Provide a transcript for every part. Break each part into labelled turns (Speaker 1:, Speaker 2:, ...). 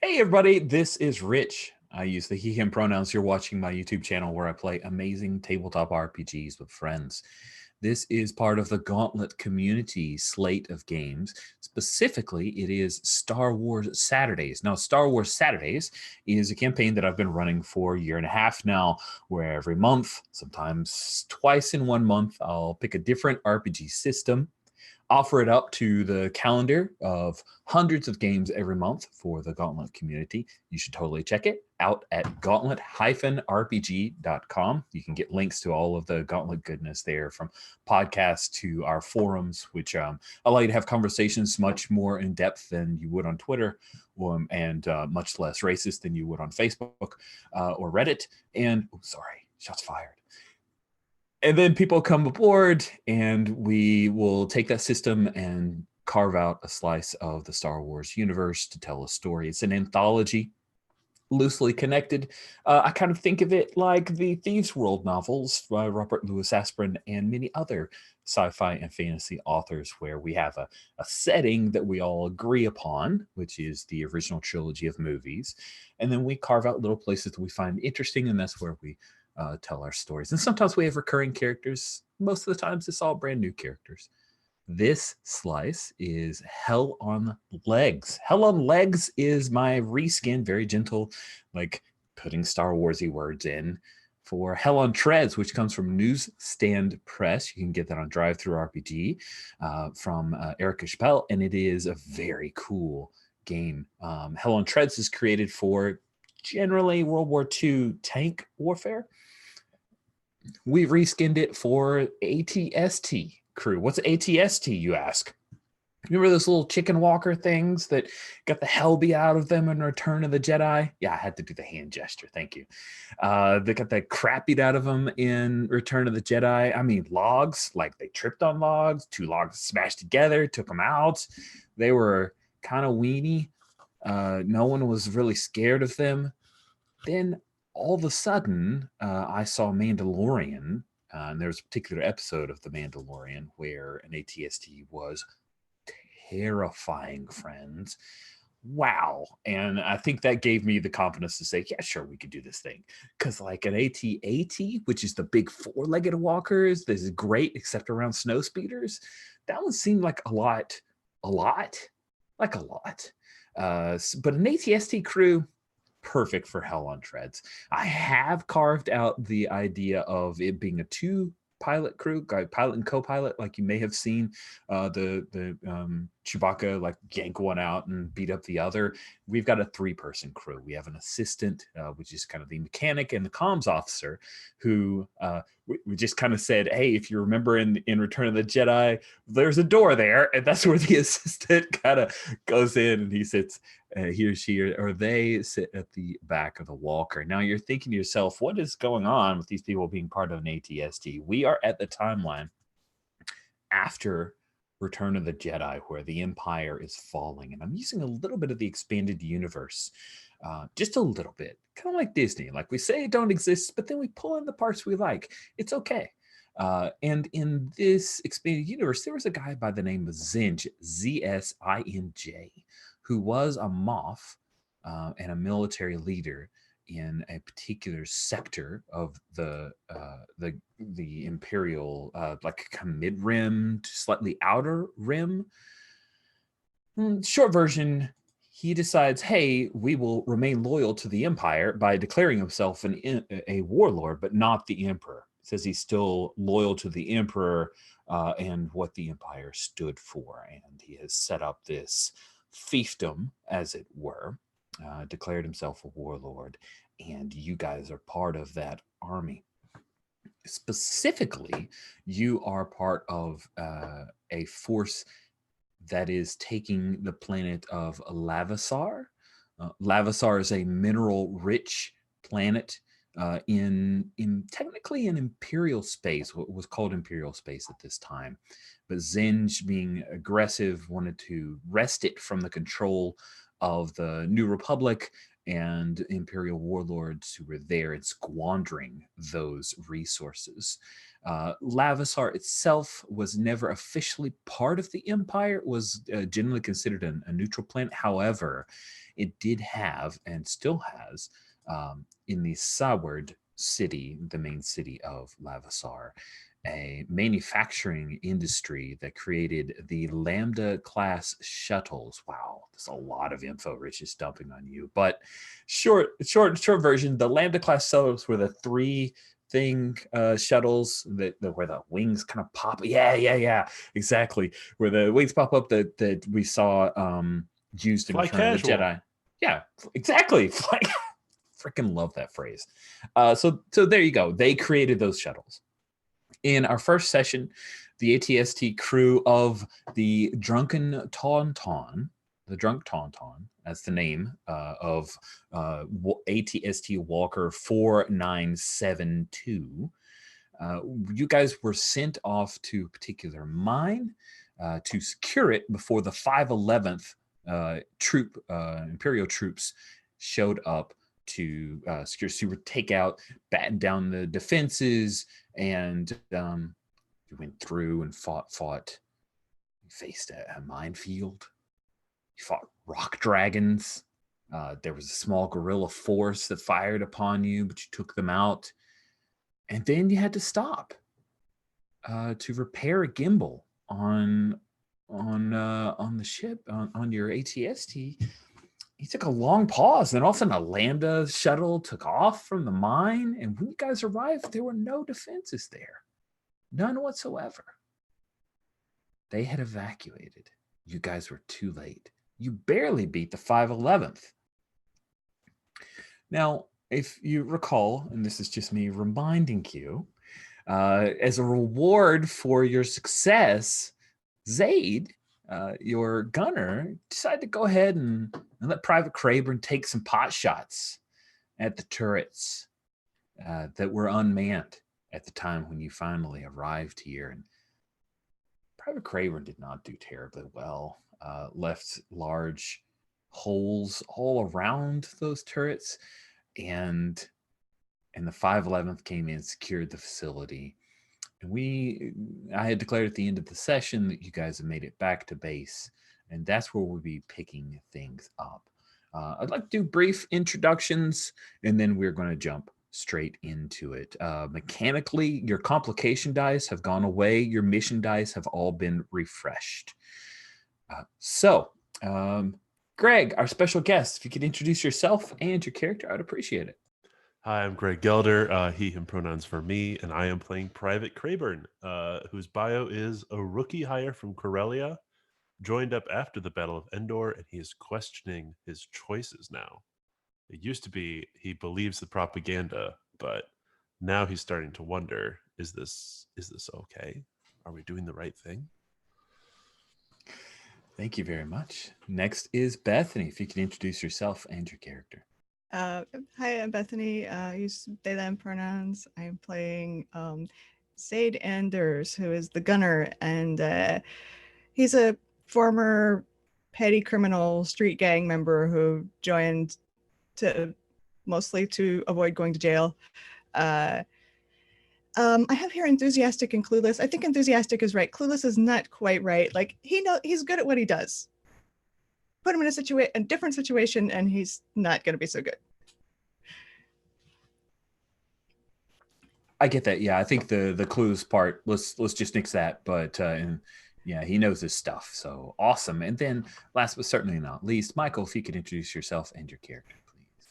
Speaker 1: Hey everybody, this is Rich. I use the he, him pronouns. You're watching my YouTube channel where I play amazing tabletop RPGs with friends. This is part of the Gauntlet community slate of games. Specifically, it is Star Wars Saturdays. Now, Star Wars Saturdays is a campaign that I've been running for a year and a half now, where every month, sometimes twice in 1 month, I'll pick a different RPG system, offer it up to the calendar of hundreds of games every month for the Gauntlet community. You should totally check it out at gauntlet-rpg.com. You can get links to all of the Gauntlet goodness there, from podcasts to our forums, which allow you to have conversations much more in depth than you would on Twitter, and much less racist than you would on Facebook or Reddit. And, sorry, shots fired. And then people come aboard and we will take that system and carve out a slice of the Star Wars universe to tell a story. It's an anthology, loosely connected. I kind of think of it like the Thieves' World novels by Robert Louis Asprin and many other sci-fi and fantasy authors, where we have a setting that we all agree upon, which is the original trilogy of movies. And then we carve out little places that we find interesting, and that's where we tell our stories. And sometimes we have recurring characters. Most of the times it's all brand new characters. This slice is Hell on Legs. Hell on Legs is my reskin, very gentle, like putting Star Warsy words in, for Hell on Treads, which comes from Newsstand Press. You can get that on Drive-Thru RPG from Erica Chappelle, and it is a very cool game. Hell on Treads is created for generally World War II tank warfare. We reskinned it for ATST crew. What's ATST, you ask? Remember those little chicken walker things that got the hell beat out of them in Return of the Jedi? Yeah, I had to do the hand gesture. Thank you. They got the crap beat out of them in Return of the Jedi. I mean, logs, like they tripped on logs, 2 logs smashed together, took them out. They were kind of weenie. No one was really scared of them. Then all of a sudden, I saw Mandalorian, and there was a particular episode of The Mandalorian where an ATST was terrifying, friends. Wow. And I think that gave me the confidence to say, yeah, sure, we could do this thing. Because like an AT-AT, which is the big 4-legged walkers, this is great, except around snow speeders. That one seemed like a lot. But an ATST crew, perfect for Hell on Treads. I have carved out the idea of it being a 2-pilot crew, pilot and co-pilot, like you may have seen the Chewbacca like yank one out and beat up the other. We've got a 3-person crew. We have an assistant, which is kind of the mechanic, and the comms officer, who we just kind of said, hey, if you remember in Return of the Jedi, there's a door there, and that's where the assistant kind of goes in, and he sits, he or she or they sit at the back of the walker. Now you're thinking to yourself, what is going on with these people being part of an ATST? We are at the timeline after Return of the Jedi, where the Empire is falling, and I'm using a little bit of the expanded universe, just a little bit, kind of like Disney. Like, we say it don't exist, but then we pull in the parts we like. It's okay. And in this expanded universe, there was a guy by the name of Zsinj, Z-S-I-N-J, who was a Moff and a military leader in a particular sector of the Imperial, like kind of mid-rim to slightly outer rim. Short version, he decides, hey, we will remain loyal to the Empire by declaring himself a warlord, but not the Emperor. Says he's still loyal to the Emperor and what the Empire stood for. And he has set up this fiefdom, as it were, declared himself a warlord. And you guys are part of that army. Specifically, you are part of a force that is taking the planet of Lavasar. Lavasar is a mineral-rich planet in technically an Imperial space, what was called Imperial space at this time. But Zsinj, being aggressive, wanted to wrest it from the control of the New Republic and Imperial warlords who were there and squandering those resources. Lavasar itself was never officially part of the Empire. It was generally considered a neutral planet. However, it did have and still has in the Saward city, the main city of Lavasar, a manufacturing industry that created the Lambda class shuttles. Wow, there's a lot of info Rich is dumping on you. But short version, the Lambda class shuttles were the three thing shuttles that where the wings kind of pop. Yeah, exactly. Where the wings pop up that we saw used in
Speaker 2: Fly
Speaker 1: Return of the
Speaker 2: casual.
Speaker 1: Jedi. Yeah, exactly. Freaking love that phrase. So there you go. They created those shuttles. In our first session, the ATST crew of the Drunken Tauntaun, the Drunk Tauntaun, that's the name of ATST Walker 4972. You guys were sent off to a particular mine to secure it before the 511th Imperial troops showed up to secure. So you would take out, batten down the defenses, and you went through and fought. You faced a minefield. You fought rock dragons. There was a small guerrilla force that fired upon you, but you took them out. And then you had to stop to repair a gimbal on the ship on your ATST. He took a long pause, and all of a sudden a Lambda shuttle took off from the mine. And when you guys arrived, there were no defenses there. None whatsoever. They had evacuated. You guys were too late. You barely beat the 511th. Now, if you recall, and this is just me reminding you, as a reward for your success, Zaid, your gunner, decided to go ahead and let Private Craburn take some pot shots at the turrets that were unmanned at the time when you finally arrived here. And Private Craburn did not do terribly well. Left large holes all around those turrets, and the 511th came in, secured the facility. And I had declared at the end of the session that you guys have made it back to base, and that's where we'll be picking things up. I'd like to do brief introductions, and then we're going to jump straight into it. Mechanically, your complication dice have gone away. Your mission dice have all been refreshed. Greg, our special guest, if you could introduce yourself and your character, I'd appreciate it.
Speaker 2: Hi, I'm Greg Gelder, he, him pronouns for me, and I am playing Private Craburn, whose bio is a rookie hire from Corellia, joined up after the Battle of Endor, and he is questioning his choices now. It used to be he believes the propaganda, but now he's starting to wonder, is this okay? Are we doing the right thing?
Speaker 1: Thank you very much. Next is Bethany, if you could introduce yourself and your character.
Speaker 3: Hi, I'm Bethany. Use they, them pronouns. I'm playing Zaid Anders, who is the gunner, and he's a former petty criminal street gang member who joined mostly to avoid going to jail. I have here enthusiastic and clueless. I think enthusiastic is right. Clueless is not quite right. Like he's good at what he does. Put him in a different situation, and he's not going to be so good.
Speaker 1: I get that. Yeah, I think the clueless part. Let's just nix that. But yeah, he knows his stuff. So awesome. And then, last but certainly not least, Michael, if you could introduce yourself and your character, please.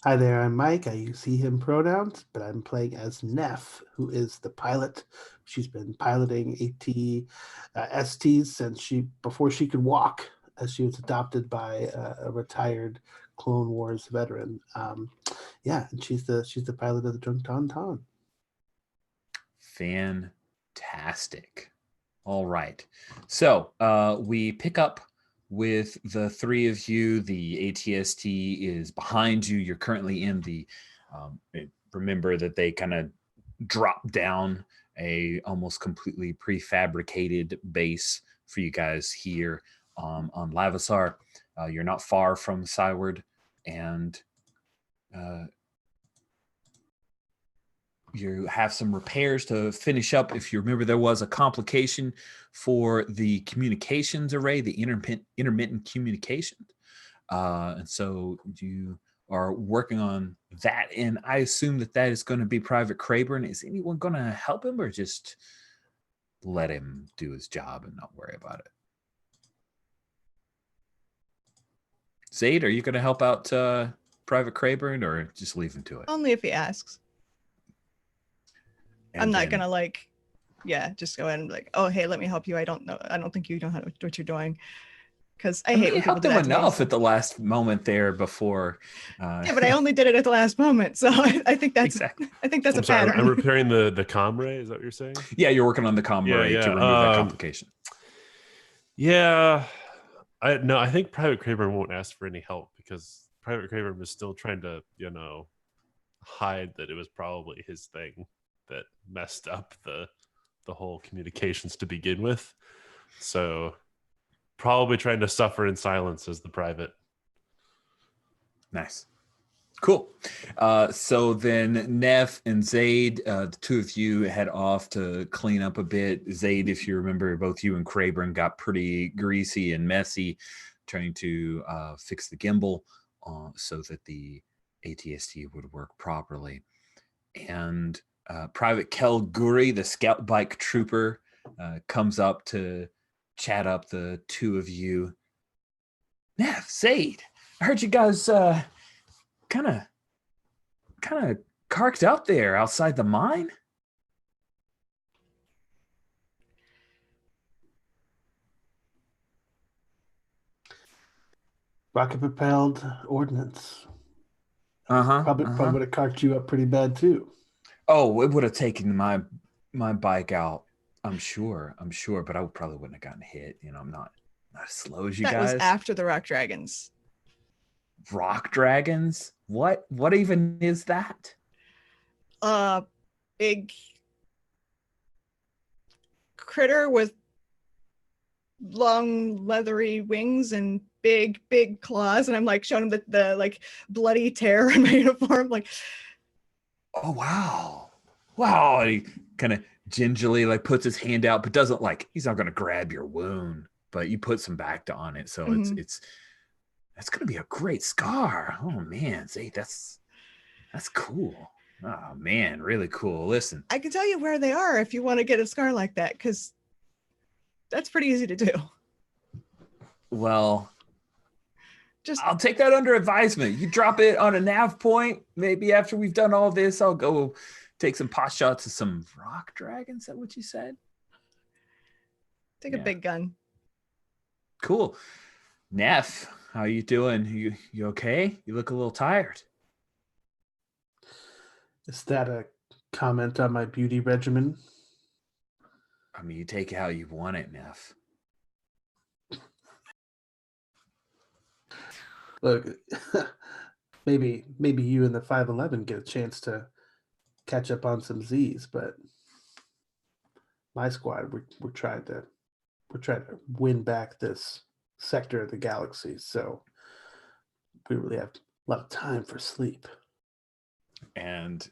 Speaker 4: Hi there, I'm Mike. I use he, him pronouns, but I'm playing as Neff, who is the pilot. She's been piloting AT-STs since before she could walk, as she was adopted by a retired Clone Wars veteran. And she's the pilot of the Drunk Tauntaun.
Speaker 1: Fantastic. All right. So we pick up with the three of you. The ATST is behind you. You're currently in the remember that they kind of drop down a almost completely prefabricated base for you guys here on Lavasar. You're not far from Cyward, and you have some repairs to finish up. If you remember, there was a complication for the communications array, the intermittent communication. And so you are working on that. And I assume that that is going to be Private Crayburn. Is anyone going to help him, or just let him do his job and not worry about it? Zaid, are you going to help out Private Crayburn, or just leave him to it?
Speaker 3: Only if he asks.
Speaker 1: And
Speaker 3: I'm not
Speaker 1: then-
Speaker 3: gonna like, yeah, just go ahead and be like, oh, hey, let me help you. I don't know. I don't think you know what you're doing. Because I hate when
Speaker 1: you
Speaker 3: people
Speaker 1: helped
Speaker 3: do
Speaker 1: him
Speaker 3: that to me,
Speaker 1: enough
Speaker 3: so-
Speaker 1: at the last moment there before.
Speaker 3: Yeah, but I only did it at the last moment, so I think that's
Speaker 1: Exactly.
Speaker 3: I think that's
Speaker 2: I'm
Speaker 3: a
Speaker 2: sorry,
Speaker 3: pattern.
Speaker 2: I'm repairing the comm ray. Is that what you're saying?
Speaker 1: Yeah, you're working on the comm array to remove that complication.
Speaker 2: Yeah. I think Private Crayburn won't ask for any help, because Private Crayburn was still trying to, hide that it was probably his thing that messed up the whole communications to begin with. So probably trying to suffer in silence as the private.
Speaker 1: Nice. Cool. So then Neff and Zaid, the two of you head off to clean up a bit. Zaid, if you remember, both you and Crayburn got pretty greasy and messy trying to fix the gimbal so that the ATST would work properly. And Private Kel Guri, the scout bike trooper, comes up to chat up the two of you. Neff, Zaid, I heard you guys kind of carked up there outside the mine.
Speaker 4: Rocket propelled ordnance.
Speaker 1: Uh-huh.
Speaker 4: Probably would have carked you up pretty bad too.
Speaker 1: Oh, it would have taken my bike out. I'm sure, but I probably wouldn't have gotten hit. I'm not as slow as you
Speaker 3: That
Speaker 1: guys.
Speaker 3: was after the rock dragons.
Speaker 1: Rock dragons? What even is that?
Speaker 3: Big critter with long leathery wings and big claws, and I'm like showing him the like bloody tear in my uniform, like,
Speaker 1: Oh wow. And he kind of gingerly like puts his hand out, but doesn't he's not going to grab your wound, but you put some Bacta on it, so it's that's going to be a great scar. Oh man, Zaid, that's cool. Oh man, really cool. Listen,
Speaker 3: I can tell you where they are if you want to get a scar like that, because that's pretty easy to do.
Speaker 1: well,
Speaker 3: Just
Speaker 1: I'll take that under advisement. You drop it on a nav point. Maybe after we've done all this, I'll go take some pot shots of some rock dragons. Is that what you said?
Speaker 3: take a big gun.
Speaker 1: Cool. Neff, how you doing? You okay? You look a little tired.
Speaker 4: Is that a comment on my beauty regimen?
Speaker 1: I mean, you take it how you want it, Neff.
Speaker 4: Look, maybe you and the 511 get a chance to catch up on some Z's, but my squad, we're trying to win back this sector of the galaxy, so we really have a lot of time for sleep.
Speaker 1: And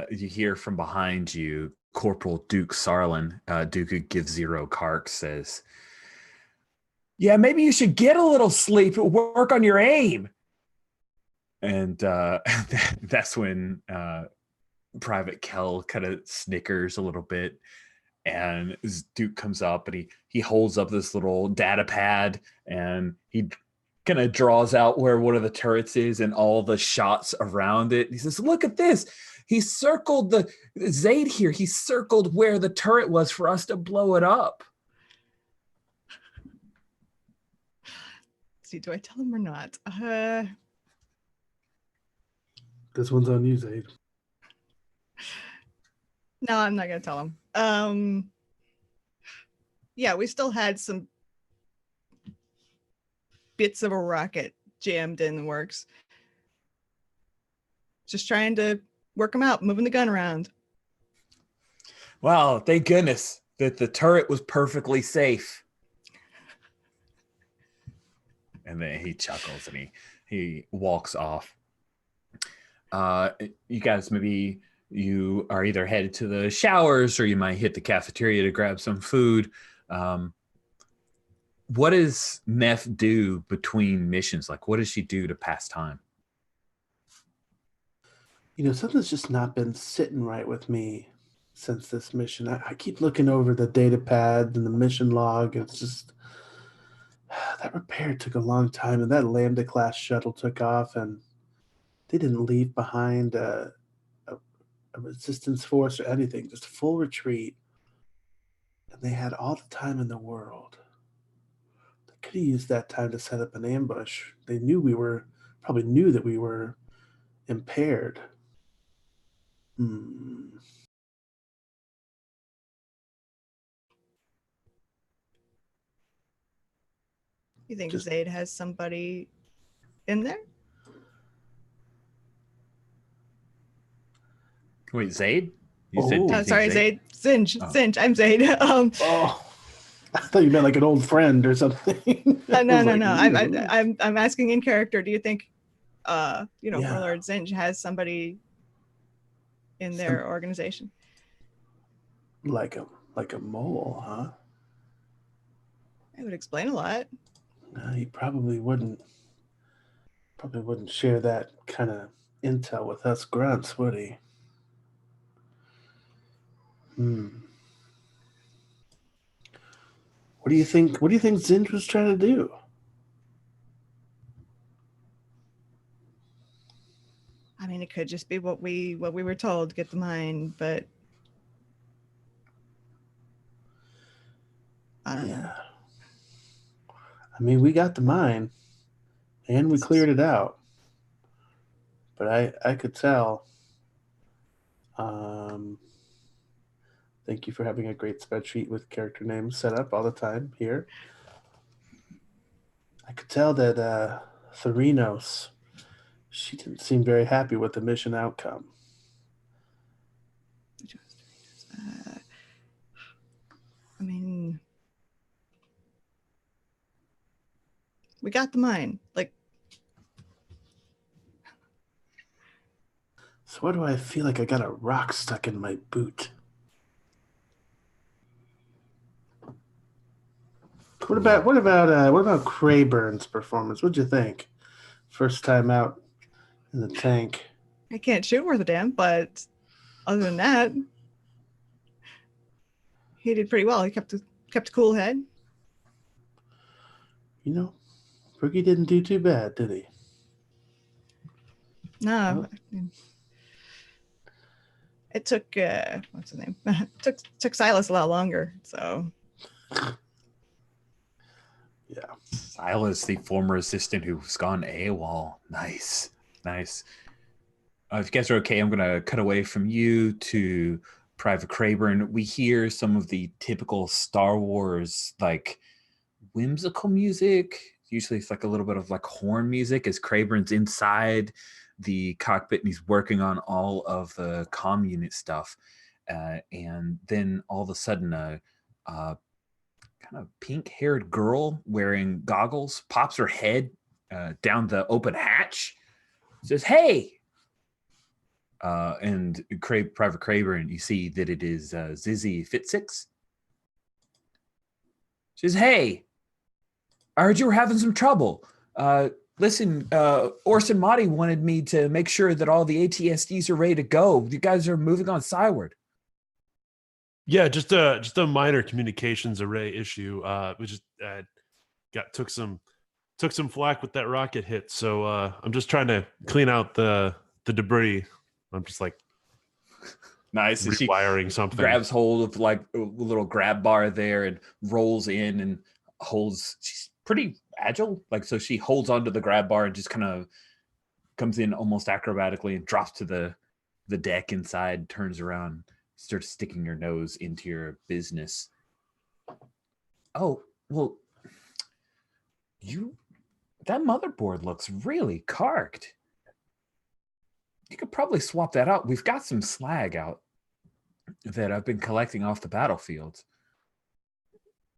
Speaker 1: you hear from behind you, Corporal Duke Sarlin, Duke who gives 0 Kark, says, yeah, maybe you should get a little sleep, work on your aim. And that's when Private Kel kind of snickers a little bit, and Duke comes up and he holds up this little data pad, and he kind of draws out where one of the turrets is and all the shots around it. He says, look at this. He circled the Zaid here. He circled where the turret was for us to blow it up.
Speaker 3: See, do I tell him or not?
Speaker 4: This one's on you, Zaid.
Speaker 3: No, I'm not gonna tell him. Yeah, we still had some bits of a rocket jammed in the works. Just trying to work them out, moving the gun around.
Speaker 1: Wow, thank goodness that the turret was perfectly safe. And then he chuckles and he walks off. You guys, maybe you are either headed to the showers or you might hit the cafeteria to grab some food. What does Neff do between missions? Like, what does she do to pass time?
Speaker 4: Something's just not been sitting right with me since this mission. I keep looking over the data pad and the mission log. And it's just that repair took a long time, and that Lambda class shuttle took off, and they didn't leave behind a resistance force or anything, just full retreat. And they had all the time in the world. They could have used that time to set up an ambush. They probably knew that we were impaired.
Speaker 3: You think Zaid has somebody in there?
Speaker 1: Wait, Zaid?
Speaker 3: Sorry, Zaid. Zsinj. Oh. Zsinj. I'm Zaid.
Speaker 4: I thought you meant like an old friend or something.
Speaker 3: No. I'm asking in character. Do you think, Warlord Zsinj has somebody in their organization?
Speaker 4: Like a mole, huh?
Speaker 3: It would explain a lot.
Speaker 4: No, he probably wouldn't share that kind of intel with us grunts, would he? What do you think Zsinj was trying to do?
Speaker 3: I mean, it could just be what we were told to get the mine, but I don't know.
Speaker 4: I mean, we got the mine and we cleared it out. But I could tell. Thank you for having a great spreadsheet with character names set up all the time here. I could tell that Therinos, she didn't seem very happy with the mission outcome.
Speaker 3: I mean, we got the mine. Like,
Speaker 4: so why do I feel like I got a rock stuck in my boot? What about Krayburn's performance? What'd you think? First time out in the tank.
Speaker 3: I can't shoot worth a damn, but other than that, he did pretty well. He kept a cool head.
Speaker 4: Brookie didn't do too bad, did he?
Speaker 3: No. It took what's his name? took Silas a lot longer. So.
Speaker 4: Yeah.
Speaker 1: Silas, the former assistant who's gone AWOL. Nice. If you guys are okay, I'm going to cut away from you to Private Crayburn. We hear some of the typical Star Wars, like, whimsical music. Usually it's like a little bit of like horn music as Crayburn's inside the cockpit and he's working on all of the comm unit stuff. And then all of a sudden a kind of pink-haired girl wearing goggles pops her head down the open hatch, says, "Hey!" And Private Crayburn, you see that it is Zizzy Fitsix. She says, "Hey, I heard you were having some trouble. Listen, Orson Motti wanted me to make sure that all the ATSDs are ready to go. You guys are moving on skyward."
Speaker 2: Yeah, just a minor communications array issue. We just took some flack with that rocket hit. So I'm just trying to clean out the debris. I'm just like
Speaker 1: nice.
Speaker 2: Rewiring
Speaker 1: she
Speaker 2: something.
Speaker 1: Grabs hold of like a little grab bar there and rolls in and holds. She's pretty agile. Like, so she holds onto the grab bar and just kind of comes in almost acrobatically and drops to the deck inside, turns around, starts sticking your nose into your business. "Oh, well, that motherboard looks really carked. You could probably swap that out. We've got some slag out that I've been collecting off the battlefield."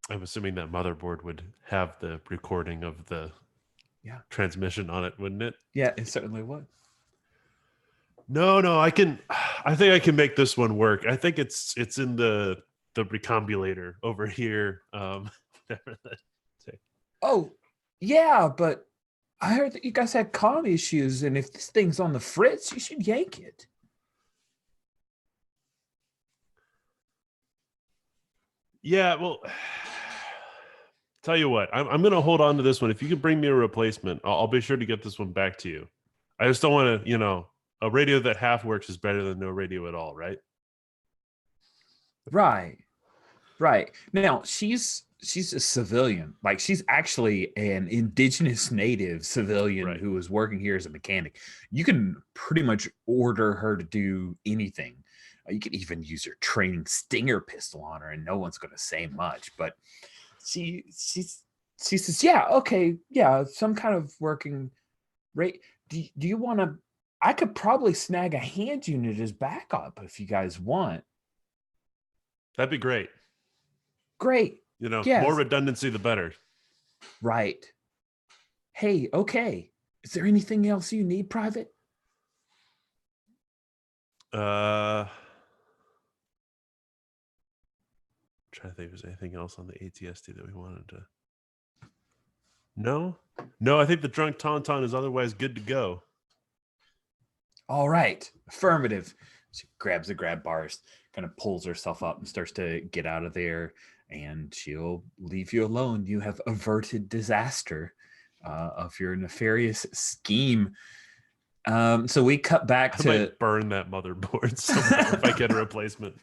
Speaker 2: I'm assuming that motherboard would have the recording of the transmission on it, wouldn't it?
Speaker 1: Yeah, it certainly would.
Speaker 2: No, I think I can make this one work. I think it's in the recombulator over here.
Speaker 1: Oh, yeah, but I heard that you guys had comm issues, and if this thing's on the fritz, you should yank it.
Speaker 2: Yeah, well, tell you what, I'm going to hold on to this one. If you could bring me a replacement, I'll be sure to get this one back to you. I just don't want to, a radio that half works is better than no radio at all, right?
Speaker 1: Right. Now, she's a civilian. Like, she's actually an indigenous native civilian who was working here as a mechanic. You can pretty much order her to do anything. You could even use your training stinger pistol on her, and no one's going to say much. But she says, yeah, okay, yeah, some kind of working rate. Do you want to? I could probably snag a hand unit as backup if you guys want.
Speaker 2: That'd be great.
Speaker 1: Great. Yes.
Speaker 2: More redundancy, the better.
Speaker 1: Right. Hey, okay. Is there anything else you need, Private?
Speaker 2: Trying to think if there's anything else on the ATST that we wanted to. No, I think the drunk Tauntaun is otherwise good to go.
Speaker 1: All right. Affirmative. She grabs the grab bars, kind of pulls herself up and starts to get out of there, and she'll leave you alone. You have averted disaster of your nefarious scheme. So we cut back to...
Speaker 2: I might burn that motherboard somehow if I get a replacement.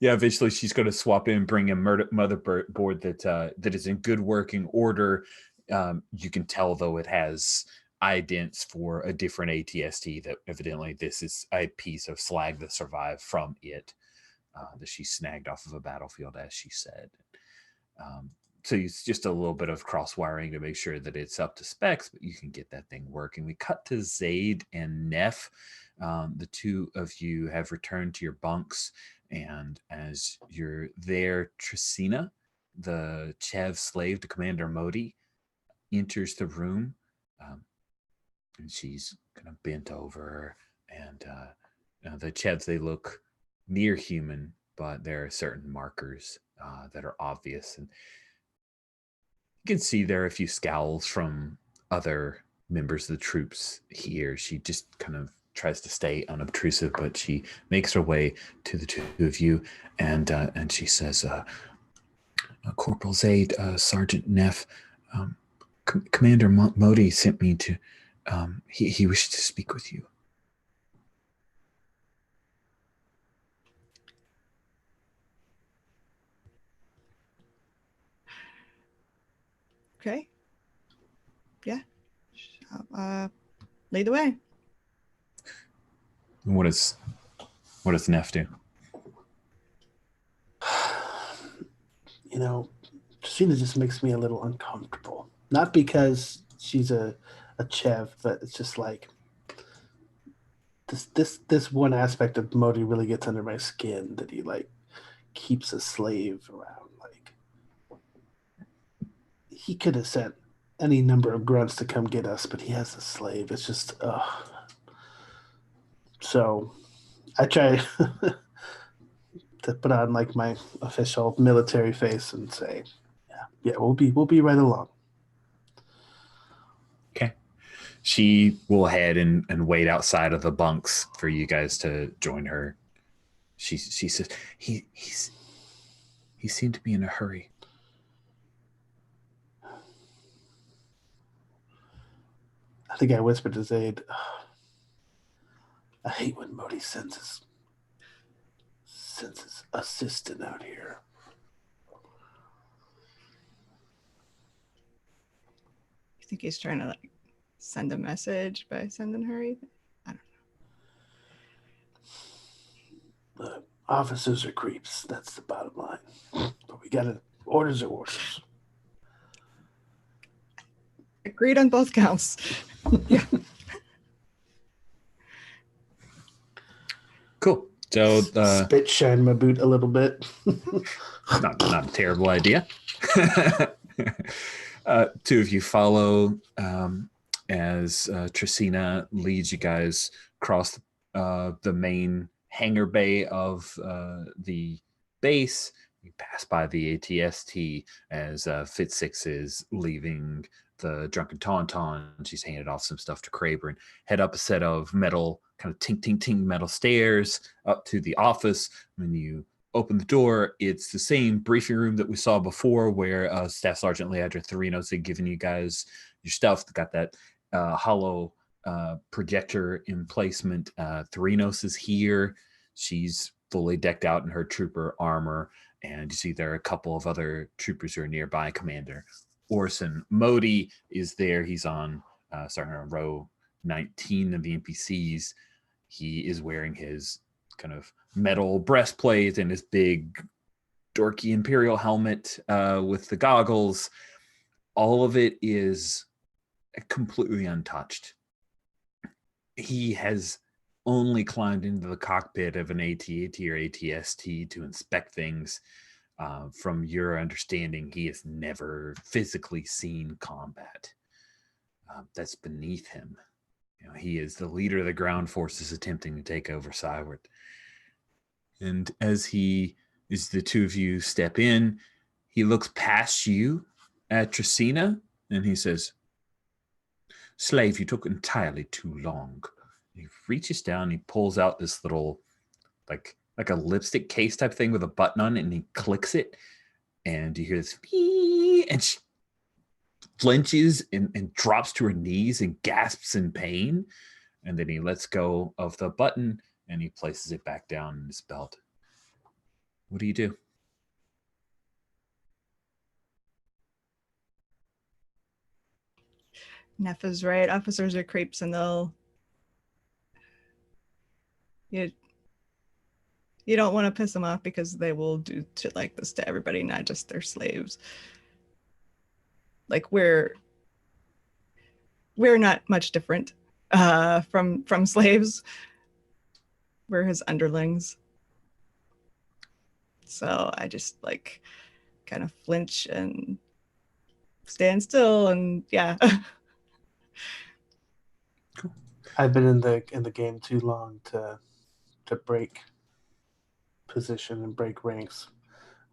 Speaker 1: Yeah, eventually she's going to swap in and bring a motherboard that is in good working order. You can tell, though, it has idents for a different ATST that evidently this is a piece of slag that survived from it that she snagged off of a battlefield, as she said. So it's just a little bit of cross wiring to make sure that it's up to specs, but you can get that thing working. We cut to Zaid and Neff. The two of you have returned to your bunks, and as you're there, Tracina, the Chev slave to Commander Modi, enters the room. And she's kind of bent over, and the Chevs, they look near human, but there are certain markers that are obvious, and you can see there are a few scowls from other members of the troops here. She just kind of tries to stay unobtrusive, but she makes her way to the two of you, and she says, Corporal Zaid, Sergeant Neff, Commander Modi sent me to... He wished to speak with you.
Speaker 3: Okay. Yeah. Lead the way.
Speaker 1: What does Neff do?
Speaker 4: Christina just makes me a little uncomfortable. Not because she's a Chev, but it's just like this one aspect of Modi really gets under my skin, that he like keeps a slave around. Like, he could have sent any number of grunts to come get us, but he has a slave. It's just so I try to put on like my official military face and say, yeah, we'll be right along.
Speaker 1: Okay. She will head and wait outside of the bunks for you guys to join her. She says, he seemed to be in a hurry.
Speaker 4: I think I whispered to Zaid, I hate when Modi sends his assistant out here.
Speaker 3: You think he's trying to like send a message by sending her? I don't
Speaker 4: know. The officers are creeps. That's the bottom line. But we gotta... Orders are orders.
Speaker 3: Agreed on both counts. Yeah.
Speaker 1: Cool. So
Speaker 4: spit shine my boot a little bit.
Speaker 1: not a terrible idea. Two of you follow as Tracina leads you guys across the main hangar bay of the base. You pass by the ATST as Fit6 is leaving the Drunken Tauntaun. She's handed off some stuff to Kraber and head up a set of metal, kind of tink metal stairs up to the office. When you open the door, it's the same briefing room that we saw before where Staff Sergeant Leandra Therinos had given you guys your stuff. Got that hollow projector emplacement. Therinos is here. She's fully decked out in her trooper armor, and you see there are a couple of other troopers who are nearby. Commander Orson Modi is there. He's on starting on row 19 of the NPCs. He is wearing his kind of metal breastplate and his big dorky Imperial helmet with the goggles. All of it is completely untouched. He has only climbed into the cockpit of an AT-AT or ATST to inspect things. From your understanding, he has never physically seen combat. That's beneath him. You know, he is the leader of the ground forces attempting to take over Cyward. And as the two of you step in, he looks past you at Tracina and he says, "Slave, you took entirely too long." He reaches down, he pulls out this little, like a lipstick case type thing with a button on it, and he clicks it, and you hear this, and she flinches and drops to her knees and gasps in pain. And then he lets go of the button and he places it back down in his belt. What do you do?
Speaker 3: Neff is right. Officers are creeps, and you don't want to piss them off because they will do shit like this to everybody, not just their slaves. Like we're not much different from slaves. We're his underlings. So I just like kind of flinch and stand still, and yeah.
Speaker 4: Cool. I've been in the game too long to break position and break ranks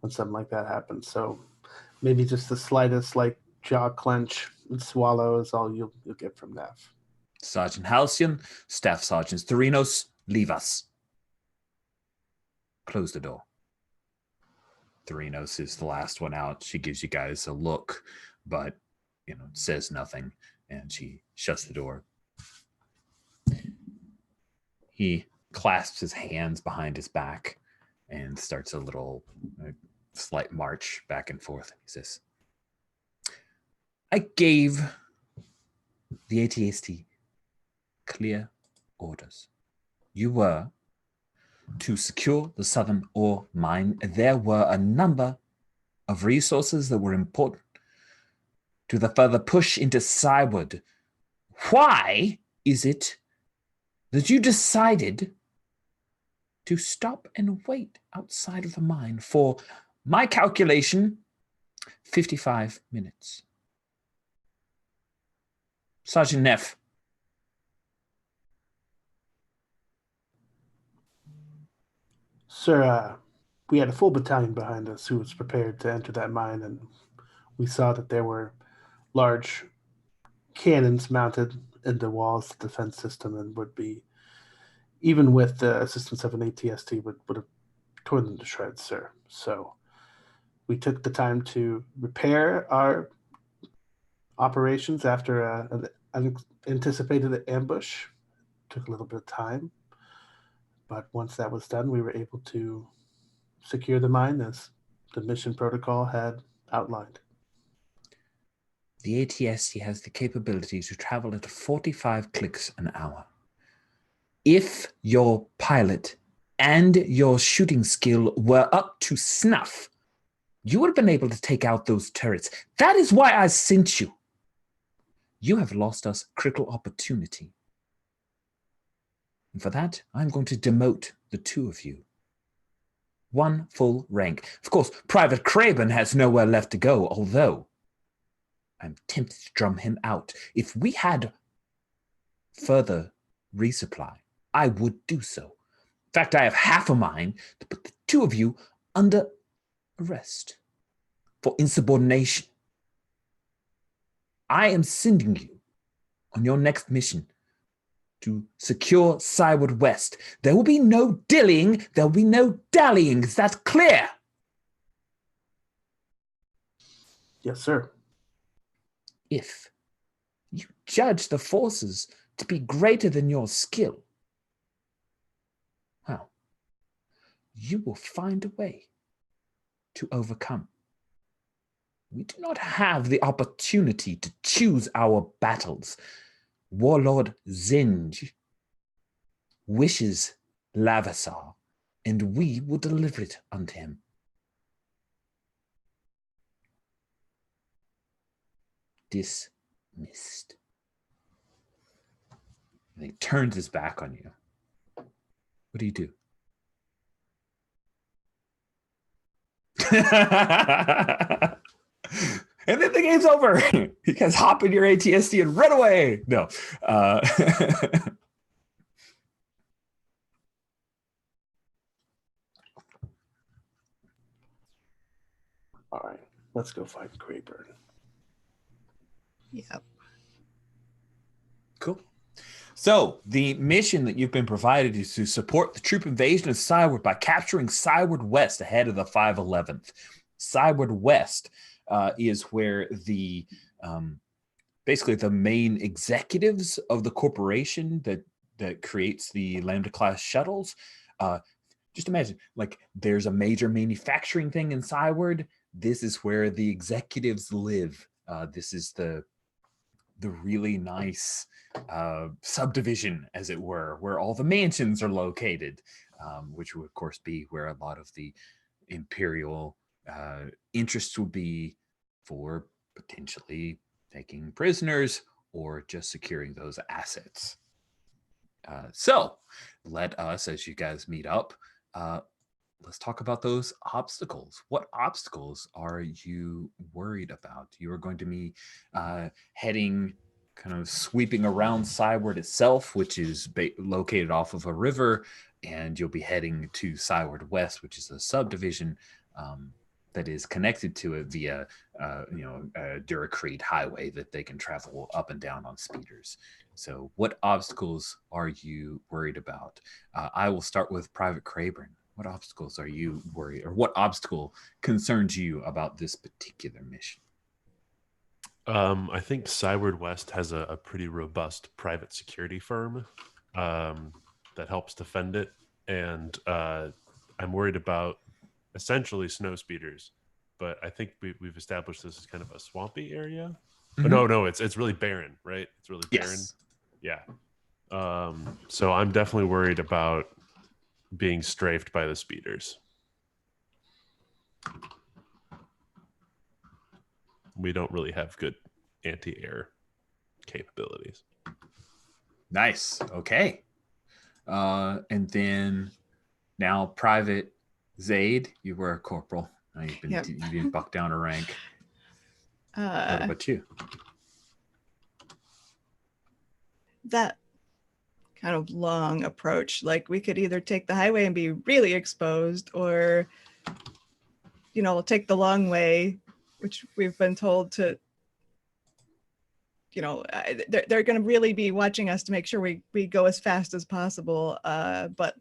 Speaker 4: when something like that happens. So maybe just the slightest like jaw clench and swallow is all you'll get from Neff.
Speaker 1: Sergeant Halcyon, Staff Sergeant Therinos, leave us. Close the door. Therinos is the last one out. She gives you guys a look, but says nothing, and she shuts the door. He clasps his hands behind his back and starts a little slight march back and forth. He says, "I gave the ATST clear orders. You were to secure the southern ore mine. There were a number of resources that were important to the further push into Cyward. Why is it that you decided to stop and wait outside of the mine for, my calculation, 55 minutes? Sergeant Neff."
Speaker 4: Sir, we had a full battalion behind us who was prepared to enter that mine, and we saw that there were large cannons mounted in the walls of the defense system and would be, even with the assistance of an ATST, would have torn them to shreds, sir. So we took the time to repair our operations after an unanticipated ambush. Took a little bit of time, but once that was done, we were able to secure the mine as the mission protocol had outlined.
Speaker 1: The ATST has the capability to travel at 45 clicks an hour. If your pilot and your shooting skill were up to snuff, you would have been able to take out those turrets. That is why I sent you. You have lost us critical opportunity. And for that, I'm going to demote the two of you. One full rank. Of course, Private Kraben has nowhere left to go, although I'm tempted to drum him out. If we had further resupply, I would do so. In fact, I have half a mind to put the two of you under arrest for insubordination. I am sending you on your next mission to secure Cyward West. There will be no dillying, there will be no dallying. Is that clear?
Speaker 4: Yes, sir.
Speaker 1: If you judge the forces to be greater than your skill, well, you will find a way to overcome. We do not have the opportunity to choose our battles. Warlord Zsinj wishes Lavasar, and we will deliver it unto him. Dismissed. And he turns his back on you. What do you do? And then the game's over. You guys hop in your ATSD and run away. No.
Speaker 4: All right, let's go find Crayburn.
Speaker 3: Yep.
Speaker 1: Cool. So the mission that you've been provided is to support the troop invasion of Cyward by capturing Cyward West ahead of the 511th. Cyward West is where the basically the main executives of the corporation that creates the Lambda class shuttles. Just imagine, like, there's a major manufacturing thing in Cyward. This is where the executives live. This is the really nice subdivision, as it were, where all the mansions are located, which would, of course, be where a lot of the Imperial interests would be for potentially taking prisoners or just securing those assets. So let us, as you guys meet up, let's talk about those obstacles. What obstacles are you worried about? You are going to be heading, kind of sweeping around Cyward itself, which is located off of a river, and you'll be heading to Cyward West, which is a subdivision that is connected to it via, a Duracrete highway that they can travel up and down on speeders. So what obstacles are you worried about? I will start with Private Crayburn. What obstacles are you worried, or what obstacle concerns you about this particular mission?
Speaker 2: I think Cyward West has a pretty robust private security firm that helps defend it. And I'm worried about essentially snow speeders, but I think we've established this as kind of a swampy area. Mm-hmm. Oh, no, it's really barren, right? It's really barren. Yes. Yeah. So I'm definitely worried about being strafed by the speeders. We don't really have good anti-air capabilities.
Speaker 1: Nice. Okay. And then now Private Zaid, you were a corporal. You've been bucked down a rank. What about you?
Speaker 3: That kind of long approach, like we could either take the highway and be really exposed, or take the long way, which we've been told to, they're going to really be watching us to make sure we go as fast as possible, but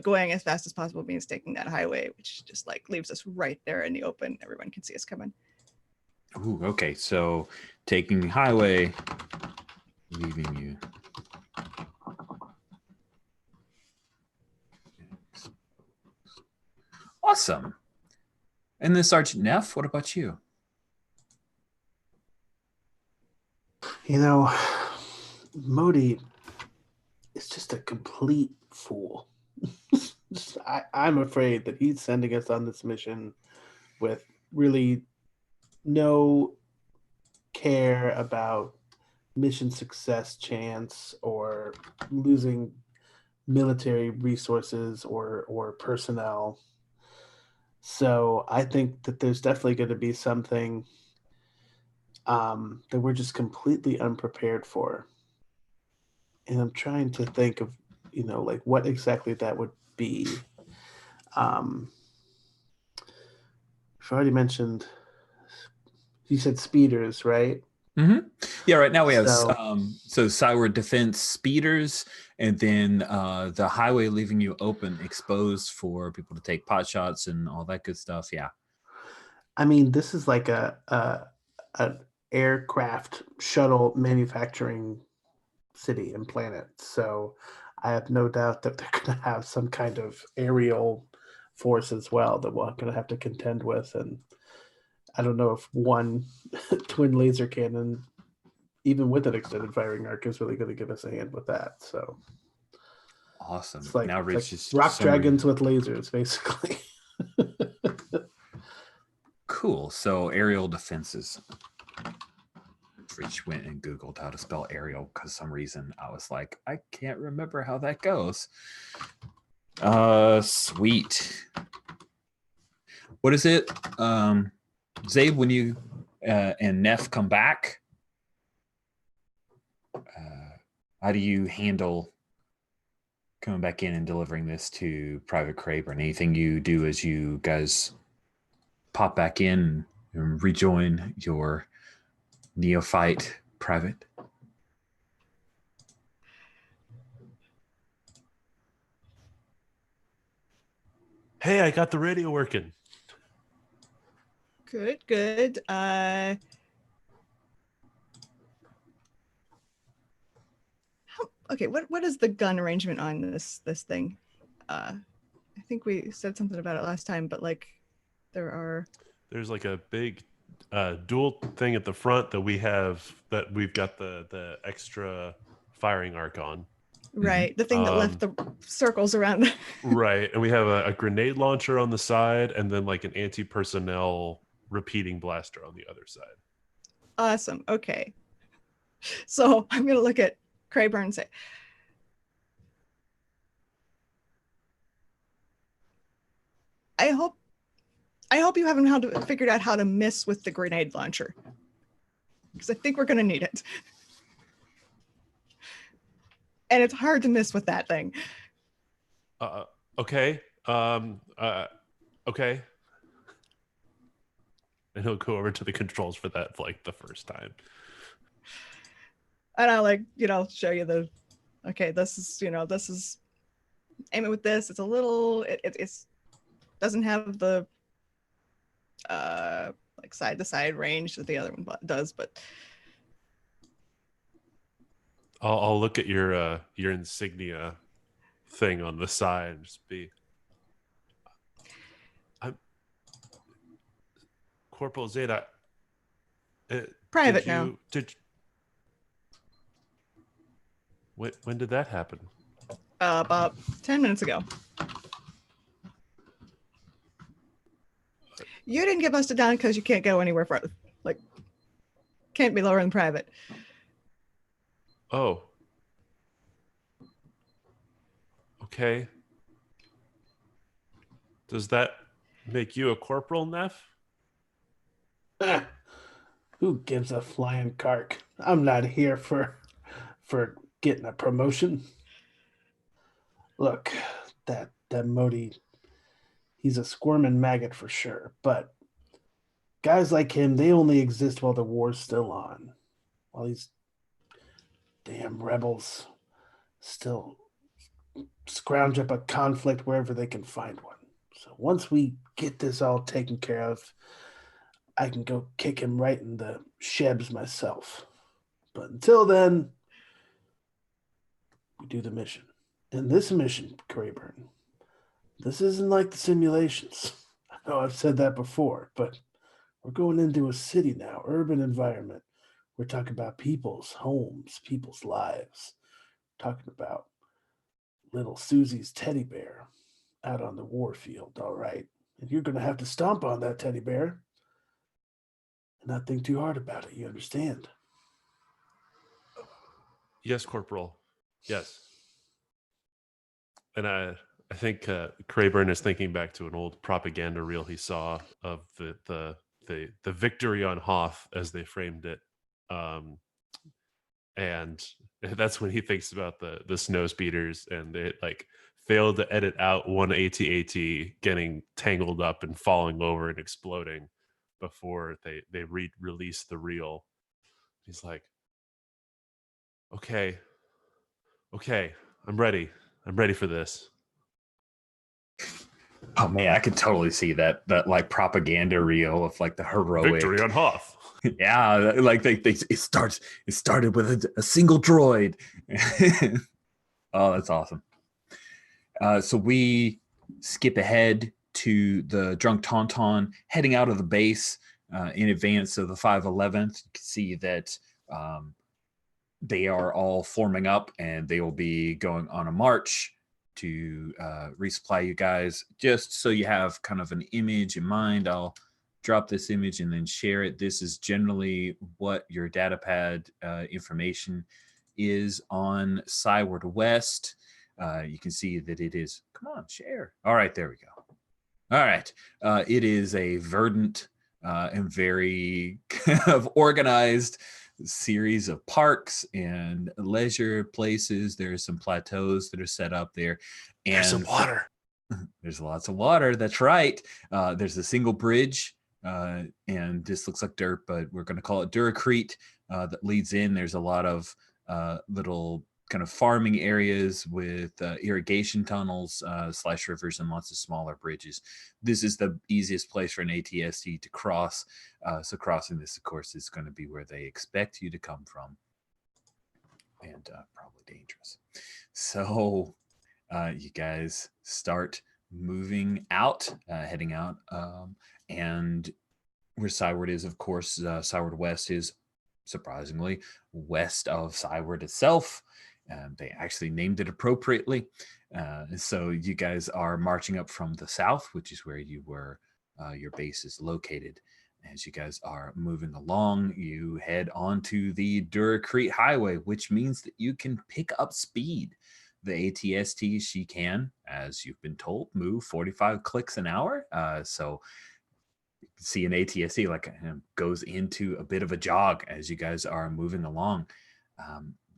Speaker 3: going as fast as possible means taking that highway, which just like leaves us right there in the open. Everyone can see us coming.
Speaker 1: Ooh, okay, so taking the highway, leaving you. Awesome. And then Sergeant Neff, what about you?
Speaker 4: Modi is just a complete fool. I'm afraid that he's sending us on this mission with really no care about mission success chance or losing military resources or personnel. So I think that there's definitely going to be something that we're just completely unprepared for. And I'm trying to think of, like what exactly that would be. I've already mentioned, you said speeders, right?
Speaker 1: Mm-hmm. Yeah, right now we have
Speaker 4: So,
Speaker 1: Cyward defense speeders, and then the highway leaving you open, exposed for people to take pot shots and all that good stuff. Yeah.
Speaker 4: I mean, this is like an aircraft shuttle manufacturing city and planet. So I have no doubt that they're going to have some kind of aerial force as well that we're going to have to contend with. And I don't know if one twin laser cannon, even with an extended firing arc, is really going to give us a hand with that. So
Speaker 1: Awesome. Now
Speaker 4: it's like
Speaker 1: Rich is
Speaker 4: rock dragons with lasers, basically.
Speaker 1: cool. So aerial defenses. Rich went and Googled how to spell aerial because some reason I was like, I can't remember how that goes. Sweet. What is it? Zabe, when you and Neff come back, how do you handle coming back in and delivering this to Private Craven? Anything you do as you guys pop back in and rejoin your neophyte private?
Speaker 2: Hey, I got the radio working.
Speaker 3: Good. Okay, what is the gun arrangement on this thing? I think we said something about it last time, but like
Speaker 2: there's like a big dual thing at the front that we've got the extra firing arc on.
Speaker 3: Right, the thing that left the circles around.
Speaker 2: Right, and we have a grenade launcher on the side, and then like an anti-personnel repeating blaster on the other side.
Speaker 3: Awesome. Okay, so I'm gonna look at Crayburn and say, I hope you haven't figured out how to miss with the grenade launcher, because I think we're gonna need it. And it's hard to miss with that thing.
Speaker 2: Okay. Okay. And he'll go over to the controls for that for like the first time.
Speaker 3: And I'll show you this is aim it with this. It's a little, it's doesn't have the like side to side range that the other one does, but
Speaker 2: I'll look at your insignia thing on the side and just be, I'm Corporal Zeta.
Speaker 3: Private now.
Speaker 2: When did that happen?
Speaker 3: About 10 minutes ago. You didn't get busted down because you can't go anywhere further. Like, can't be lower than private.
Speaker 2: Oh. Okay. Does that make you a corporal, Neff?
Speaker 4: Who gives a flying cark? I'm not here for getting a promotion. Look, that Modi, he's a squirming maggot for sure, but guys like him, they only exist while the war's still on. While these damn rebels still scrounge up a conflict wherever they can find one. So once we get this all taken care of, I can go kick him right in the shebs myself. But until then, we do the mission. And this mission, Crayburn, this isn't like the simulations. I know I've said that before, but we're going into a city now, urban environment. We're talking about people's homes, people's lives. We're talking about little Susie's teddy bear out on the war field, all right? And you're going to have to stomp on that teddy bear and not think too hard about it. You understand?
Speaker 2: Yes, Corporal. Yes. And I think Crayburn is thinking back to an old propaganda reel he saw of the the victory on Hoth, as they framed it. And that's when he thinks about the snow speeders, and they like failed to edit out one AT-AT getting tangled up and falling over and exploding before they release the reel. He's like, okay, I'm ready for this.
Speaker 1: Oh man, I could totally see that like propaganda reel of like the heroic
Speaker 2: victory on Hoth.
Speaker 1: Yeah, like it started with a single droid. Oh, that's awesome. So we skip ahead to the drunk Tauntaun heading out of the base in advance of the 511th. You can see that they are all forming up, and they will be going on a march to resupply you guys. Just so you have kind of an image in mind, I'll drop this image and then share it. This is generally what your datapad information is on Cyward West. You can see that it is, come on, share. All right, there we go. All right. It is a verdant and very kind of organized series of parks and leisure places. There's some plateaus that are set up there. And
Speaker 2: there's some water.
Speaker 1: There's lots of water. That's right. There's a single bridge, and this looks like dirt, but we're going to call it Duracrete, that leads in. There's a lot of little kind of farming areas with irrigation tunnels / rivers and lots of smaller bridges. This is the easiest place for an ATST to cross. So crossing this, of course, is going to be where they expect you to come from, and probably dangerous. So you guys start moving out, heading out, and where Cyward is, of course, Cyward West is surprisingly west of Cyward itself. They actually named it appropriately. So you guys are marching up from the south, which is where you were, your base is located. As you guys are moving along, you head onto the Duracrete Highway, which means that you can pick up speed. The ATST, she can, as you've been told, move 45 clicks an hour. So you can see an ATST like goes into a bit of a jog as you guys are moving along.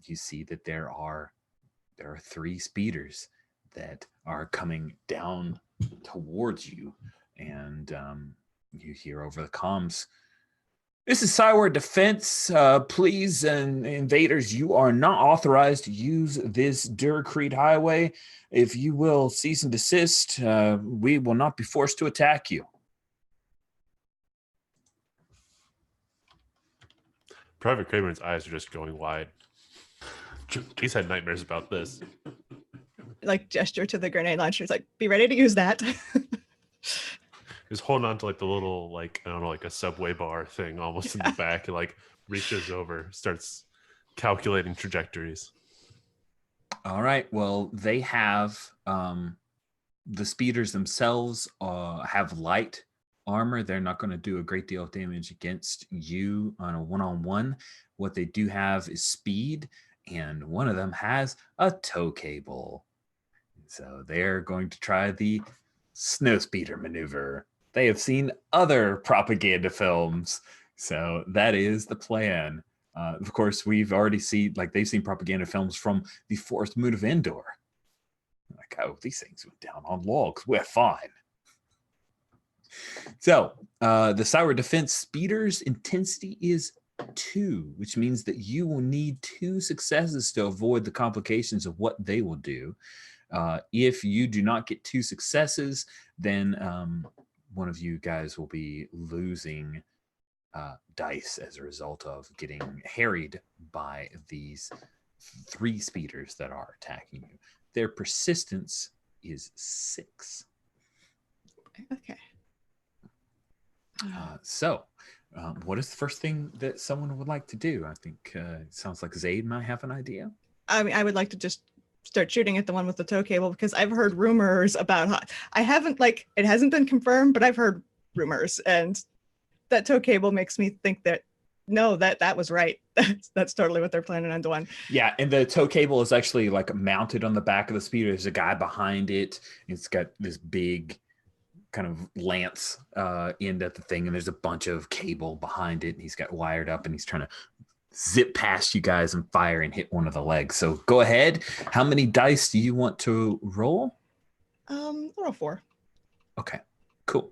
Speaker 1: You see that there are 3 speeders that are coming down towards you, and you hear over the comms, "This is Cyward Defense. Please, and invaders, you are not authorized to use this Duracrete Highway. If you will cease and desist, we will not be forced to attack you."
Speaker 2: Private Kramer's eyes are just going wide. He's had nightmares about this.
Speaker 3: Like gesture to the grenade launchers, like, be ready to use that.
Speaker 2: He's holding on to like the little, like, I don't know, like a subway bar thing almost in the back, and like reaches over, starts calculating trajectories.
Speaker 1: All right. Well, they have the speeders themselves have light armor. They're not going to do a great deal of damage against you on a one-on-one. What they do have is speed, and one of them has a tow cable. So they're going to try the snow speeder maneuver. They have seen other propaganda films, so that is the plan. Of course, we've already seen, like, they've seen propaganda films from the fourth moon of Endor. Like, oh, these things went down on logs. We're fine. So the Cyward Defense speeders intensity is 2, which means that you will need 2 successes to avoid the complications of what they will do. If you do not get 2 successes, then one of you guys will be losing dice as a result of getting harried by these 3 speeders that are attacking you. Their persistence is 6.
Speaker 3: Okay.
Speaker 1: So what is the first thing that someone would like to do? I think it sounds like Zaid might have an idea.
Speaker 3: I mean, I would like to just start shooting at the one with the tow cable, because I've heard rumors about I haven't, like, it hasn't been confirmed, but I've heard rumors, and that tow cable makes me think that no, that was right. That's totally what they're planning on doing.
Speaker 1: Yeah, and the tow cable is actually like mounted on the back of the speeder. There's a guy behind it. It's got this big kind of lance end at the thing, and there's a bunch of cable behind it, and he's got wired up, and he's trying to zip past you guys and fire and hit one of the legs. So go ahead. How many dice do you want to roll?
Speaker 3: Roll 4.
Speaker 1: Okay, cool.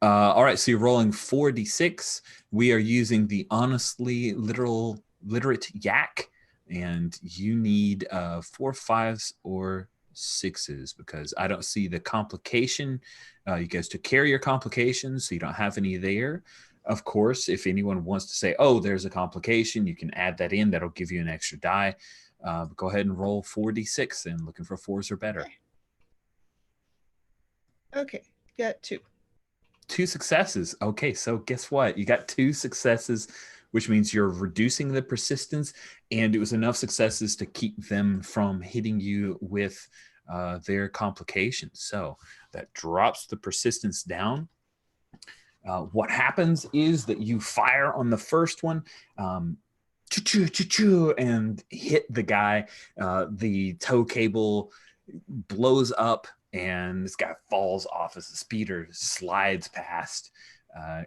Speaker 1: All right, so you're rolling 4d6. We are using the honestly literate yak, and you need 4 5s or 6s because I don't see the complication. You guys to carry your complications, so you don't have any there. Of course, if anyone wants to say, oh, there's a complication, you can add that in. That'll give you an extra die. Go ahead and roll 4d6 and looking for 4s or better.
Speaker 3: Okay, got 2.
Speaker 1: 2 successes. Okay, so guess what? You got 2 successes, which means you're reducing the persistence, and it was enough successes to keep them from hitting you with their complications. So that drops the persistence down. What happens is that you fire on the first one, and hit the guy. The tow cable blows up, and this guy falls off as the speeder slides past.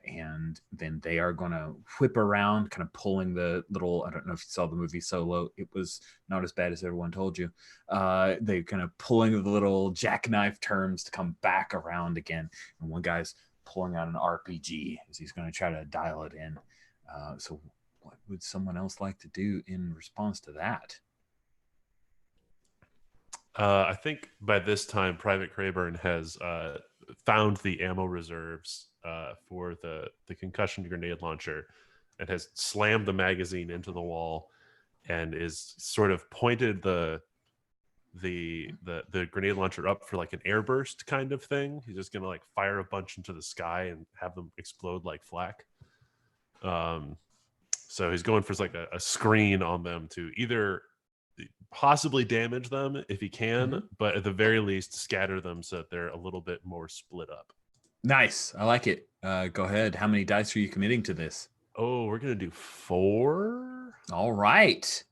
Speaker 1: And then they are going to whip around, kind of pulling the little, I don't know if you saw the movie Solo. It was not as bad as everyone told you. They're kind of pulling the little jackknife terms to come back around again. And one guy's pulling out an RPG as he's going to try to dial it in. So what would someone else like to do in response to that?
Speaker 2: I think by this time, Private Crayburn has found the ammo reserves for the concussion grenade launcher and has slammed the magazine into the wall and is sort of pointed the grenade launcher up for like an airburst kind of thing. He's just gonna like fire a bunch into the sky and have them explode like flak. So he's going for like a screen on them to either possibly damage them if he can, but at the very least scatter them so that they're a little bit more split up.
Speaker 1: Nice. I like it. Go ahead. How many dice are you committing to this?
Speaker 2: Oh, we're going to do 4.
Speaker 1: All right.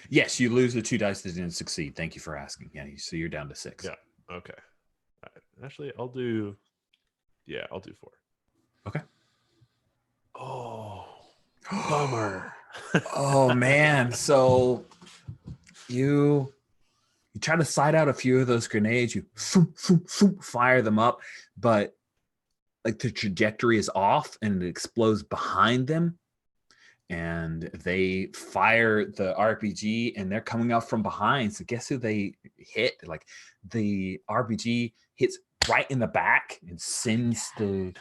Speaker 1: Yes, you lose the 2 dice that didn't succeed. Thank you for asking. Yeah, so you're down to 6.
Speaker 2: Yeah. Okay. Actually, I'll do 4.
Speaker 1: Okay.
Speaker 2: Oh, bummer.
Speaker 1: Oh man. So you try to sight out a few of those grenades, you fire them up, but like the trajectory is off and it explodes behind them, and they fire the RPG and they're coming up from behind. So guess who they hit? Like the RPG hits right in the back and sends the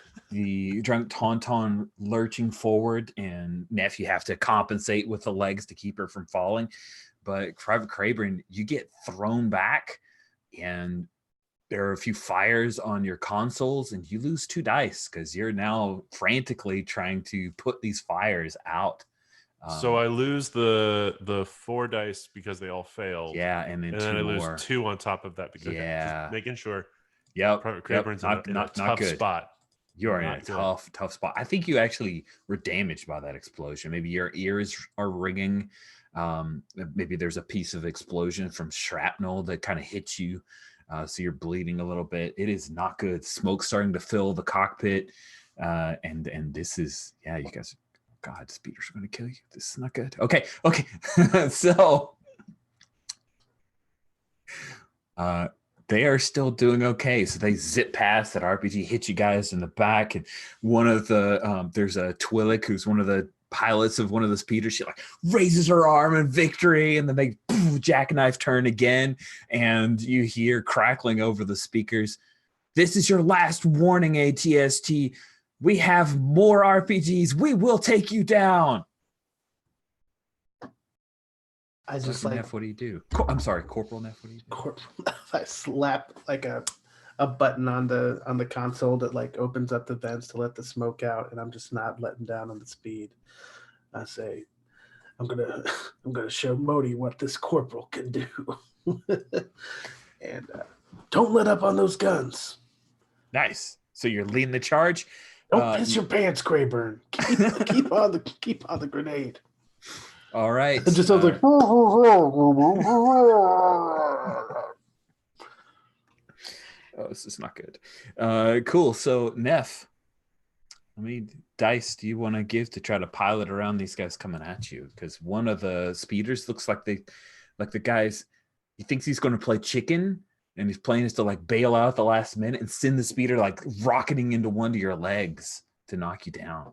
Speaker 1: drunk Tauntaun lurching forward, and Neff, you have to compensate with the legs to keep her from falling. But Private Crayburn, you get thrown back, and there are a few fires on your consoles, and you lose 2 dice because you're now frantically trying to put these fires out.
Speaker 2: So I lose the 4 dice because they all failed.
Speaker 1: Yeah, and then 2
Speaker 2: I
Speaker 1: more.
Speaker 2: lose 2 on top of that because just making sure.
Speaker 1: Yep.
Speaker 2: Private Crayburn's in a tough spot.
Speaker 1: You are in a tough spot. I think you actually were damaged by that explosion. Maybe your ears are ringing. Maybe there's a piece of explosion from shrapnel that kind of hits you. So you're bleeding a little bit. It is not good. Smoke starting to fill the cockpit. And this is, you guys, God, speeders are going to kill you. This is not good. Okay. So they are still doing okay. So they zip past that RPG, hit you guys in the back. And one of the, there's a Twi'lek who's one of the pilots of one of the speeders. She like raises her arm in victory, and then they jackknife turn again. And you hear crackling over the speakers, "This is your last warning, ATST. We have more RPGs. We will take you down."
Speaker 4: I just
Speaker 1: Sergeant Neff, what do you do? I'm sorry, Corporal Neff, what do you do?
Speaker 4: Corporal Neff, I slap like a button on the console that like opens up the vents to let the smoke out, and I'm just not letting down on the speed. I say, I'm gonna show Modi what this corporal can do, and don't let up on those guns.
Speaker 1: Nice. So you're leading the charge.
Speaker 4: Don't piss your pants, Crayburn. Keep on the grenade.
Speaker 1: All right.
Speaker 4: It just sounds like.
Speaker 1: this is not good. Cool. So Neff, I mean, dice do you want to give to try to pilot around these guys coming at you? Because one of the speeders looks like the guys, he thinks he's going to play chicken, and his plan is to like bail out at the last minute and send the speeder like rocketing into one of your legs to knock you down.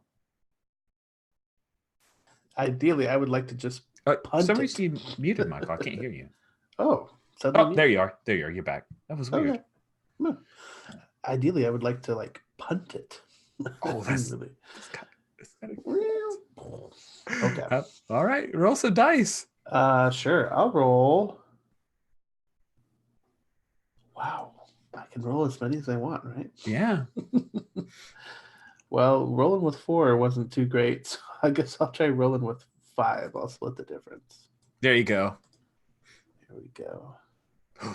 Speaker 4: Ideally, I would like to just
Speaker 1: For
Speaker 4: punt
Speaker 1: some
Speaker 4: it.
Speaker 1: reason you muted, Michael. I can't hear you.
Speaker 4: Oh,
Speaker 1: There you are. There you are. You're back. That was weird.
Speaker 4: Okay. Ideally, I would like to like punt it.
Speaker 1: Oh, that's
Speaker 4: really.
Speaker 1: Okay. All right. Roll some dice.
Speaker 4: Sure. I'll roll. Wow. I can roll as many as I want, right?
Speaker 1: Yeah.
Speaker 4: Well, rolling with 4 wasn't too great, so I guess I'll try rolling with 5. I'll split the difference.
Speaker 1: There you go.
Speaker 4: Here we go.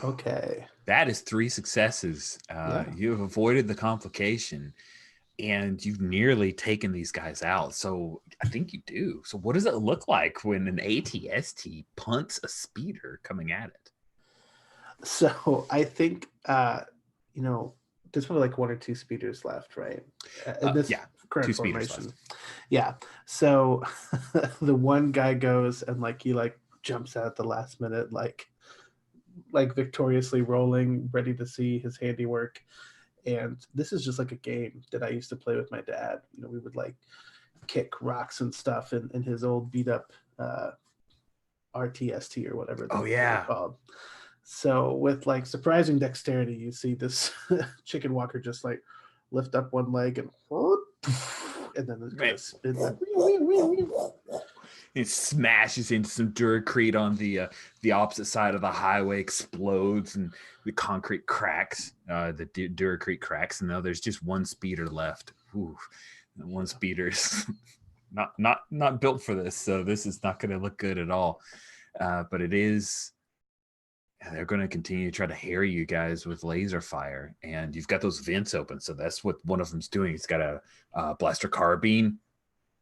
Speaker 4: Okay.
Speaker 1: That is 3 successes. You've avoided the complication, and you've nearly taken these guys out. So I think you do. So what does it look like when an ATST punts a speeder coming at it?
Speaker 4: So I think, there's probably like 1 or 2 speeders left, right? In this current
Speaker 1: 2 speeders
Speaker 4: formation.
Speaker 1: left.
Speaker 4: Yeah. So the one guy goes and like he like jumps out at the last minute, like victoriously rolling, ready to see his handiwork. And this is just like a game that I used to play with my dad. We would like kick rocks and stuff in his old beat up RTST or whatever.
Speaker 1: Oh yeah.
Speaker 4: Called. So with like surprising dexterity, you see this chicken walker just like lift up one leg and then it's gonna spin that.
Speaker 1: It smashes into some Duracrete on the opposite side of the highway, explodes, and the concrete cracks. The Duracrete cracks, and now there's just one speeder left. Ooh, one speeder's not built for this, so this is not going to look good at all. But it is. They're going to continue to try to harry you guys with laser fire, and you've got those vents open, so that's what one of them's doing. He's got a blaster carbine,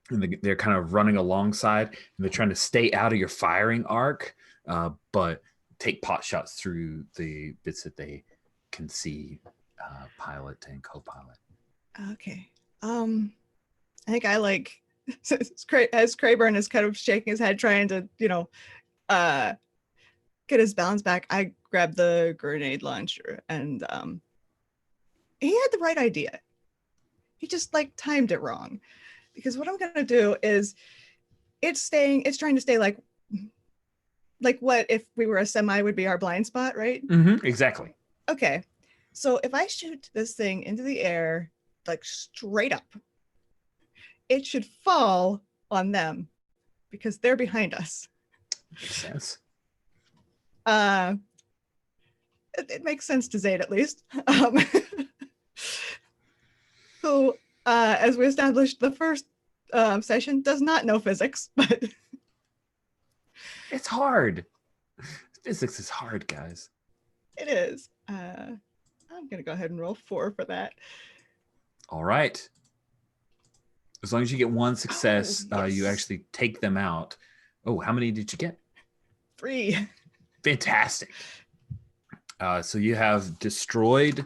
Speaker 1: and they're kind of running alongside, and they're trying to stay out of your firing arc, but take pot shots through the bits that they can see, pilot and co-pilot.
Speaker 3: Okay. I think I like as Crayburn is kind of shaking his head, trying to, get his balance back. I grabbed the grenade launcher, and he had the right idea. He just like timed it wrong, because what I'm gonna do is it's trying to stay like what if we were a semi would be our blind spot, right?
Speaker 1: Mm-hmm, exactly.
Speaker 3: Okay, so if I shoot this thing into the air like straight up, it should fall on them because they're behind us.
Speaker 1: Makes sense.
Speaker 3: It makes sense to Zayd, at least. Who, as we established the first session, does not know physics, but
Speaker 1: it's hard. Physics is hard, guys.
Speaker 3: It is. I'm gonna go ahead and roll 4 for that.
Speaker 1: All right. As long as you get 1 success,
Speaker 3: yes.
Speaker 1: You actually take them out. Oh, how many did you get?
Speaker 3: 3.
Speaker 1: Fantastic. So you have destroyed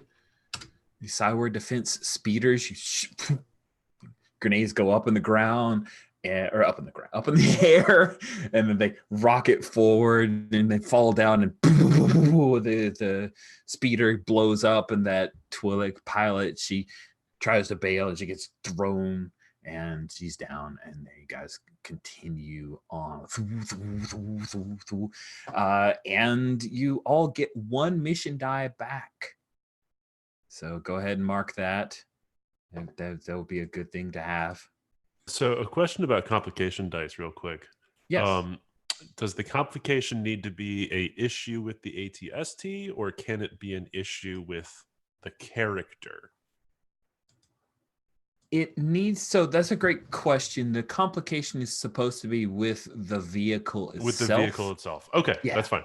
Speaker 1: the Cyward defense speeders. Grenades go up in the ground, or up in the air, and then they rocket forward, and they fall down, and the speeder blows up, and that Twi'lek pilot, she tries to bail, and she gets thrown, and she's down, and you guys continue on, and you all get 1 mission die back. So go ahead and mark that. That will be a good thing to have.
Speaker 2: So a question about complication dice real quick.
Speaker 1: Yes.
Speaker 2: Does the complication need to be a issue with the ATST, or can it be an issue with the character?
Speaker 1: It needs, so that's a great question. The complication is supposed to be with the vehicle itself.
Speaker 2: With the vehicle itself. Okay, yeah. That's fine.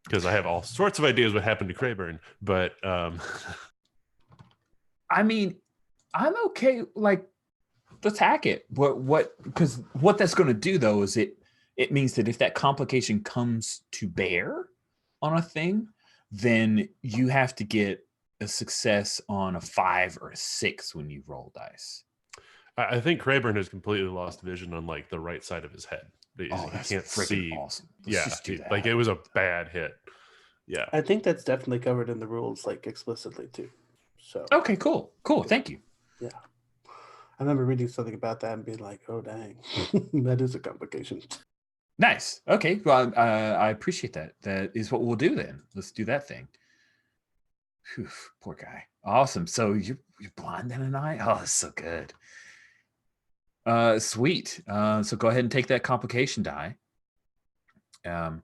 Speaker 2: Because I have all sorts of ideas what happened to Crayburn, but
Speaker 1: I mean, I'm okay, like, let's hack it. Because what that's going to do, though, is it means that if that complication comes to bear on a thing, then you have to get a success on a 5 or a 6 when you roll dice.
Speaker 2: I think Crayburn has completely lost vision on like the right side of his head. He
Speaker 1: That's
Speaker 2: can't
Speaker 1: freaking
Speaker 2: see.
Speaker 1: awesome. Let's just do that.
Speaker 2: Like it was a bad hit. Yeah.
Speaker 4: I think that's definitely covered in the rules, like explicitly too. So
Speaker 1: okay, cool. Thank you.
Speaker 4: Yeah. I remember reading something about that and being like, oh, dang, that is a complication.
Speaker 1: Nice. Okay. Well, I appreciate that. That is what we'll do then. Let's do that thing. Whew, poor guy. Awesome. So you're blind in an eye? Oh, that's so good. Sweet. So go ahead and take that complication die. You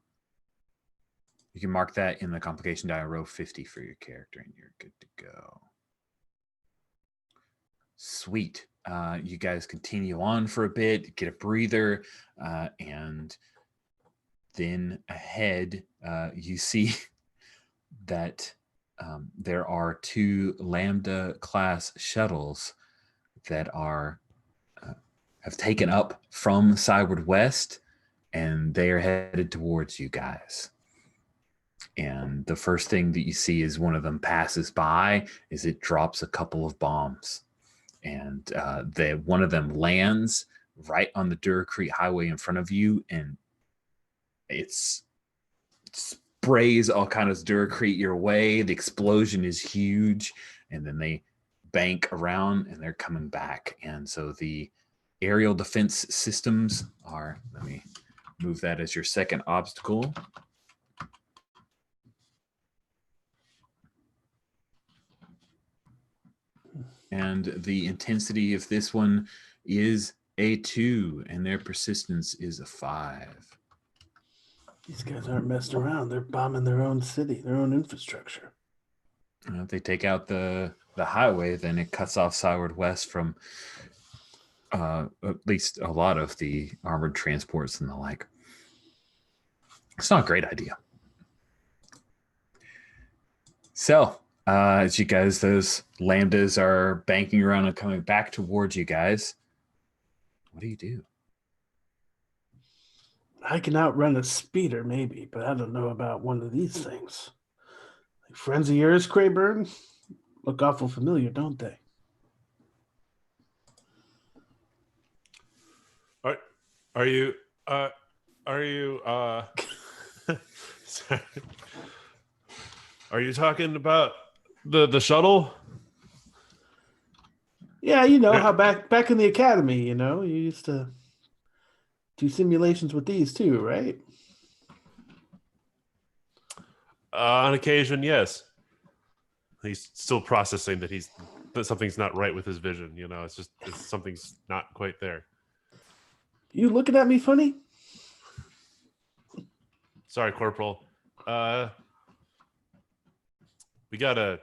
Speaker 1: can mark that in the complication die, row 50 for your character, and you're good to go. Sweet. You guys continue on for a bit, get a breather, and then ahead you see that there are 2 Lambda class shuttles that are have taken up from Skyward West, and they are headed towards you guys. And the first thing that you see is one of them passes by is it drops a couple of bombs, and one of them lands right on the Duracrete highway in front of you, and it sprays all kinds of Duracrete your way. The explosion is huge, and then they bank around and they're coming back. And so the aerial defense systems are, let me move that as your second obstacle. And the intensity of this one is a 2, and their persistence is a 5.
Speaker 4: These guys aren't messing around. They're bombing their own city, their own infrastructure.
Speaker 1: If they take out the highway, then it cuts off Skyward West from at least a lot of the armored transports and the like. It's not a great idea. So, as you guys, those lambdas are banking around and coming back towards you guys. What do you do?
Speaker 4: I can outrun a speeder, maybe, but I don't know about one of these things. Like friends of yours, Crayburn, look awful familiar, don't they?
Speaker 2: Are you sorry. Are you talking about the shuttle?
Speaker 4: Yeah, you know how back in the academy, you used to do simulations with these too, right?
Speaker 2: On occasion, yes. He's still processing that something's not right with his vision. It's something's not quite there.
Speaker 4: You looking at me funny?
Speaker 2: Sorry, Corporal. We gotta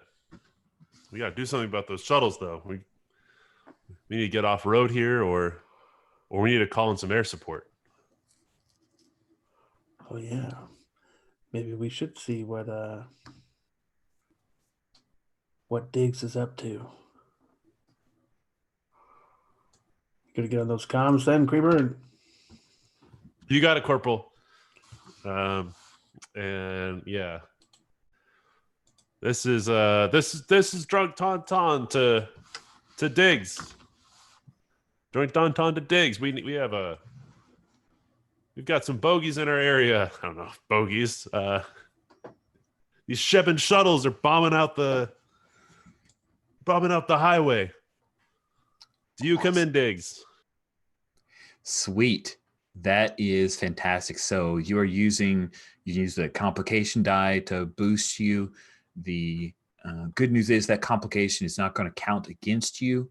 Speaker 2: do something about those shuttles, though. We need to get off road here, or we need to call in some air support.
Speaker 4: Oh yeah, maybe we should see what Diggs is up to. Gonna get on those comms then, Creeper.
Speaker 2: You got it, Corporal. And yeah, this is drunk tauntaun to Diggs. Drunk tauntaun to Diggs. We've got some bogeys in our area. I don't know, bogeys. These Shebin shuttles are bombing out the highway. Do you come in, Diggs?
Speaker 1: Sweet. That is fantastic. So you use the complication die to boost you. The good news is that complication is not going to count against you,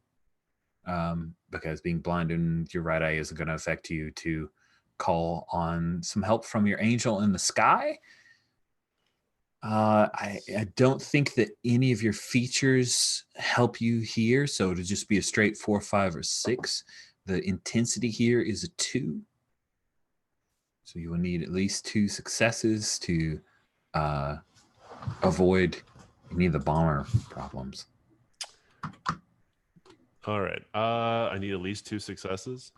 Speaker 1: because being blind in your right eye isn't going to affect you to call on some help from your angel in the sky. I don't think that any of your features help you here, so it'll just be a straight 4, 5, or 6. The intensity here is a 2. So you will need at least 2 successes to avoid any of the bomber problems.
Speaker 2: All right. I need at least 2 successes.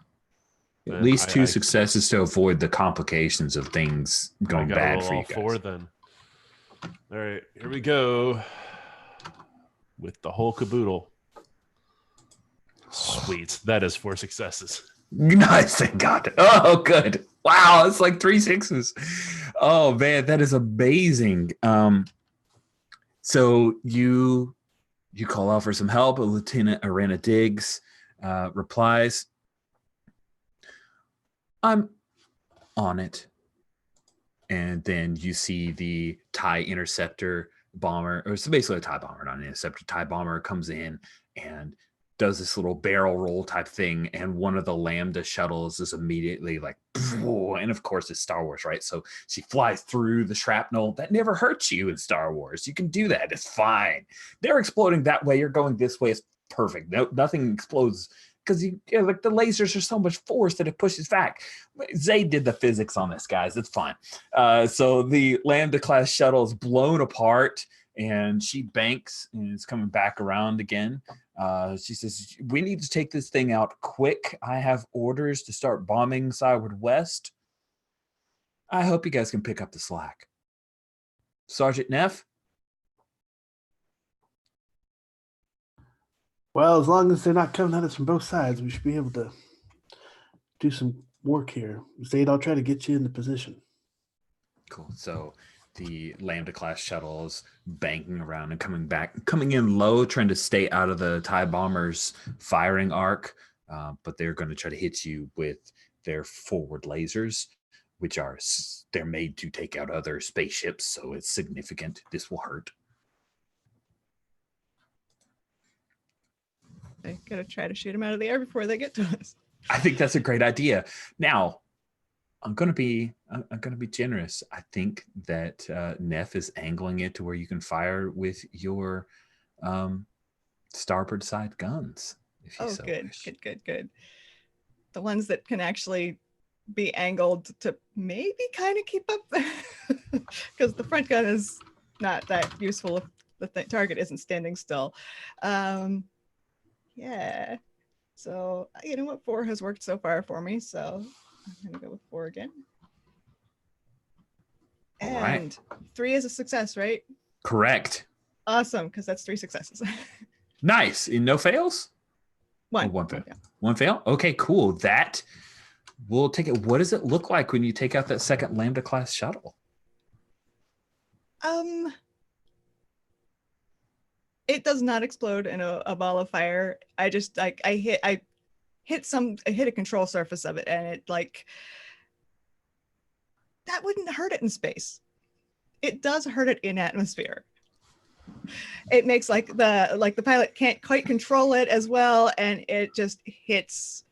Speaker 1: At least 2 successes to avoid the complications of things going bad for you guys.
Speaker 2: 4 then. All right, here we go with the whole caboodle. Sweet. That is 4 successes.
Speaker 1: Nice, thank God. Oh, good. Wow, it's like 3 6s. Oh man, that is amazing. So you call out for some help. Lieutenant Arena Diggs replies, "I'm on it." And then you see the TIE interceptor bomber, or it's basically a TIE bomber, not an interceptor. TIE bomber comes in and does this little barrel roll type thing, and one of the Lambda shuttles is immediately like, and of course it's Star Wars, right? So she flies through the shrapnel. That never hurts you in Star Wars. You can do that. It's fine. They're exploding that way. You're going this way. It's perfect. No, nothing explodes because like the lasers are so much force that it pushes back. Zay did the physics on this, guys. It's fine. So the Lambda class shuttle is blown apart, and she banks and is coming back around again. She says, "We need to take this thing out quick. I have orders to start bombing Skyward West. I hope you guys can pick up the slack." Sergeant Neff?
Speaker 4: Well, as long as they're not coming at us from both sides, we should be able to do some work here. Zayd, I'll try to get you into position.
Speaker 1: Cool. So the Lambda class shuttles banking around and coming in low, trying to stay out of the TIE bombers' firing arc, but they're going to try to hit you with their forward lasers, which they're made to take out other spaceships, so it's significant. This will hurt.
Speaker 3: I gotta try to shoot them out of the air before they get to us.
Speaker 1: I think that's a great idea. Now, I'm gonna be generous. I think that Neff is angling it to where you can fire with your starboard side guns. If you
Speaker 3: Good. The ones that can actually be angled to maybe kind of keep up, because the front gun is not that useful if the target isn't standing still. Yeah. So, you know what? 4 has worked so far for me. So I'm going to go with 4 again.
Speaker 1: All
Speaker 3: and
Speaker 1: right.
Speaker 3: 3 is a success, right?
Speaker 1: Correct.
Speaker 3: Awesome, because that's 3 successes.
Speaker 1: Nice. And no fails?
Speaker 3: 1.
Speaker 1: Oh, 1 fail. 1 fail? Okay, cool. That we'll take it. What does it look like when you take out that second Lambda class shuttle?
Speaker 3: It does not explode in a ball of fire. I just I hit a control surface of it, and it like that wouldn't hurt it in space. It does hurt it in atmosphere. It makes like the pilot can't quite control it as well, and it just hits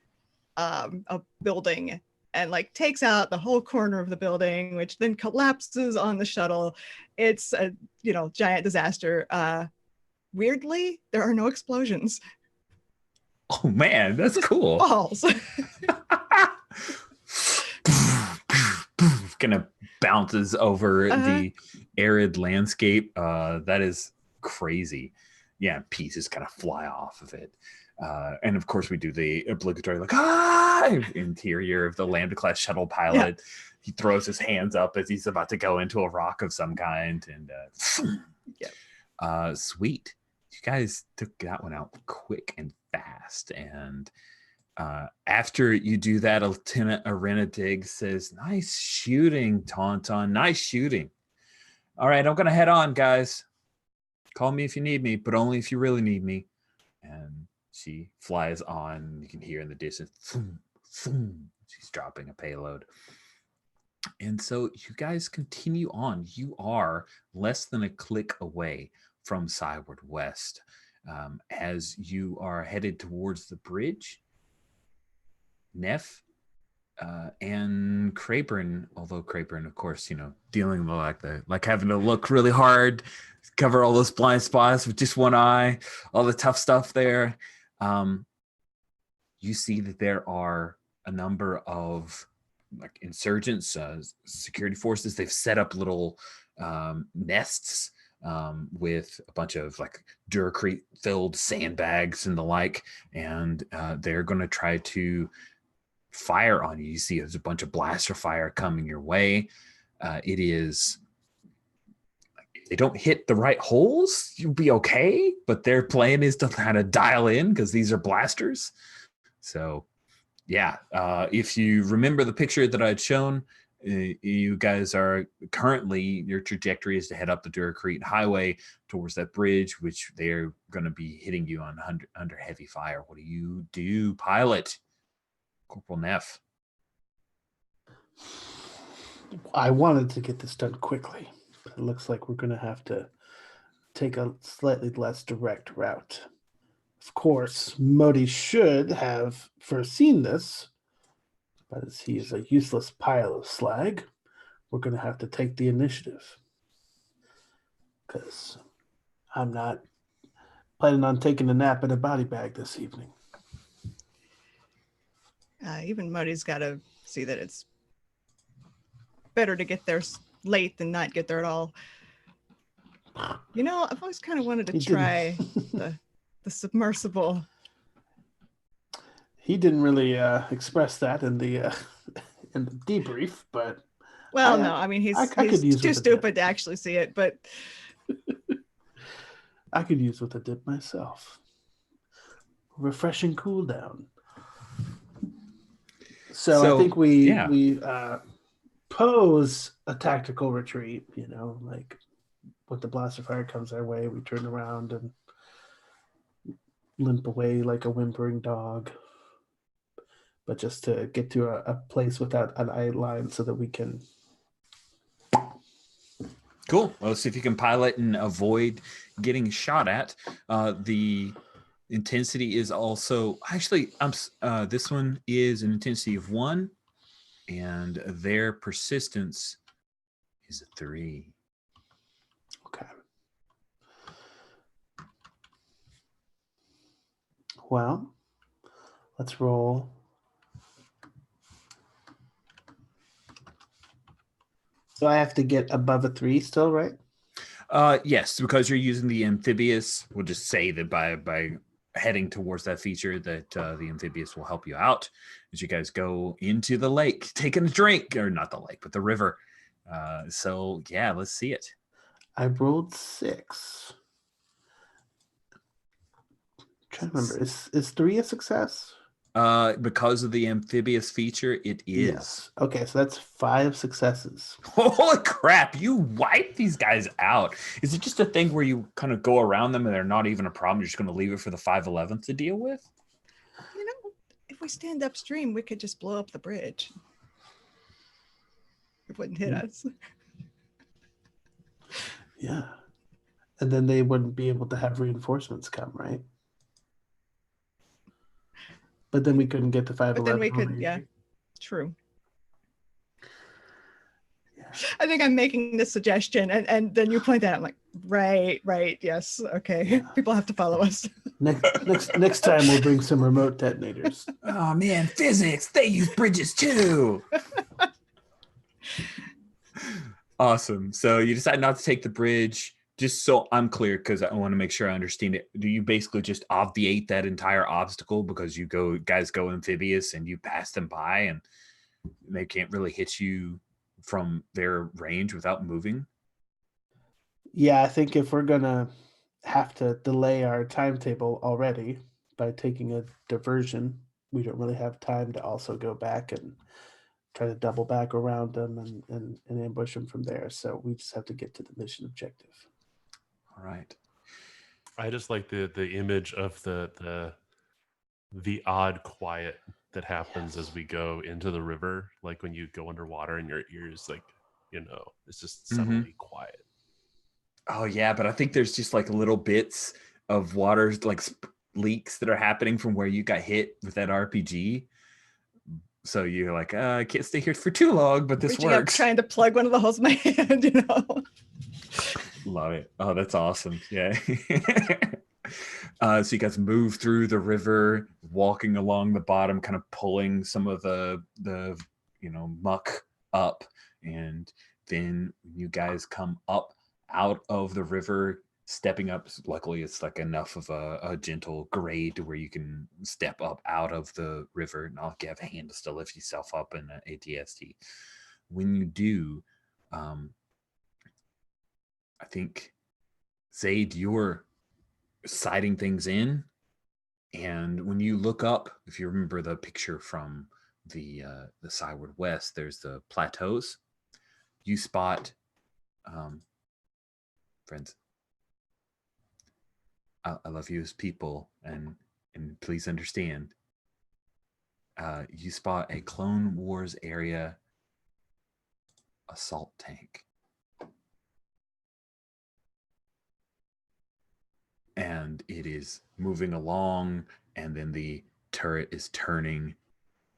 Speaker 3: a building and like takes out the whole corner of the building, which then collapses on the shuttle. It's a giant disaster. Weirdly, there are no explosions.
Speaker 1: Oh man, that's cool.
Speaker 3: Balls.
Speaker 1: Kind of bounces over the arid landscape. That is crazy. Yeah, pieces kind of fly off of it. And of course, we do the obligatory interior of the Lambda class shuttle pilot. Yeah. He throws his hands up as he's about to go into a rock of some kind, and sweet. You guys took that one out quick and fast. And after you do that, Lieutenant Arena Diggs says, "Nice shooting, Tauntaun. Nice shooting. All right, I'm going to head on, guys. Call me if you need me, but only if you really need me." And she flies on. You can hear in the distance, boom, boom. She's dropping a payload. And so you guys continue on. You are less than a click away from Skyward West. As you are headed towards the bridge, Neff and Crayburn, although Crayburn, of course, dealing with like having to look really hard, cover all those blind spots with just one eye, all the tough stuff there. You see that there are a number of like insurgents, security forces. They've set up little nests with a bunch of like Duracrete filled sandbags and the like, and they're going to try to fire on you. You see there's a bunch of blaster fire coming your way. It is they don't hit the right holes, you'll be okay. But their plan is to kind of dial in because these are blasters. So, yeah, if you remember the picture that I had shown, you guys are currently, your trajectory is to head up the Duracrete Highway towards that bridge, which they're going to be hitting you on under heavy fire. What do you do, pilot? Corporal Neff.
Speaker 4: I wanted to get this done quickly, but it looks like we're going to have to take a slightly less direct route. Of course, Modi should have foreseen this, but as he is a useless pile of slag, we're going to have to take the initiative. Because I'm not planning on taking a nap in a body bag this evening.
Speaker 3: Even Muddy's got to see that it's better to get there late than not get there at all. You know, I've always kind of wanted to try the submersible.
Speaker 4: He didn't really express that in the debrief, but
Speaker 3: well, no, I mean he's too stupid to actually see it, but
Speaker 4: I could use with a dip myself. Refreshing cool down. So I think we pose a tactical retreat, you know, like when the blaster fire comes our way, we turn around and limp away like a whimpering dog. But just to get to a place without an eye line so that we can.
Speaker 1: Cool. Well, let's see if you can pilot and avoid getting shot at. The intensity is also actually this one is an intensity of 1, and their persistence is a 3.
Speaker 4: Okay. Well, let's roll. So I have to get above a 3 still, right?
Speaker 1: Yes, because you're using the amphibious. We'll just say that by heading towards that feature that the amphibious will help you out as you guys go into the lake, taking a drink, or not the lake, but the river. So yeah, let's see it.
Speaker 4: I rolled 6. I'm trying to remember, is 3 a success?
Speaker 1: Because of the amphibious feature, it is.
Speaker 4: Yes. Okay, so that's 5 successes.
Speaker 1: Holy crap, you wipe these guys out. Is it just a thing where you kind of go around them and they're not even a problem? You're just going to leave it for the 511th to deal with?
Speaker 3: You know, if we stand upstream, we could just blow up the bridge. It wouldn't hit us.
Speaker 4: Yeah. And then they wouldn't be able to have reinforcements come, right? But then we couldn't get to 511.
Speaker 3: But then we could, yeah, true. Yeah. I think I'm making this suggestion, and then you point that out. I'm like, right, yes, okay. Yeah. People have to follow us.
Speaker 4: Next time we'll bring some remote detonators.
Speaker 1: Oh man, physics, they use bridges too. Awesome. So you decide not to take the bridge. Just so I'm clear, because I want to make sure I understand it. Do you basically just obviate that entire obstacle because you guys go amphibious and you pass them by and they can't really hit you from their range without moving?
Speaker 4: Yeah, I think if we're gonna have to delay our timetable already by taking a diversion, we don't really have time to also go back and try to double back around them and ambush them from there. So we just have to get to the mission objective.
Speaker 1: All right.
Speaker 2: I just like the image of the odd quiet that happens as we go into the river, like when you go underwater and your ears, like, you know, it's just suddenly quiet.
Speaker 1: Oh yeah, but I think there's just like little bits of water, like leaks that are happening from where you got hit with that RPG. So you're like, I can't stay here for too long, but this works.
Speaker 3: Up, trying to plug one of the holes in my hand, you know.
Speaker 1: Love it. Oh, that's awesome. Yeah. So you guys move through the river, walking along the bottom, kind of pulling some of the muck up, and then you guys come up out of the river, stepping up. Luckily, it's like enough of a gentle grade to where you can step up out of the river, not like you have handles to lift yourself up in an ATST. When you do, I think, Zaid, you're sighting things in. And when you look up, if you remember the picture from the Skyward West, there's the plateaus. You spot, friends, I love you as people, and please understand. You spot a Clone Wars area assault tank. And it is moving along, and then the turret is turning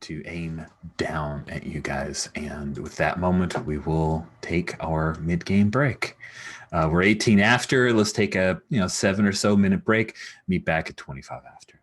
Speaker 1: to aim down at you guys. And with that moment, we will take our mid-game break. We're 18 after. Let's take a 7 or so minute break. Meet back at 25 after.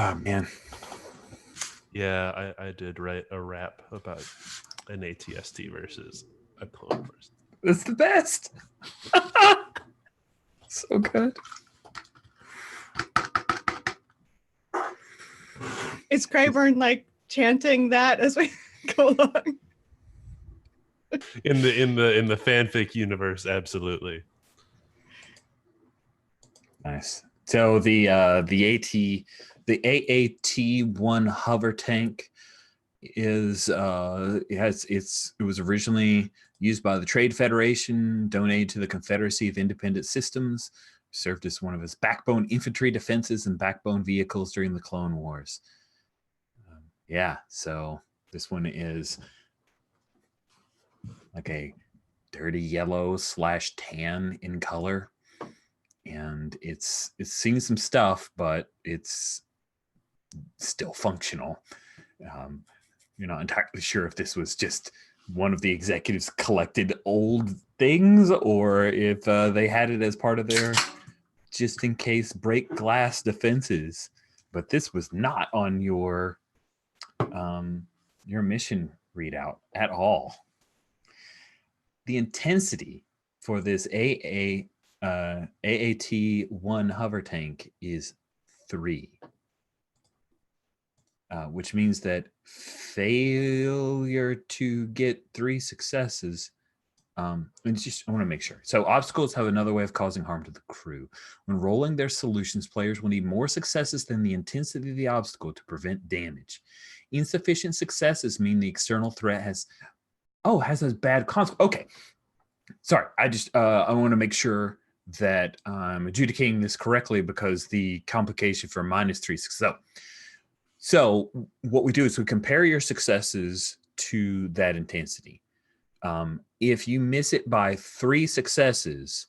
Speaker 1: Oh man.
Speaker 2: Yeah, I did write a rap about an ATST versus a clone first.
Speaker 1: It's the best. So good.
Speaker 3: Is Crayburn like chanting that as we go along?
Speaker 2: In the fanfic universe, absolutely.
Speaker 1: Nice. So the AAT-1 hover tank is it was originally used by the Trade Federation, donated to the Confederacy of Independent Systems, served as one of its backbone infantry defenses and backbone vehicles during the Clone Wars. Yeah, so this one is like a dirty yellow / tan in color, and it's seen some stuff, but it's still functional. You're not entirely sure if this was just one of the executives collected old things, or if they had it as part of their just in case break glass defenses. But this was not on your mission readout at all. The intensity for this AAT-1 hover tank is 3. Which means that failure to get 3 successes, and just I want to make sure. So obstacles have another way of causing harm to the crew. When rolling their solutions, players will need more successes than the intensity of the obstacle to prevent damage. Insufficient successes mean the external threat has a bad consequence. Okay, sorry. I want to make sure that I'm adjudicating this correctly, because the complication for -3 success. So what we do is we compare your successes to that intensity. If you miss it by 3 successes,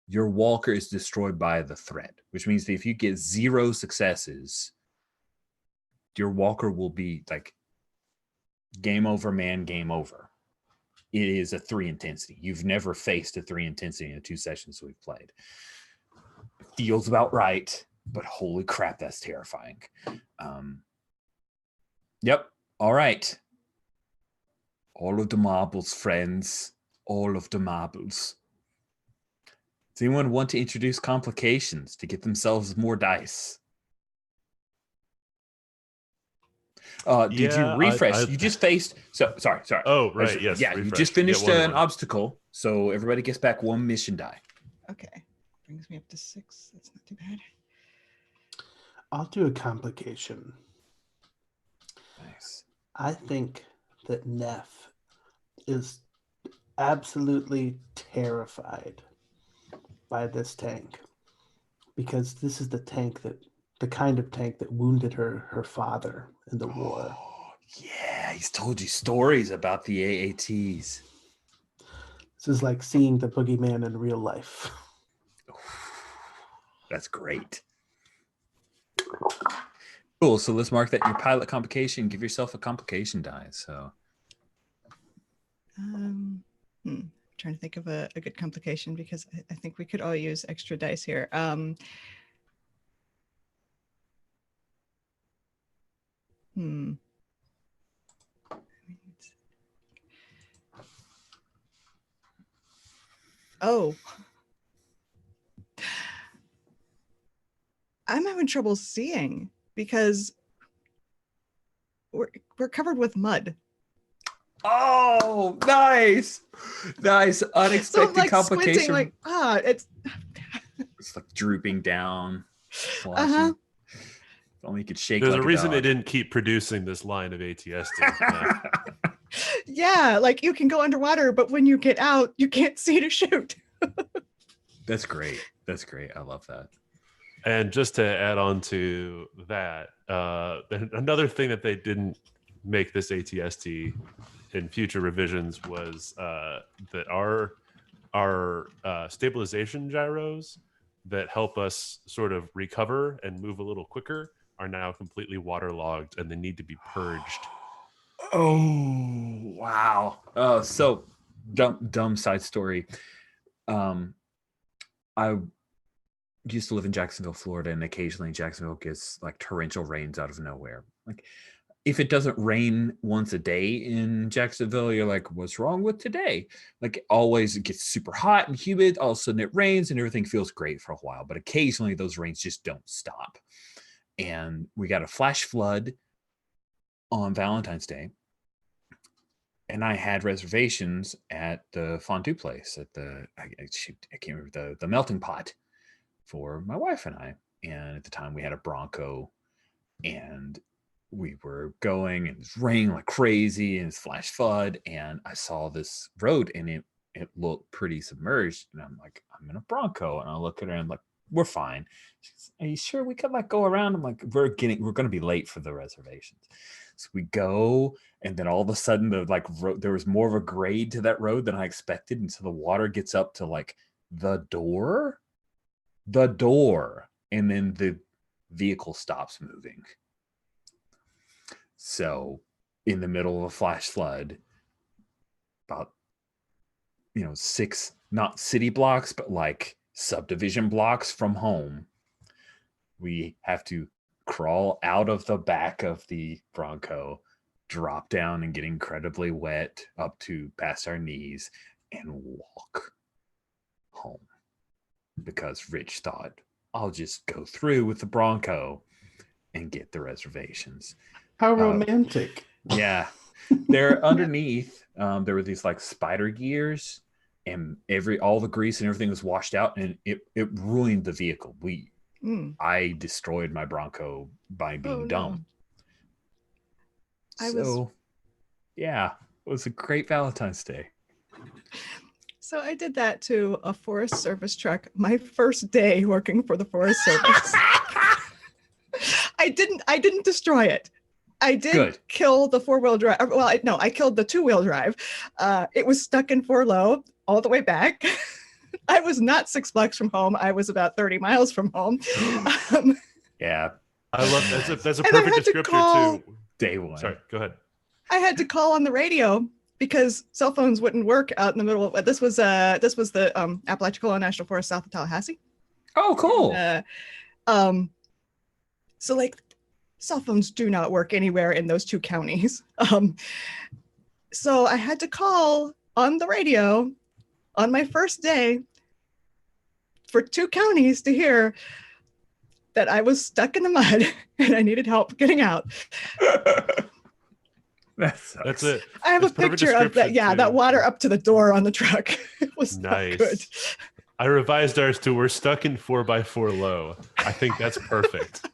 Speaker 1: your walker is destroyed by the threat, which means that if you get 0 successes, your walker will be like game over, man, game over. It is a 3 intensity. You've never faced a 3 intensity in the 2 sessions we've played. It feels about right, but holy crap, that's terrifying. Yep. All right. All of the marbles, friends. All of the marbles. Does anyone want to introduce complications to get themselves more dice? Did you refresh? You just faced. Sorry.
Speaker 2: Oh, right. Yes.
Speaker 1: Yeah,
Speaker 2: refresh.
Speaker 1: you just finished an obstacle, so everybody gets back 1 mission die.
Speaker 3: Okay. Brings me up to 6. That's not too bad.
Speaker 4: I'll do a complication.
Speaker 1: Nice.
Speaker 4: I think that Neff is absolutely terrified by this tank, because this is the kind of tank that wounded her father in the war.
Speaker 1: Yeah, he's told you stories about the AATs.
Speaker 4: This is like seeing the boogeyman in real life.
Speaker 1: That's great. Cool. So let's mark that your pilot complication. Give yourself a complication die. So,
Speaker 3: Trying to think of a good complication, because I think we could all use extra dice here. Oh, I'm having trouble seeing because we're covered with mud.
Speaker 1: Oh, nice. Unexpected
Speaker 3: So I'm like
Speaker 1: complication.
Speaker 3: squinting, like
Speaker 1: it's like drooping down. If only you could shake.
Speaker 2: There's
Speaker 1: like
Speaker 2: a reason
Speaker 1: dog.
Speaker 2: they didn't keep producing this line of ATST. Yeah.
Speaker 3: Yeah, like you can go underwater, but when you get out, you can't see to shoot.
Speaker 1: That's great. I love that.
Speaker 2: And just to add on to that, another thing that they didn't make this ATST in future revisions was that our stabilization gyros that help us sort of recover and move a little quicker are now completely waterlogged, and they need to be purged.
Speaker 1: Oh, wow. Oh, so dumb side story. I used to live in Jacksonville, Florida, and occasionally Jacksonville gets like torrential rains out of nowhere. Like if it doesn't rain once a day in Jacksonville, you're like, what's wrong with today? Like always it gets super hot and humid. All of a sudden it rains and everything feels great for a while. But occasionally those rains just don't stop. And we got a flash flood on Valentine's Day. And I had reservations at the fondue place at I can't remember the melting pot for my wife and I. And at the time we had a Bronco and we were going and it's raining like crazy and it's flash flood. And I saw this road and it looked pretty submerged. And I'm like, I'm in a Bronco. And I look at her and I'm like, we're fine. She's, are you sure we could like go around? I'm like, we're going to be late for the reservations. So we go, and then all of a sudden there was more of a grade to that road than I expected. And so the water gets up to like the door, and then the vehicle stops moving. So in the middle of a flash flood, about 6 not city blocks, but like subdivision blocks from home, we have to crawl out of the back of the Bronco, drop down and get incredibly wet up to past our knees, and walk home. Because Rich thought, I'll just go through with the Bronco and get the reservations.
Speaker 4: How romantic.
Speaker 1: Yeah. They're underneath. There were these like spider gears, and all the grease and everything was washed out, and it ruined the vehicle. I destroyed my Bronco by being dumb. Yeah, it was a great Valentine's Day.
Speaker 3: So I did that to a Forest Service truck my first day working for the Forest Service. I didn't destroy it. I did kill the 4-wheel drive. Well, I killed the 2-wheel drive. It was stuck in 4-low all the way back. I was not 6 blocks from home. I was about 30 miles from home.
Speaker 1: Yeah.
Speaker 2: I love that's a perfect descriptor too.
Speaker 1: Day one.
Speaker 2: Sorry, go ahead.
Speaker 3: I had to call on the radio because cell phones wouldn't work out in the middle of this was the Apalachicola National Forest south of Tallahassee.
Speaker 1: Oh, cool.
Speaker 3: And, so like cell phones do not work anywhere in those 2 counties. So I had to call on the radio on my first day for 2 counties to hear that I was stuck in the mud and I needed help getting out.
Speaker 2: That's it.
Speaker 3: I have a picture of that. Yeah, that water up to the door on the truck. It was nice. Not good.
Speaker 2: I revised ours to we're stuck in 4x4 low. I think that's perfect.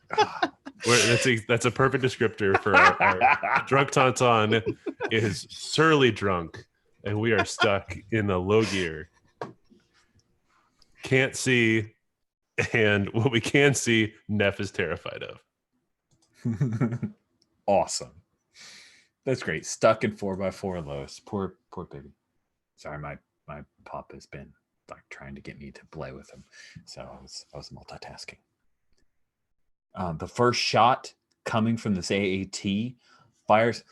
Speaker 2: That's a perfect descriptor for our drunk tauntaun is surly drunk, and we are stuck in a low gear. Can't see, and what we can see, Neff is terrified of.
Speaker 1: Awesome. That's great. Stuck in 4x4 lows. Poor baby. Sorry, my pop has been like trying to get me to play with him, so I was multitasking. The first shot coming from this AAT fires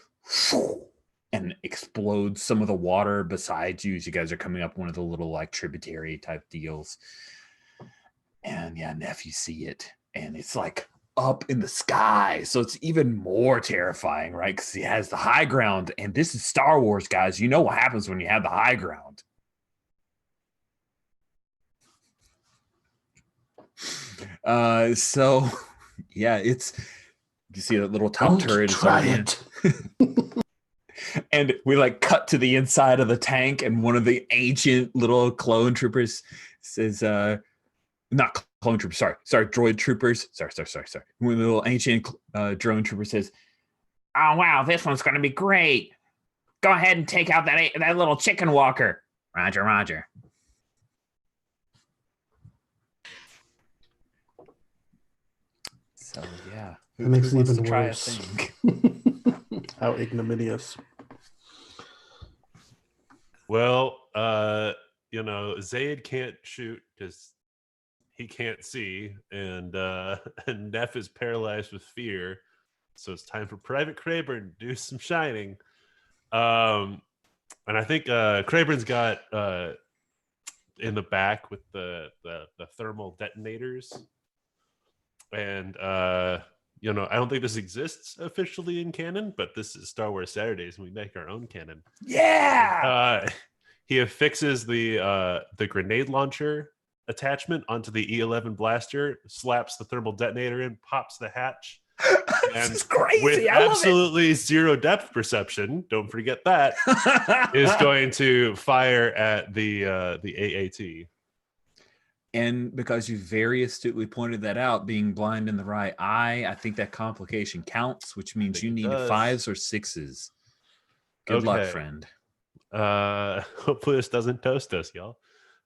Speaker 1: and explodes some of the water beside you as you guys are coming up one of the little like tributary type deals. And yeah, Neff, you see it, and it's like up in the sky, so it's even more terrifying, right? Because he has the high ground, and this is Star Wars, guys. You know what happens when you have the high ground. So yeah, you see that little top turret is
Speaker 4: try it.
Speaker 1: And we like cut to the inside of the tank, and one of the ancient little clone troopers says, not clone troopers, sorry, droid troopers. Sorry. One of the little ancient drone troopers says, "Oh wow, this one's gonna be great. Go ahead and take out that little chicken walker." Roger. So yeah,
Speaker 4: it makes it even worse. How ignominious.
Speaker 2: Well, Zayd can't shoot because he can't see, and Neff is paralyzed with fear. So it's time for Private Crayburn to do some shining. And I think Crayburn's got in the back with the thermal detonators. And you know, I don't think this exists officially in canon, but this is Star Wars Saturdays, and we make our own canon.
Speaker 1: Yeah.
Speaker 2: He affixes the grenade launcher attachment onto the E11 blaster, slaps the thermal detonator in, pops the hatch.
Speaker 1: This
Speaker 2: And
Speaker 1: is crazy.
Speaker 2: with
Speaker 1: I love
Speaker 2: absolutely zero depth perception, don't forget that, is going to fire at the AAT.
Speaker 1: And because you very astutely pointed that out, being blind in the right eye, I think that complication counts, which means you need 5s or 6s. Good luck, friend.
Speaker 2: Hopefully this doesn't toast us, y'all.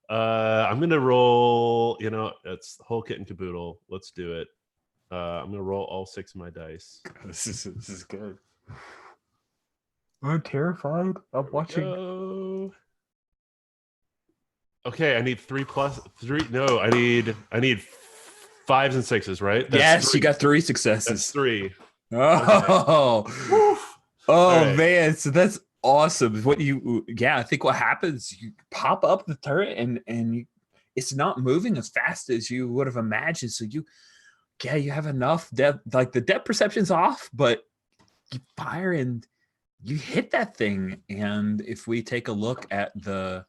Speaker 2: I'm gonna roll. You know, it's the whole kit and caboodle. Let's do it. I'm gonna roll all 6 of my dice.
Speaker 1: This is good. I'm terrified. I'm watching.
Speaker 2: Go. Okay, I need 3 plus 3. No, I need 5s and 6s, right?
Speaker 1: That's yes, 3. You got 3 successes.
Speaker 2: That's 3.
Speaker 1: Oh,
Speaker 2: okay.
Speaker 1: Right. Man! So that's awesome. What I think what happens, you pop up the turret and it's not moving as fast as you would have imagined. So you have enough depth, like the depth perception's off, but you fire and you hit that thing. And if we take a look at the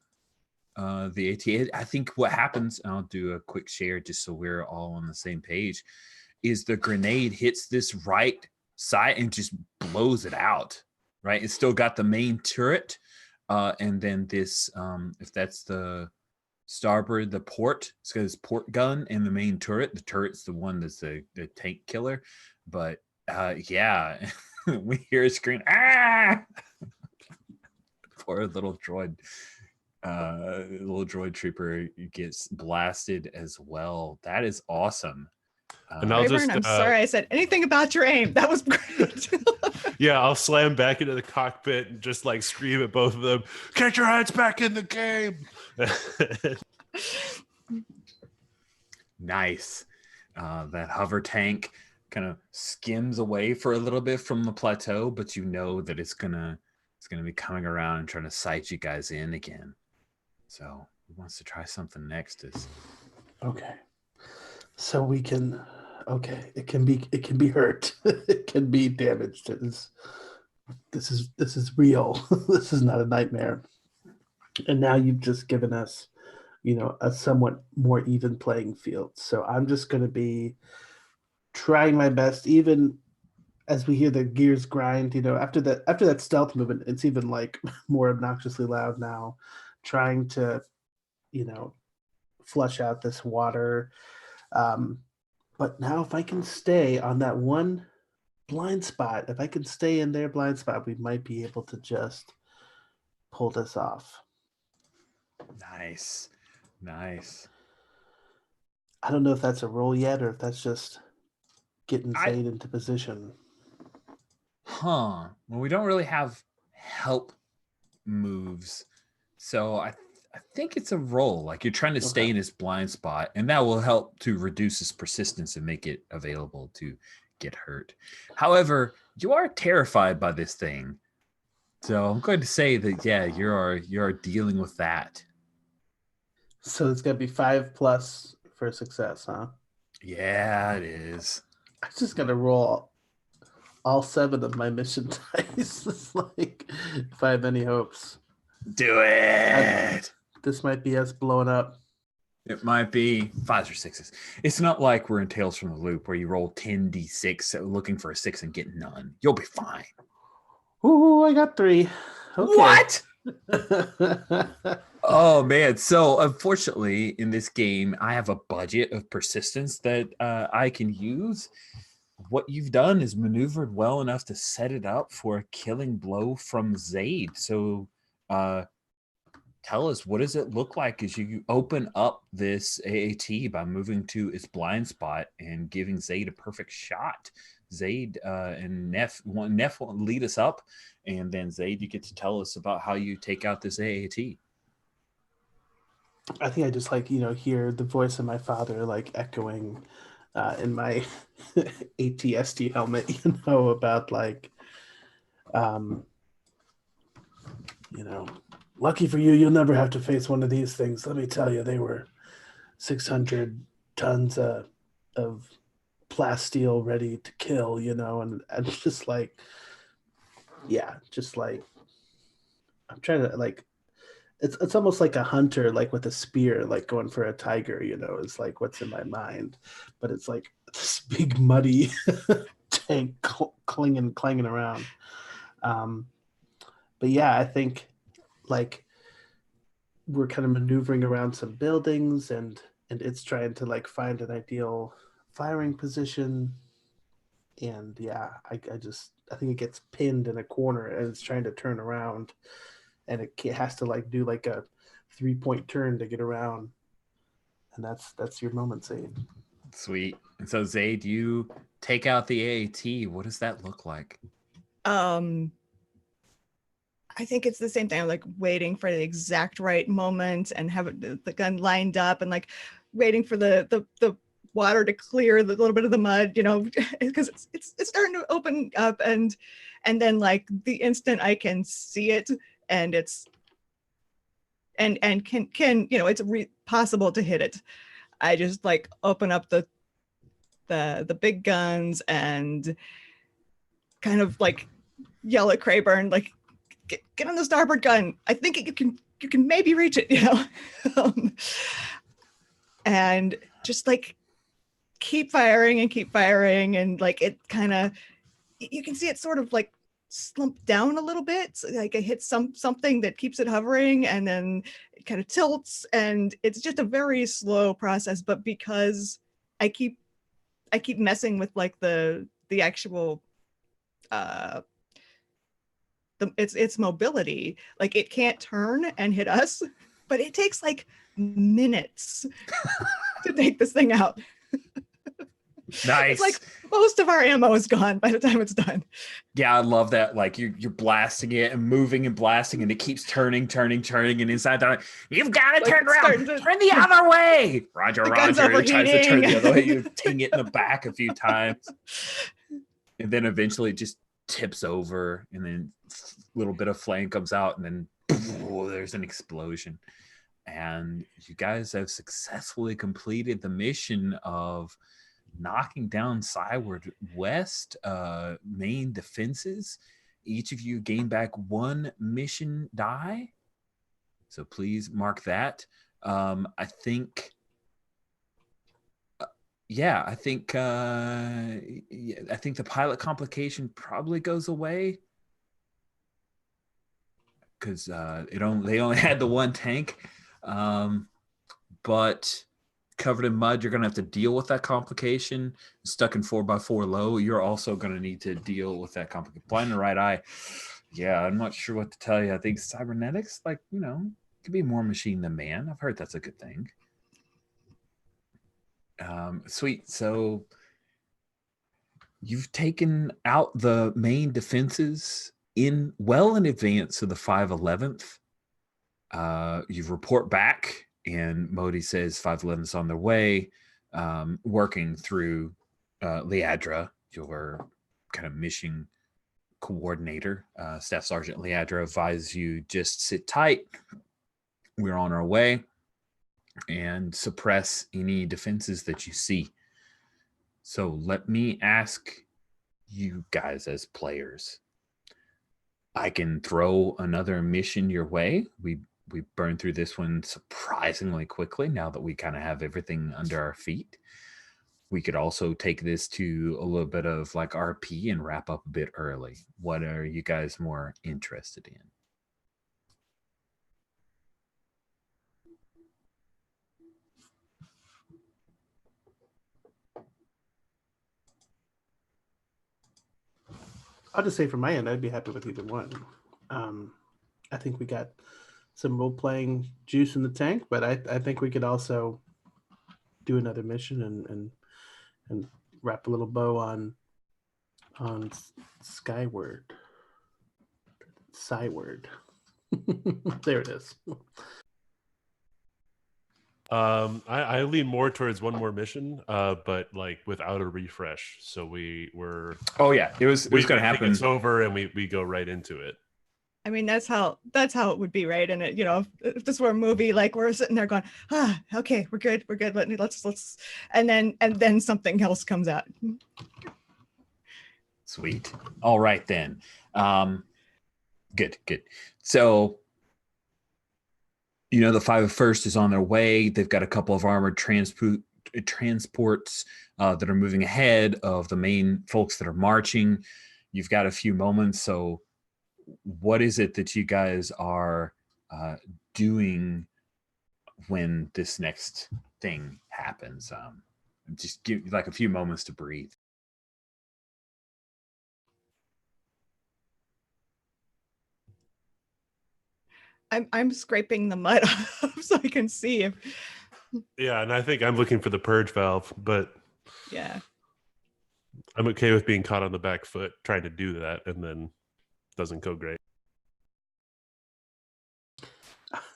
Speaker 1: AT, I think what happens, and I'll do a quick share just so we're all on the same page, is the grenade hits this right side and just blows it out. Right, it's still got the main turret, and then this, if that's the starboard, the port, it's got this port gun and the main turret. The turret's the one that's the tank killer. But yeah, we hear a scream. Ah! Poor little droid trooper gets blasted as well. That is awesome.
Speaker 2: And I'll
Speaker 3: just, I'm sorry I said anything about your aim. That was great.
Speaker 2: Yeah, I'll slam back into the cockpit and just like scream at both of them, "Get your heads back in the game!"
Speaker 1: Nice. That hover tank kind of skims away for a little bit from the plateau, but you know that it's gonna be coming around and trying to sight you guys in again. So who wants to try something next?
Speaker 4: Okay. So we can. Okay, it can be hurt. It can be damaged. This is real. This is not a nightmare. And now you've just given us, a somewhat more even playing field. So I'm just going to be trying my best, even as we hear the gears grind. After that stealth movement, it's even like more obnoxiously loud now. Trying to, flush out this water. But now if I can stay on that one blind spot, if I can stay in their blind spot, we might be able to just pull this off.
Speaker 1: Nice.
Speaker 4: I don't know if that's a roll yet or if that's just getting Zade into position.
Speaker 1: Well, we don't really have help moves. So I think it's a roll. Like you're trying to stay in his blind spot, and that will help to reduce his persistence and make it available to get hurt. However, you are terrified by this thing. So I'm going to say that, yeah, you are dealing with that.
Speaker 4: So it's going to be 5+ for success, huh?
Speaker 1: Yeah, it is.
Speaker 4: I'm just going to roll all 7 of my mission dice. It's like, if I have any hopes.
Speaker 1: Do it.
Speaker 4: This might be us blowing up.
Speaker 1: It might be 5s or 6s. It's not like we're in Tales from the Loop where you roll 10d6 looking for a 6 and get none. You'll be fine.
Speaker 4: Ooh, I got 3. Okay.
Speaker 1: What? Oh, man. So, unfortunately, in this game, I have a budget of persistence that I can use. What you've done is maneuvered well enough to set it up for a killing blow from Zade. So, tell us, what does it look like as you open up this AAT by moving to its blind spot and giving Zade a perfect shot? Zade and Neff will lead us up, and then Zade, you get to tell us about how you take out this AAT.
Speaker 4: I think I just hear the voice of my father echoing in my ATST helmet, about Lucky for you, you'll never have to face one of these things. Let me tell you, they were 600 tons of plasteel ready to kill, and just like, yeah, just like, I'm trying to like, it's almost like a hunter, like with a spear, like going for a tiger, is like what's in my mind. But it's like this big muddy tank clanging around. Um, but yeah, I think like we're kind of maneuvering around some buildings, and it's trying to like find an ideal firing position. And yeah, I think it gets pinned in a corner and it's trying to turn around, and it has to like do like a 3-point turn to get around. And that's your moment, Zaid.
Speaker 1: Sweet. And so, Zaid, you take out the AAT. What does that look like?
Speaker 3: I think it's the same thing. I'm like waiting for the exact right moment and have the gun lined up and like waiting for the water to clear the little bit of the mud, because it's starting to open up, and then like the instant I can see it and it's and can it's possible to hit it, I just like open up the big guns and kind of like yell at Crayburn like, get on the starboard gun. I think you can maybe reach it, and just like keep firing and like it kind of, you can see it sort of like slump down a little bit, so like it hits something that keeps it hovering, and then it kind of tilts, and it's just a very slow process. But because I keep messing with like the actual its mobility, like it can't turn and hit us, but it takes like minutes to take this thing out.
Speaker 1: Nice.
Speaker 3: It's like most of our ammo is gone by the time it's done.
Speaker 1: Yeah, I love that. Like you're blasting it and moving and blasting, and it keeps turning, and inside that, you've got to turn around, turn the other way. Roger,
Speaker 3: the gun's
Speaker 1: Roger. It tries to turn
Speaker 3: overheating.
Speaker 1: the other way. You ting it in the back a few times, and then eventually it just tips over, and then a little bit of flame comes out, and then there's an explosion. And you guys have successfully completed the mission of knocking down Skyward West main defenses. Each of you gain back 1 mission die, so please mark that. I think I think the pilot complication probably goes away because they only had the 1 tank, but covered in mud, you're going to have to deal with that complication. Stuck in 4x4 low, you're also going to need to deal with that complication. Blind in the right eye, yeah, I'm not sure what to tell you. I think cybernetics, like, could be more machine than man. I've heard that's a good thing. Sweet. So you've taken out the main defenses well in advance of the 511th. You report back, and Modi says 511's on their way, working through Leadra, your kind of mission coordinator. Staff Sergeant Leadra advises you just sit tight. We're on our way, and suppress any defenses that you see. So let me ask you guys as players. I can throw another mission your way. We burned through this one surprisingly quickly now that we kind of have everything under our feet. We could also take this to a little bit of like RP and wrap up a bit early. What are you guys more interested in?
Speaker 4: I'll just say from my end, I'd be happy with either one. I think we got some role-playing juice in the tank, but I think we could also do another mission and wrap a little bow on Skyward. There it is.
Speaker 2: I lean more towards one more mission, but like without a refresh. So we were.
Speaker 1: Oh yeah, it was going to happen.
Speaker 2: It's over, and we go right into it.
Speaker 3: I mean, that's how it would be, right? And it, you know, if this were a movie, like we're sitting there going, okay, we're good, let's, and then something else comes out.
Speaker 1: Sweet. All right then. Good. So, you know, the 501st is on their way. They've got a couple of armored transports that are moving ahead of the main folks that are marching. You've got a few moments. So what is it that you guys are doing when this next thing happens? Just give like a few moments to breathe.
Speaker 3: I'm scraping the mud off so I can see if.
Speaker 2: Yeah, and I think I'm looking for the purge valve, but
Speaker 3: Yeah,
Speaker 2: I'm okay with being caught on the back foot trying to do that, and then doesn't go great.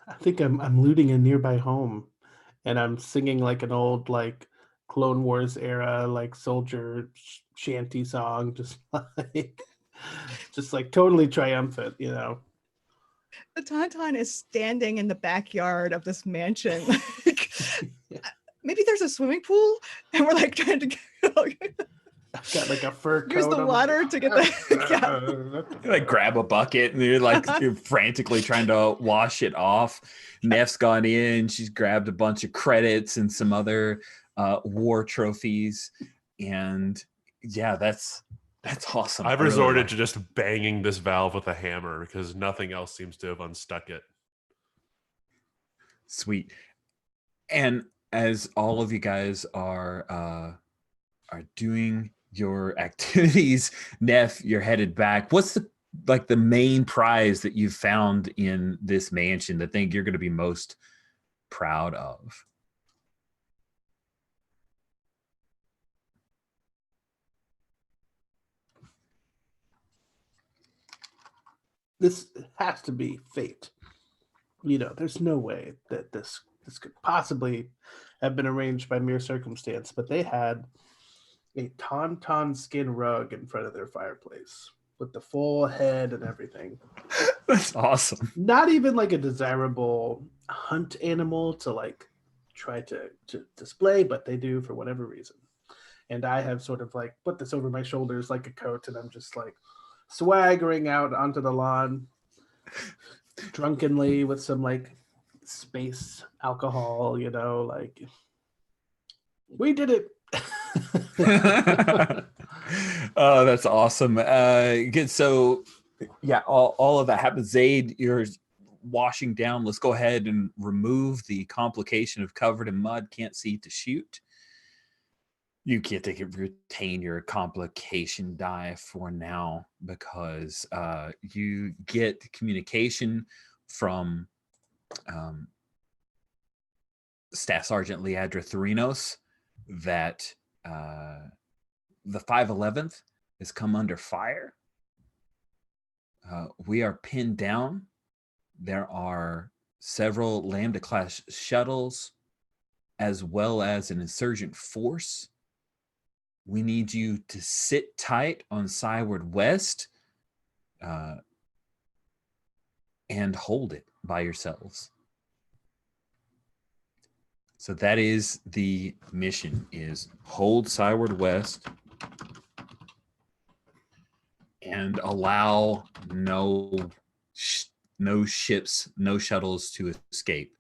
Speaker 4: I think I'm looting a nearby home, and I'm singing like an old like Clone Wars era like soldier shanty song, just like totally triumphant, you know.
Speaker 3: the Tauntaun is standing in the backyard of this mansion. Like, maybe there's a swimming pool, and we're like trying to
Speaker 4: I've got like a fur coat.
Speaker 3: use the water to get the.
Speaker 1: You like grab a bucket and you're frantically trying to wash it off. Neff's gone in. She's grabbed a bunch of credits and some other war trophies. And yeah, that's awesome.
Speaker 2: I've
Speaker 1: I really
Speaker 2: resorted
Speaker 1: like
Speaker 2: to just banging this valve with a hammer because nothing else seems to have unstuck it.
Speaker 1: Sweet. And as all of you guys are doing your activities, Neff, you're headed back. What's the main prize that you've found in this mansion, the thing you're going to be most proud of?
Speaker 4: This has to be fate. You know, there's no way that this could possibly have been arranged by mere circumstance, but they had a tauntaun skin rug in front of their fireplace with the full head and everything.
Speaker 1: That's awesome.
Speaker 4: Not even like a desirable hunt animal to like try to display, but they do for whatever reason. And I have sort of like put this over my shoulders like a coat, and I'm just like swaggering out onto the lawn drunkenly with some like space alcohol, you know, like we did it.
Speaker 1: Oh, that's awesome. Good. So yeah, all of that happens. Zaid, you're washing down. Let's go ahead and remove the complication of covered in mud, can't see to shoot. You can't retain your complication die for now because you get communication from Staff Sergeant Leandra Therinos that the 511th has come under fire. We are pinned down. There are several Lambda-class shuttles as well as an insurgent force. We need you to sit tight on Skyward West and hold it by yourselves. So that is the mission, is hold Skyward West and allow no ships, no shuttles to escape.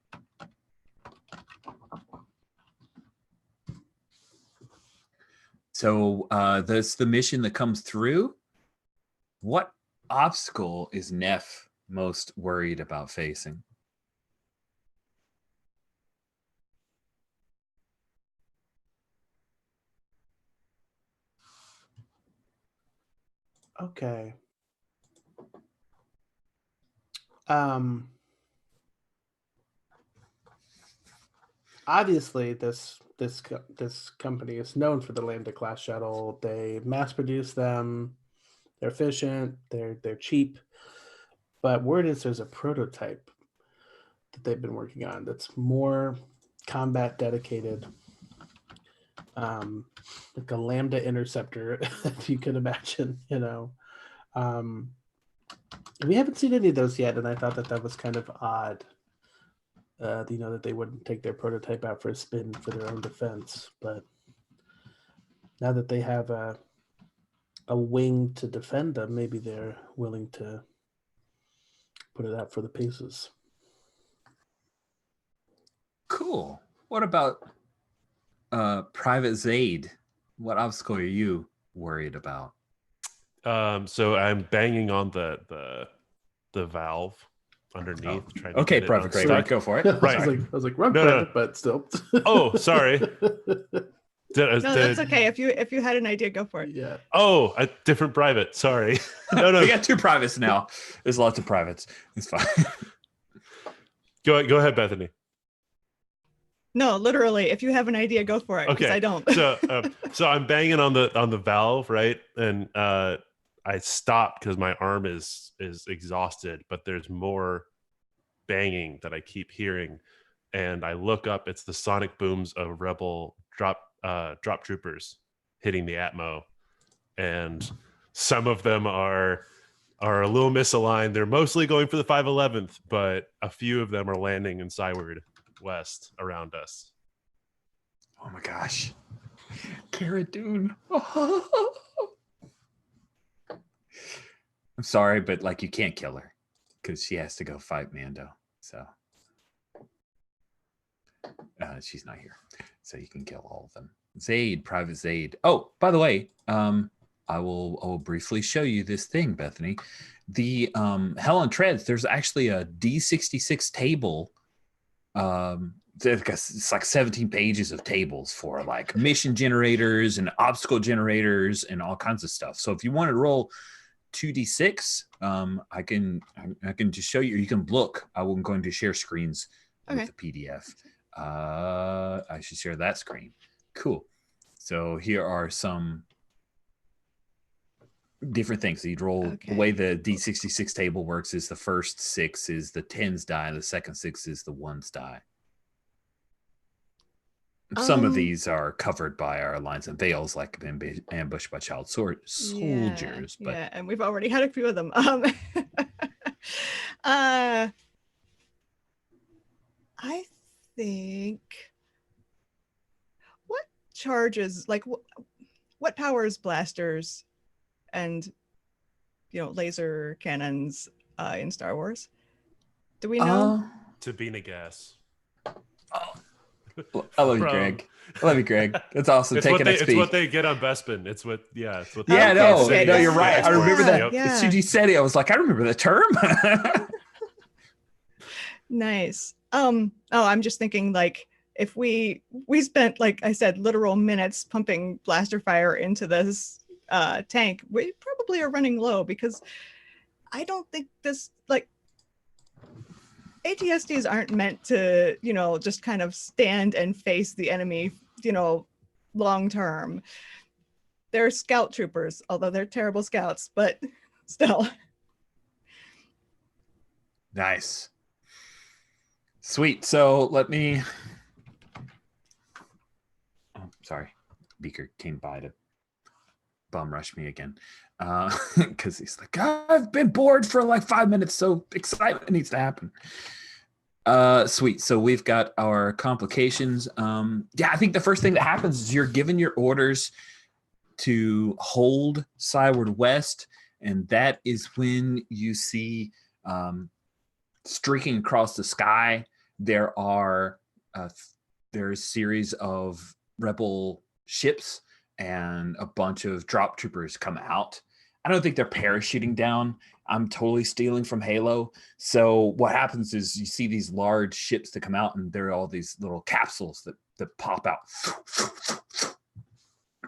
Speaker 1: So that's the mission that comes through. What obstacle is Neff most worried about facing?
Speaker 4: Okay. Obviously this company is known for the Lambda class shuttle. They mass produce them. They're efficient, they're cheap. But word is there's a prototype that they've been working on that's more combat dedicated. Like a Lambda interceptor, if you could imagine, you know. We haven't seen any of those yet, and I thought that was kind of odd. That they wouldn't take their prototype out for a spin for their own defense. But now that they have a wing to defend them, maybe they're willing to put it out for the paces.
Speaker 1: Cool. What about Private Zaid? What obstacle are you worried about?
Speaker 2: So I'm banging on the valve underneath. Trying to
Speaker 1: Okay,
Speaker 2: get it
Speaker 1: Private Kraber,
Speaker 2: unstuck.
Speaker 1: go for it.
Speaker 2: Right.
Speaker 4: I was like, run,
Speaker 2: No,
Speaker 4: Private,
Speaker 2: no.
Speaker 4: but still.
Speaker 2: Oh, sorry.
Speaker 3: No, that's okay. If you had an idea, go for it.
Speaker 4: Yeah.
Speaker 2: Oh, a different private. Sorry. No.
Speaker 1: We got 2 privates now. There's lots of privates. It's fine.
Speaker 2: Go ahead, Bethany.
Speaker 3: No, literally, if you have an idea, go for it. Because
Speaker 2: Okay.
Speaker 3: I don't.
Speaker 2: So I'm banging on the valve, right? And I stopped because my arm is exhausted, but there's more banging that I keep hearing. And I look up, it's the sonic booms of rebel drop troopers hitting the Atmo. And some of them are a little misaligned. They're mostly going for the 511th, but a few of them are landing in Cyward West around us.
Speaker 1: Oh my gosh. Cara Dune. I'm sorry, but like you can't kill her because she has to go fight Mando. So she's not here. So you can kill all of them. Zaid, Private Zaid. Oh, by the way, I will briefly show you this thing, Bethany. The Hell on Treads, there's actually a D66 table. It's like 17 pages of tables for like mission generators and obstacle generators and all kinds of stuff. So if you want to roll 2d6, I can just show you. You can look. I'm going to share screens with the PDF. I should share that screen. Cool. So here are some different things. So you'd roll.
Speaker 3: Okay.
Speaker 1: The way the D66 table works is the first 6 is the 10s die, the second 6 is the 1s die. Some of these are covered by our lines and veils, like been ambushed by child soldiers. But
Speaker 3: yeah, and we've already had a few of them. I think what charges, like what powers blasters and laser cannons in Star Wars? Do we know?
Speaker 2: Turbina gas.
Speaker 1: I love you, Greg. I love you, Greg. That's awesome. Take an XP.
Speaker 2: It's what they get on Bespin. It's what.
Speaker 1: Yeah,
Speaker 3: Okay,
Speaker 1: no, you're right. I remember that.
Speaker 3: Yeah.
Speaker 1: As soon as you said it, I was like, I remember the term.
Speaker 3: Nice. I'm just thinking, like, if we spent, like I said, literal minutes pumping blaster fire into this tank, we probably are running low, because I don't think this, like, ATSTs aren't meant to, just kind of stand and face the enemy, long term. They're scout troopers, although they're terrible scouts, but still.
Speaker 1: Nice. Sweet. So let me. Oh, sorry. Beaker came by to bum rush me again. Because he's like, I've been bored for like 5 minutes, so excitement needs to happen. Sweet. So we've got our complications. I think the first thing that happens is you're given your orders to hold Cyward West, and that is when you see streaking across the sky. There's a series of rebel ships and a bunch of drop troopers come out. I don't think they're parachuting down. I'm totally stealing from Halo. So what happens is you see these large ships that come out, and there are all these little capsules that pop out.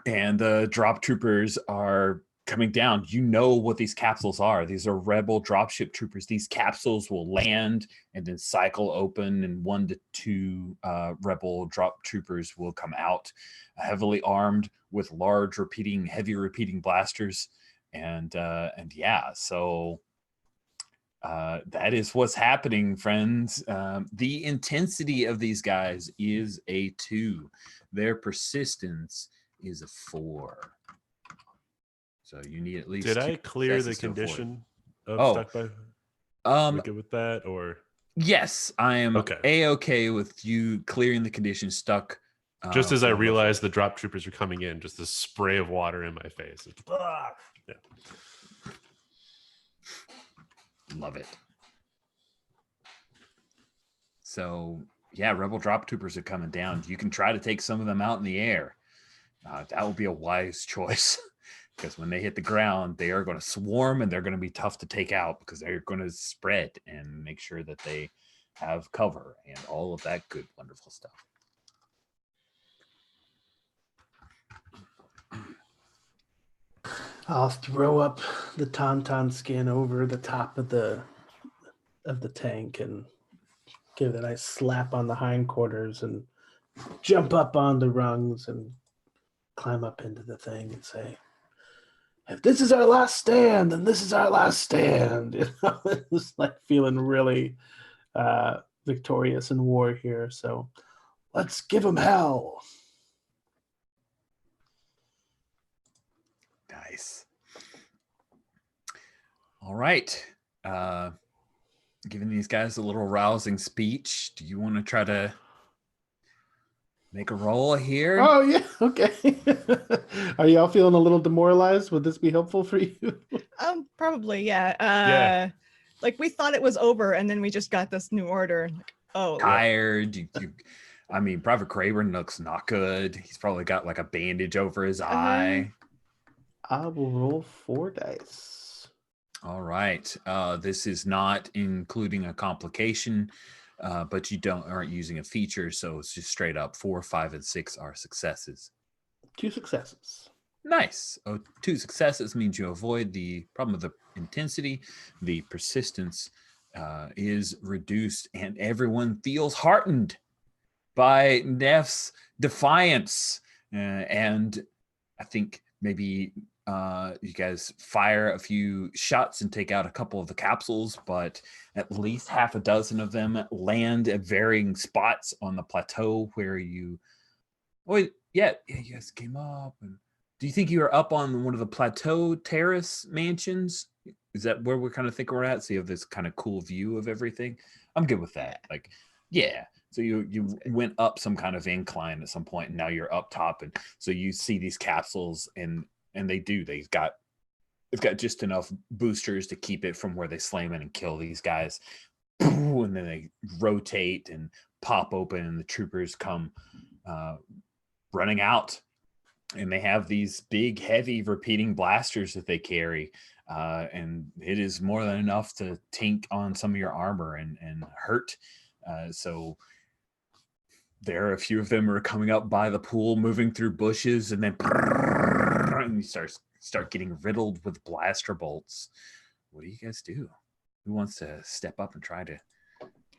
Speaker 1: And the drop troopers are coming down. You know what these capsules are. These are rebel dropship troopers. These capsules will land and then cycle open, and 1 to 2 rebel drop troopers will come out, heavily armed with heavy repeating blasters. And so that is what's happening, friends. The intensity of these guys is a 2. Their persistence is a 4. So you need at least.
Speaker 2: Did I clear the condition stuck by? We good with that, or?
Speaker 1: Yes, I am
Speaker 2: Okay.
Speaker 1: A-okay with you clearing the condition stuck.
Speaker 2: Just as I
Speaker 1: for
Speaker 2: realized
Speaker 1: before.
Speaker 2: the drop troopers are coming in, just a spray of water in my face. Yeah.
Speaker 1: Love it. So, yeah, Rebel drop troopers are coming down. You can try to take some of them out in the air. That would be a wise choice because when they hit the ground, they are going to swarm and they're going to be tough to take out because they're going to spread and make sure that they have cover and all of that good, wonderful stuff.
Speaker 4: I'll throw up the tauntaun skin over the top of the tank and give it a nice slap on the hindquarters and jump up on the rungs and climb up into the thing and say, if this is our last stand, then this is our last stand. You know, it's like feeling really victorious in war here. So let's give them hell.
Speaker 1: Nice. All right. Giving these guys a little rousing speech. Do you want to try to make a roll here?
Speaker 4: Oh, yeah. Okay. Are y'all feeling a little demoralized? Would this be helpful for you?
Speaker 3: Probably, yeah.
Speaker 2: Yeah.
Speaker 3: Like we thought it was over, and then we just got this new order. Like, oh,
Speaker 1: Tired. I mean, Private Crayburn looks not good. He's probably got like a bandage over his eye.
Speaker 4: I will roll 4 dice.
Speaker 1: All right. This is not including a complication, but you aren't using a feature, so it's just straight up 4, 5, and 6 are successes.
Speaker 4: 2 successes.
Speaker 1: Nice. 2 successes means you avoid the problem of the intensity. The persistence is reduced, and everyone feels heartened by Neff's defiance. And I think maybe you guys fire a few shots and take out a couple of the capsules, but at least half a dozen of them land at varying spots on the plateau where you... you guys came up. And do you think you are up on one of the plateau terrace mansions? Is that where we're kind of thinking we're at? So you have this kind of cool view of everything. I'm good with that. Like, yeah. So you went up some kind of incline at some point, and now you're up top, and so you see these capsules, and they've got just enough boosters to keep it from where they slam in and kill these guys, and then they rotate and pop open, and the troopers come running out, and they have these big, heavy, repeating blasters that they carry, and it is more than enough to tink on some of your armor and hurt. So there, a few of them are coming up by the pool, moving through bushes, and then and you start getting riddled with blaster bolts. What do you guys do? Who wants to step up and try to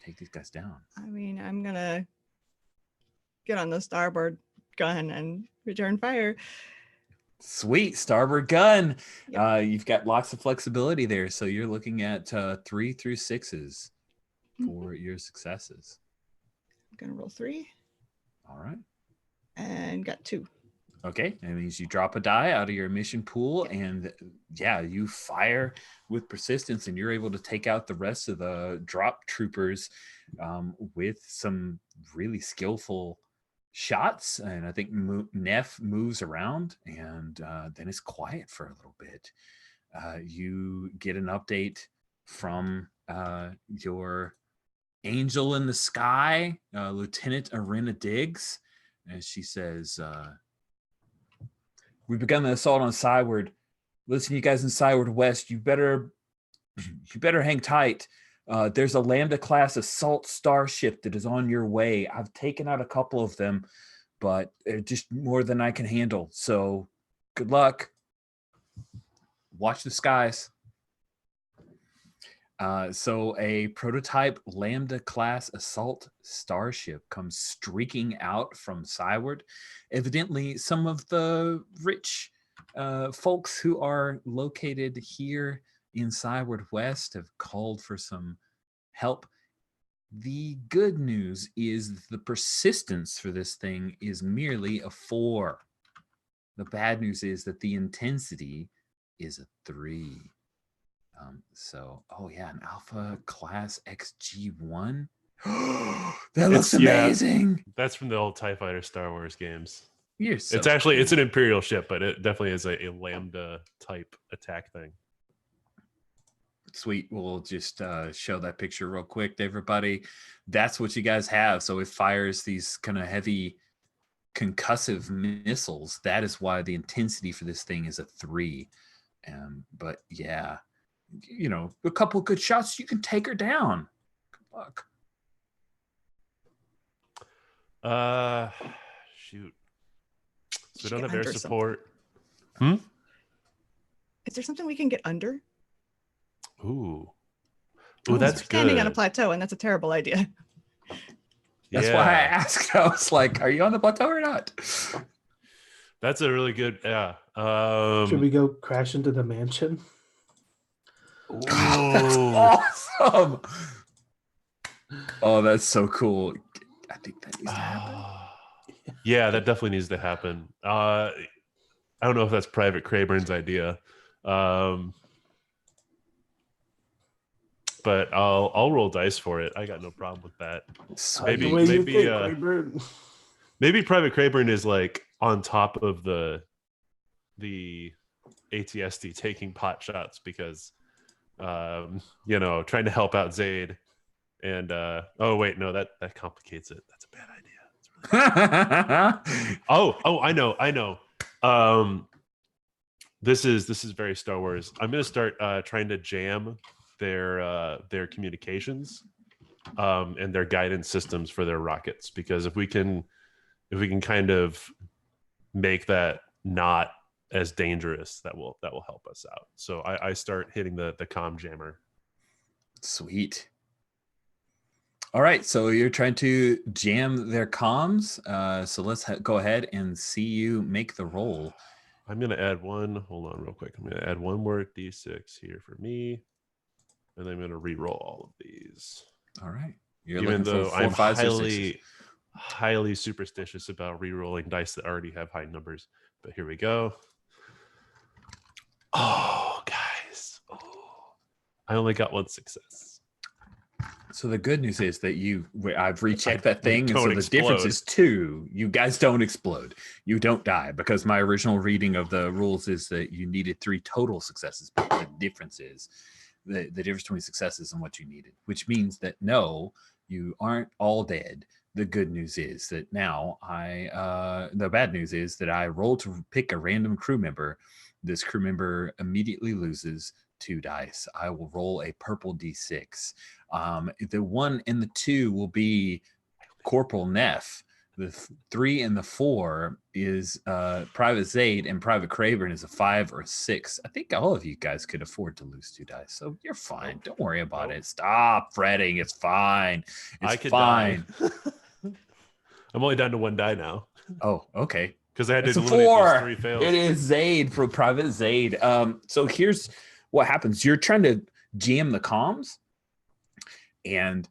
Speaker 1: take these guys down?
Speaker 3: I mean, I'm gonna get on the starboard gun and return fire.
Speaker 1: Sweet, starboard gun.
Speaker 3: Yep.
Speaker 1: You've got lots of flexibility there, so you're looking at 3 through 6s for your successes.
Speaker 3: I'm gonna roll 3.
Speaker 1: All right.
Speaker 3: And got 2.
Speaker 1: Okay, that means you drop a die out of your mission pool, and you fire with persistence, and you're able to take out the rest of the drop troopers with some really skillful shots. And I think Neff moves around, and then it's quiet for a little bit. You get an update from your angel in the sky, Lieutenant Arena Diggs, and she says, we've begun the assault on Cyward. Listen, you guys in Cyward West, you better hang tight. There's a Lambda-class assault starship that is on your way. I've taken out a couple of them, but just more than I can handle. So good luck. Watch the skies. So a prototype Lambda-class assault starship comes streaking out from Cyward. Evidently, some of the rich folks who are located here in Cyward West have called for some help. The good news is the persistence for this thing is merely a 4. The bad news is that the intensity is a 3. Oh yeah, an Alpha Class XG1. That looks amazing.
Speaker 2: That's from the old TIE Fighter Star Wars games.
Speaker 1: You're so
Speaker 2: It's actually
Speaker 1: cool.
Speaker 2: it's an Imperial ship, but it definitely is a Lambda type attack thing.
Speaker 1: Sweet. We'll just show that picture real quick to everybody. That's what you guys have. So it fires these kind of heavy concussive missiles. That is why the intensity for this thing is a 3. But yeah, you know, a couple good shots, you can take her down. Good luck.
Speaker 2: Shoot. So we don't have air support.
Speaker 3: Is there something we can get under?
Speaker 2: Ooh, that's good.
Speaker 3: Standing on a plateau, and that's a terrible idea.
Speaker 1: That's why I asked. I was like, "Are you on the plateau or not?"
Speaker 2: That's a really good. Yeah.
Speaker 4: Should we go crash into the mansion?
Speaker 1: That's awesome. Oh, that's so cool. I think that needs to happen.
Speaker 2: Yeah, that definitely needs to happen. I don't know if that's Private Crayburn's idea. But I'll roll dice for it. I got no problem with that. Maybe Private Crayburn is like on top of the ATST taking pot shots because you know, trying to help out Zaid. And oh wait, no, that complicates it. That's a bad idea. Really oh, I know. This is very Star Wars. I'm gonna start trying to jam their communications and their guidance systems for their rockets, because if we can kind of make that not as dangerous, that will help us out. So I start hitting the comm jammer.
Speaker 1: Sweet. All right, so you're trying to jam their comms. So let's go ahead and see you make the roll.
Speaker 2: I'm gonna add one. Hold on, real quick. I'm gonna add one more D6 here for me. And then I'm going to re-roll all of these.
Speaker 1: All right.
Speaker 2: Even though I'm highly superstitious about re-rolling dice that already have high numbers. But here we go. Oh, guys. Oh, I only got one success.
Speaker 1: So the good news is that I've rechecked that thing. And so the
Speaker 2: explode.
Speaker 1: difference is 2. You guys don't explode. You don't die, because my original reading of the rules is that you needed 3 total successes. But the difference is the difference between successes and what you needed, which means that no, you aren't all dead. The good news is that now the bad news is that I roll to pick a random crew member. This crew member immediately loses 2 dice. I will roll a purple D6. The 1 and the 2 will be Corporal Neff. The 3 and the 4 is Private Zaid, and Private Crayburn is a 5 or a 6. I think all of you guys could afford to lose 2 dice, so you're fine. Don't worry about it. Stop fretting. It's fine. It's fine.
Speaker 2: I'm only down to 1 die now.
Speaker 1: Oh, okay.
Speaker 2: Because I had to eliminate these 3 fails.
Speaker 1: It is Zaid for Private Zaid. So here's what happens. You're trying to jam the comms, and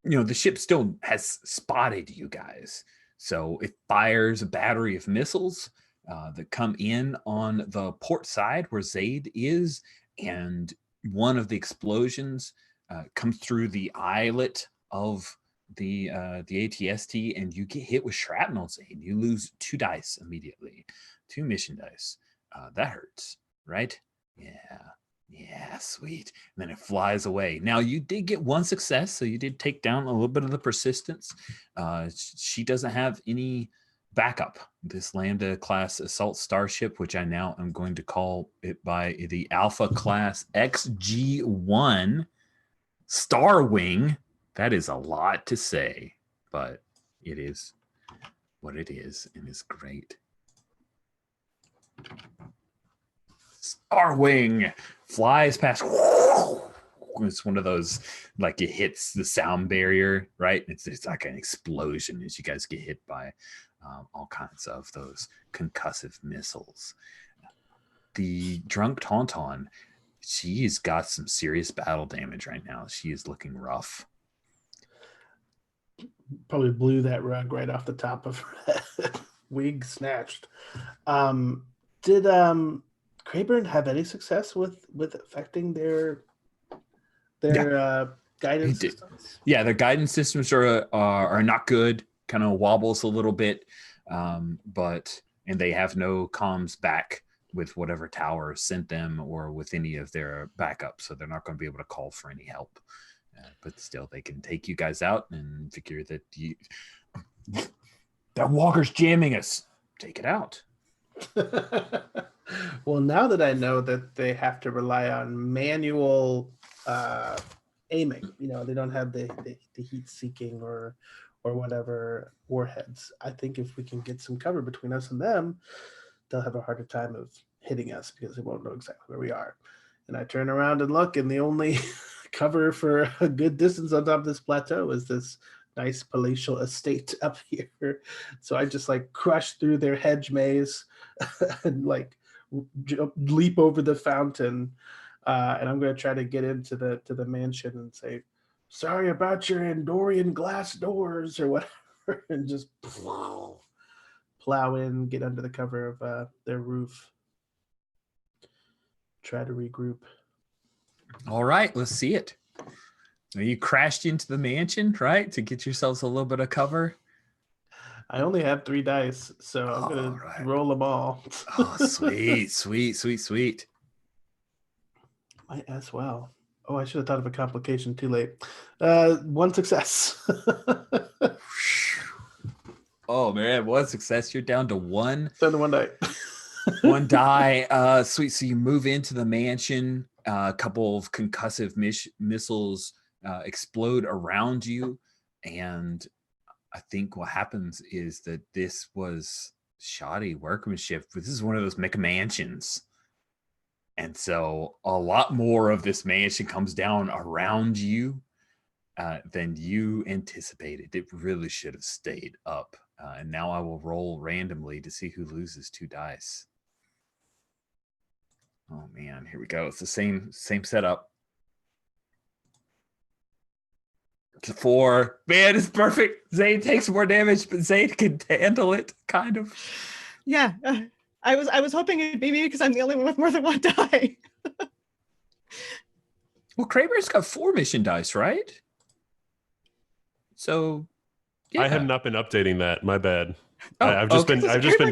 Speaker 1: you know, the ship still has spotted you guys. So it fires a battery of missiles that come in on the port side where Zaid is. And one of the explosions comes through the eyelet of the ATST, and you get hit with shrapnel, Zaid. You lose 2 dice immediately. 2 mission dice. That hurts, right? Yeah, sweet. And then it flies away. Now, you did get 1 success, so you did take down a little bit of the persistence. She doesn't have any backup. This Lambda class assault starship, which I now am going to call it by the Alpha class XG1 Star Wing. That is a lot to say, but it is what it is, and it's great. Star Wing flies past. It's one of those, like, it hits the sound barrier, right? It's like an explosion as you guys get hit by all kinds of those concussive missiles. The drunk Tauntaun, she's got some serious battle damage right now. She is looking rough.
Speaker 4: Probably blew that rug right off the top of her head. Wig snatched. Did Crayburn have any success with affecting their guidance systems?
Speaker 1: Yeah, their guidance systems are not good. Kind of wobbles a little bit, but they have no comms back with whatever tower sent them or with any of their backups, so they're not going to be able to call for any help. But still, they can take you guys out and figure that that walker's jamming us. Take it out.
Speaker 4: Well, now that I know that they have to rely on manual aiming, they don't have the heat seeking or whatever warheads. I think if we can get some cover between us and them, they'll have a harder time of hitting us because they won't know exactly where we are. And I turn around and look, and the only cover for a good distance on top of this plateau is this nice palatial estate up here. So I just crush through their hedge maze and leap over the fountain. And I'm going to try to get into the mansion and say, sorry about your Endorian glass doors or whatever, and just plow in, get under the cover of their roof. Try to regroup.
Speaker 1: All right, let's see it. You crashed into the mansion, right, to get yourselves a little bit of cover.
Speaker 4: I only have 3 dice, so I'm going to roll them all.
Speaker 1: Oh, sweet.
Speaker 4: Might as well. Oh, I should have thought of a complication too late. 1 success.
Speaker 1: Oh, man, 1 success. You're down to 1.
Speaker 4: Down to 1 die.
Speaker 1: 1 die. Sweet. So you move into the mansion. A couple of concussive missiles explode around you. And I think what happens is that this was shoddy workmanship. This is one of those McMansions. And so a lot more of this mansion comes down around you than you anticipated. It really should have stayed up. And now I will roll randomly to see who loses 2 dice. Oh man, here we go. It's the same setup. It's 4. Man, it's perfect. Zane takes more damage, but Zane can handle it, kind of.
Speaker 3: Yeah. I was hoping it'd be me because I'm the only one with more than 1 die.
Speaker 1: Well, Kramer's got 4 mission dice, right? So, yeah.
Speaker 2: I have not been updating that. My bad.
Speaker 1: Oh,
Speaker 2: I've just been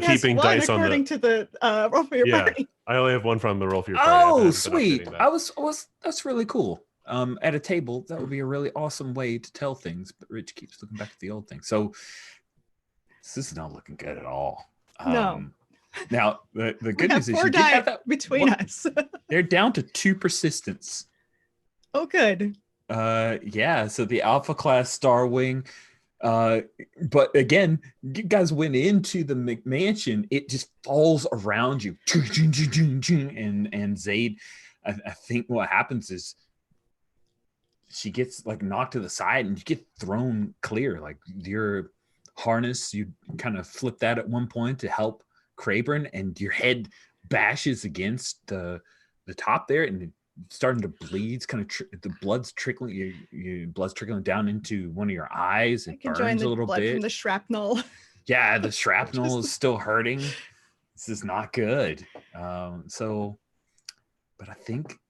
Speaker 2: keeping dice on
Speaker 3: according to the roll for your party.
Speaker 2: I only have 1 from the roll for your party.
Speaker 1: Oh, sweet. That's really cool. At a table, that would be a really awesome way to tell things. But Rich keeps looking back at the old thing. So this is not looking good at all.
Speaker 3: No.
Speaker 1: Now, the good news is
Speaker 3: 4
Speaker 1: you did have that
Speaker 3: between us.
Speaker 1: They're down to 2 persistence.
Speaker 3: Oh, good.
Speaker 1: Yeah. So the Alpha class Star Wing. But again, you guys went into the McMansion. It just falls around you, and Zaid. I think what happens is she gets knocked to the side, and you get thrown clear. Your harness, you kind of flip that at one point to help Crayburn, and your head bashes against the top there, and it's starting to bleed. It's kind of the blood's trickling. Your blood's trickling down into one of your eyes. It burns a little bit
Speaker 3: from the shrapnel.
Speaker 1: Yeah, the shrapnel is still hurting. This is not good. But I think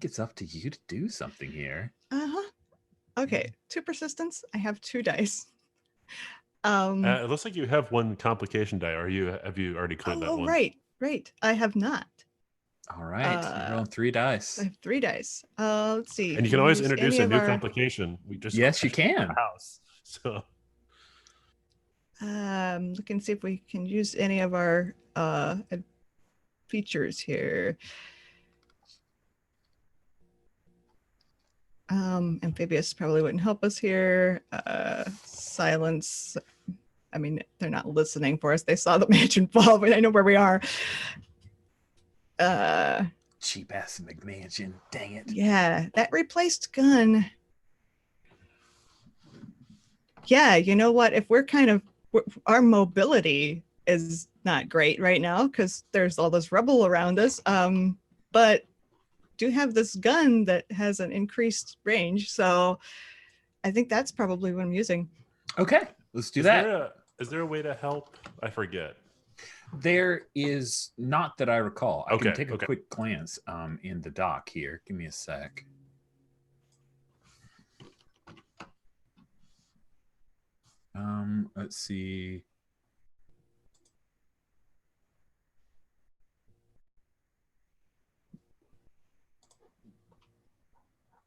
Speaker 1: it's up to you to do something here.
Speaker 3: Okay, 2 persistence. I have 2 dice.
Speaker 2: It looks like you have 1 complication die. Have you already cleared that one?
Speaker 3: Right. I have not.
Speaker 1: All right, you're on 3 dice.
Speaker 3: I have 3 dice. Let's see.
Speaker 2: And you can always introduce a new complication.
Speaker 1: Yes, you can.
Speaker 2: House. So,
Speaker 3: looking to see if we can use any of our features here. Amphibious probably wouldn't help us here. Silence. I mean, they're not listening for us. They saw the mansion fall, but I know where we are.
Speaker 1: Cheap ass McMansion. Dang it.
Speaker 3: Yeah, that replaced gun. Yeah, you know what? If our mobility is not great right now because there's all this rubble around us. But do have this gun that has an increased range, so I think that's probably what I'm using.
Speaker 1: Okay, let's do that.
Speaker 2: Is there a way to help? I forget.
Speaker 1: There is not that I recall. I can
Speaker 2: Okay,
Speaker 1: take a
Speaker 2: okay.
Speaker 1: quick glance in the doc here. Give me a sec. Let's see.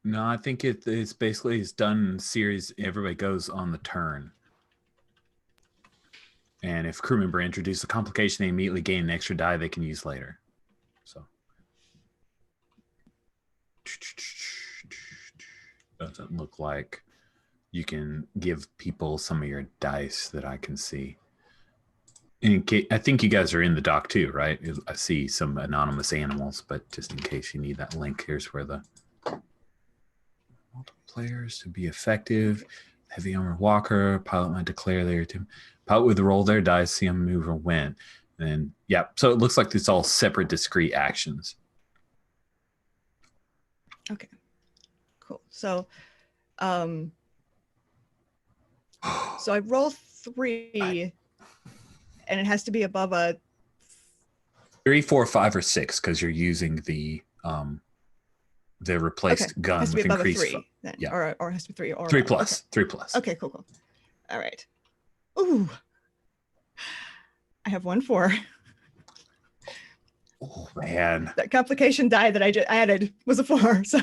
Speaker 1: No, I think it's basically it's done in series. Everybody goes on the turn. And if crew member introduces a complication, they immediately gain an extra die they can use later. So doesn't look like you can give people some of your dice that I can see. I think you guys are in the doc too, right? I see some anonymous animals, but just in case you need that link, here's where the multiplayers to be effective. Heavy armor walker, pilot might declare their team. Pilot would roll their dice, see them move or win. And yeah, so it looks like it's all separate, discrete actions.
Speaker 3: Okay, cool. So, so I roll 3, and it has to be above a
Speaker 1: 3, 4, 5, or 6 because you're using the replaced gun
Speaker 3: has to
Speaker 1: with
Speaker 3: be above
Speaker 1: increased.
Speaker 3: A 3, then,
Speaker 1: yeah,
Speaker 3: or it has to be 3 or
Speaker 1: 3
Speaker 3: above.
Speaker 1: plus.
Speaker 3: Okay.
Speaker 1: 3 plus.
Speaker 3: Okay, cool. All right. Ooh, I have 1 4.
Speaker 1: Oh man,
Speaker 3: That complication die that I added was a 4. So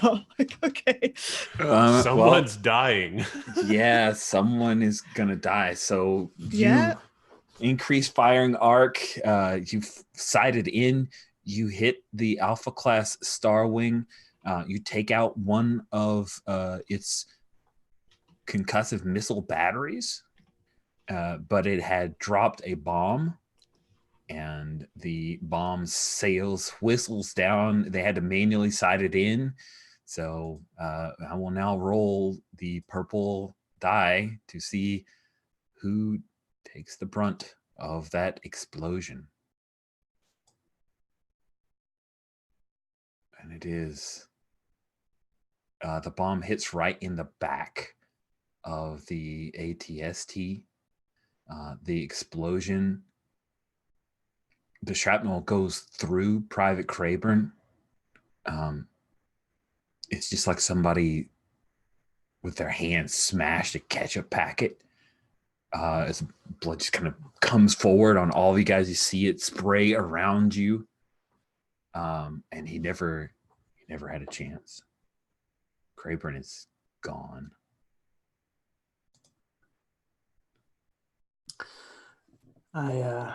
Speaker 3: okay.
Speaker 2: Someone's dying.
Speaker 1: Yeah, someone is gonna die. So
Speaker 3: Yeah.
Speaker 1: Increase firing arc. You've sighted in. You hit the Alpha class Star Wing. You take out one of its concussive missile batteries, but it had dropped a bomb, and the bomb whistles down. They had to manually sight it in. So I will now roll the purple die to see who takes the brunt of that explosion. And it is the bomb hits right in the back of the ATST. The explosion, the shrapnel goes through Private Crayburn. It's just like somebody with their hand smashed a ketchup packet. As blood just kind of comes forward on all of you guys. You see it spray around you. And he never had a chance. Crayburn is gone.
Speaker 4: I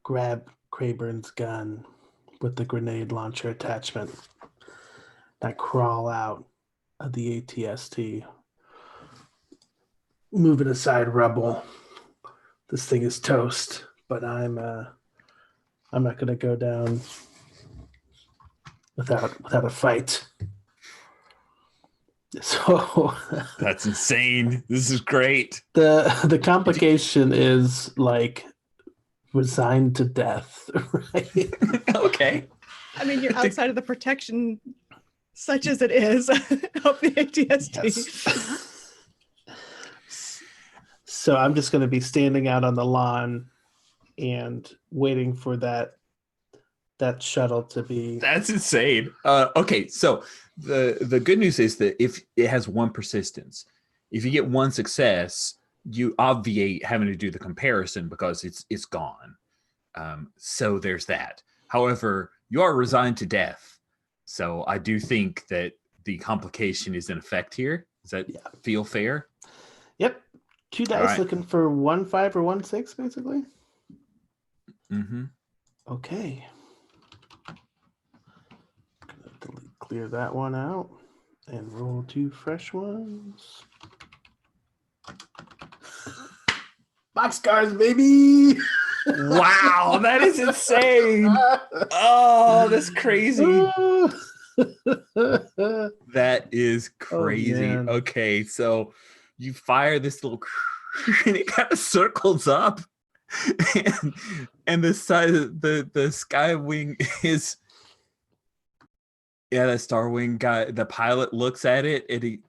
Speaker 4: grab Crayburn's gun with the grenade launcher attachment. I crawl out of the ATST, moving aside rubble. This thing is toast, but I'm not going to go down without a fight. So
Speaker 1: that's insane. This is great.
Speaker 4: The complication is like resigned to death, right?
Speaker 1: Okay.
Speaker 3: I mean, you're outside of the protection, such as it is, of the ATST.
Speaker 4: Yes. So I'm just going to be standing out on the lawn and waiting for that shuttle to be.
Speaker 1: That's insane. Okay, so the good news is that if it has 1 persistence, if you get 1 success, you obviate having to do the comparison because it's gone. So there's that. However, you are resigned to death. So I do think that the complication is in effect here. Does that feel fair?
Speaker 4: Yep. 2 dice looking for 1 5 or 1 6, basically.
Speaker 1: Mm-hmm.
Speaker 4: Okay. Gonna clear that one out and roll 2 fresh ones. Boxcars, baby!
Speaker 1: Wow, that is insane. Oh, that's crazy. That is crazy.
Speaker 4: Oh,
Speaker 1: okay, so you fire this little and it kind of circles up, and the side of the sky wing is Yeah, the Star Wing guy, the pilot looks at it and he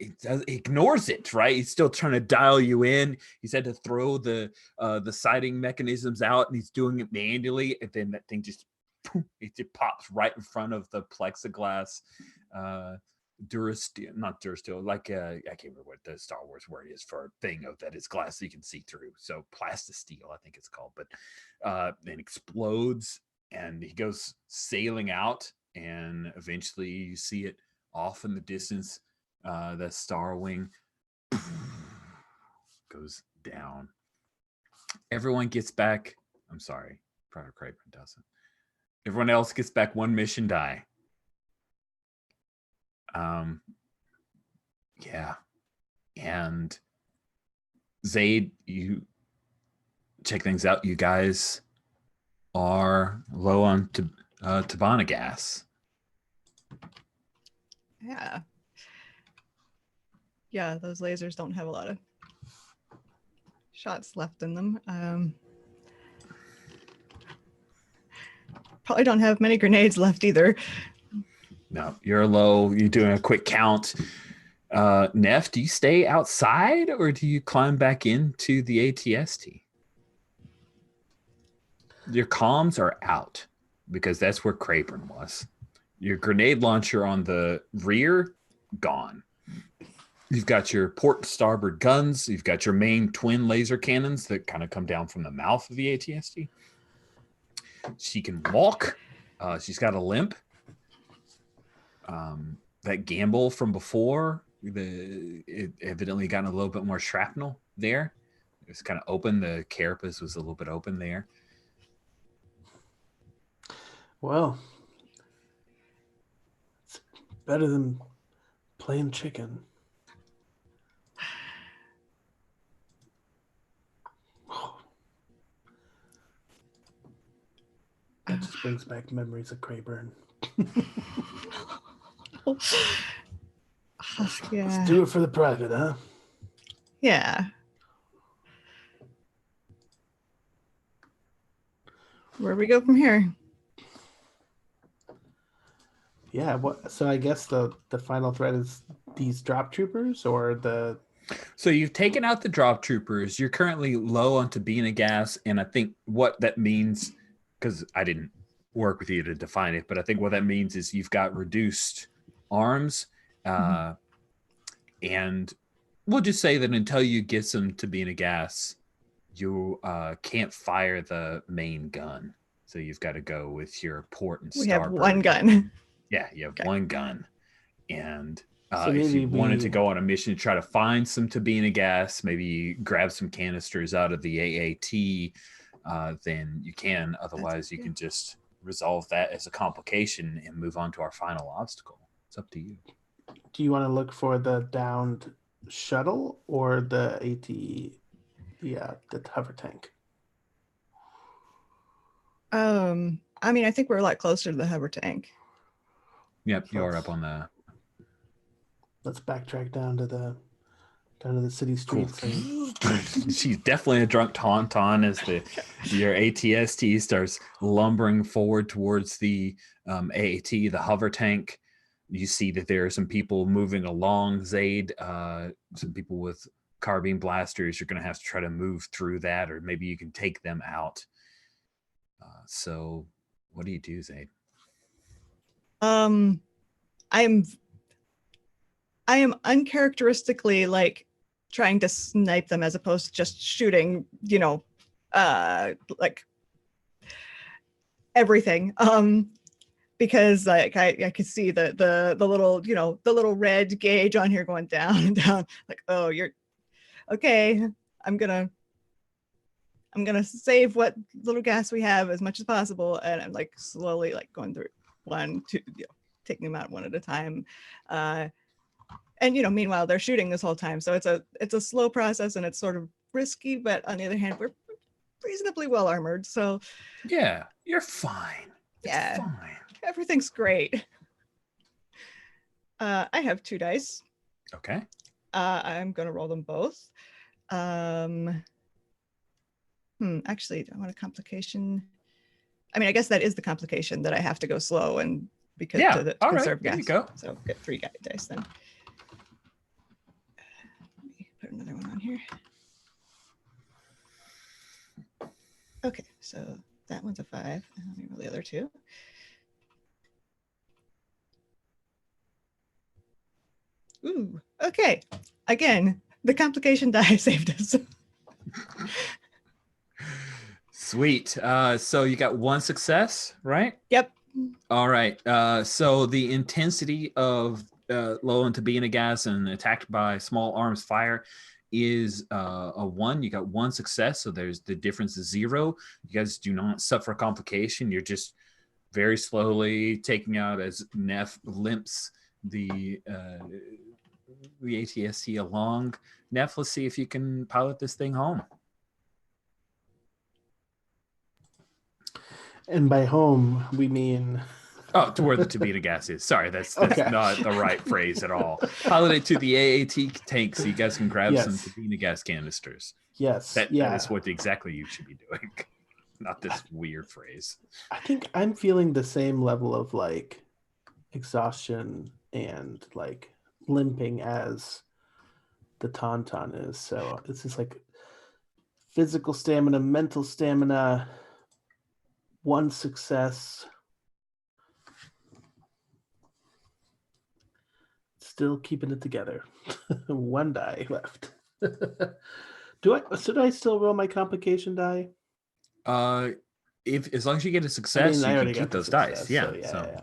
Speaker 1: ignores it, right? He's still trying to dial you in. He's had to throw the sighting mechanisms out and he's doing it manually. And then that thing just, poof, it just pops right in front of the plexiglass Durasteel, not Durasteel, like I can't remember what the Star Wars word is for a thing of that is glass you can see through. So plastisteel, I think it's called, but then explodes and he goes sailing out, and eventually you see it off in the distance. The Star Wing goes down. Everyone gets back. I'm sorry, Private Craven doesn't. Everyone else gets back one mission die. Yeah. And Zaid, you check things out. You guys are low on Tabana gas.
Speaker 3: Yeah. Yeah, those lasers don't have a lot of shots left in them. Probably don't have many grenades left either.
Speaker 1: No, you're low. You're doing a quick count. Neff, do you stay outside or do you climb back into the ATST? Your comms are out because that's where Craven was. Your grenade launcher on the rear, gone. You've got your port starboard guns. You've got your main twin laser cannons that kind of come down from the mouth of the ATST. She can walk. She's got a limp. That gamble from before, it evidently gotten a little bit more shrapnel there. It was kind of open. The carapace was a little bit open there.
Speaker 4: Well, it's better than playing chicken. That just brings back memories of Crayburn.
Speaker 3: Yeah.
Speaker 4: Let's do it for the private, huh?
Speaker 3: Yeah. Where do we go from here?
Speaker 4: Yeah, what? So I guess the final threat is these drop troopers, or the.
Speaker 1: So you've taken out the drop troopers. You're currently low on Tabina gas, and I think what that means, because I didn't work with you to define it, but I think what that means is you've got reduced arms, and we'll just say that until you get some Tabina gas, you can't fire the main gun. So you've got to go with your port and starboard.
Speaker 3: We have one gun.
Speaker 1: Yeah, you have one gun. And
Speaker 4: So
Speaker 1: if you wanted to go on a mission to try to find some Tabina gas, maybe grab some canisters out of the AAT, then you can. Otherwise, you can just resolve that as a complication and move on to our final obstacle. It's up to you.
Speaker 4: Do you want to look for the downed shuttle or the AT, the hover tank?
Speaker 3: I mean, I think we're a lot closer to the hover tank.
Speaker 1: Yep, you are up on the.
Speaker 4: Let's backtrack down to the city streets.
Speaker 1: Cool. She's definitely a drunk tauntaun as your ATST starts lumbering forward towards the AAT, the hover tank. You see that there are some people moving along, Zaid, some people with carbine blasters. You're going to have to try to move through that, or maybe you can take them out. So what do you do, Zaid?
Speaker 3: I am uncharacteristically like trying to snipe them as opposed to just shooting, like everything. Because like I could see the little, the little red gauge on here going down and down. Like, oh, you're okay. I'm gonna save what little gas we have as much as possible, and I'm like slowly like going through 1, 2, taking them out one at a time. And meanwhile they're shooting this whole time, so it's a slow process and it's sort of risky, but on the other hand we're reasonably well armored, so
Speaker 1: yeah, you're fine.
Speaker 3: Yeah,
Speaker 1: it's fine.
Speaker 3: Everything's great. I have 2 dice.
Speaker 1: Okay.
Speaker 3: I'm gonna roll them both. Actually, do I want a complication? I mean, I guess that is the complication, that I have to go slow and because
Speaker 1: Yeah.
Speaker 3: to
Speaker 1: All right.
Speaker 3: conserve
Speaker 1: There
Speaker 3: gas.
Speaker 1: you go.
Speaker 3: So get 3 dice then. Let me put another one on here. Okay, so that one's a 5. And let me roll the other 2. Ooh, okay. Again, the complication die saved us.
Speaker 1: Sweet. So you got 1 success, right?
Speaker 3: Yep.
Speaker 1: All right. So the intensity of low into being a gas and attacked by small arms fire is a 1. You got 1 success. So there's the difference is 0. You guys do not suffer complication. You're just very slowly taking out as Neff limps the ATST along. Neff, let's see if you can pilot this thing home.
Speaker 4: And by home, we mean...
Speaker 1: Oh, to where the Tabita gas is. Sorry, that's
Speaker 4: Okay.
Speaker 1: not the right phrase at all. Pilot it to the AAT tank so you guys can grab
Speaker 4: Yes.
Speaker 1: some Tabita gas canisters.
Speaker 4: Yes.
Speaker 1: That
Speaker 4: yeah.
Speaker 1: is what exactly you should be doing. Not this weird phrase.
Speaker 4: I think I'm feeling the same level of like exhaustion and like limping as the Tauntaun is. So it's just like physical stamina, mental stamina, 1 success. Still keeping it together. 1 die left. Should I still roll my complication die?
Speaker 1: If as long as you get a success,
Speaker 4: I
Speaker 1: you
Speaker 4: already
Speaker 1: can keep
Speaker 4: got the
Speaker 1: those
Speaker 4: success,
Speaker 1: dice. Yeah.
Speaker 4: So, yeah.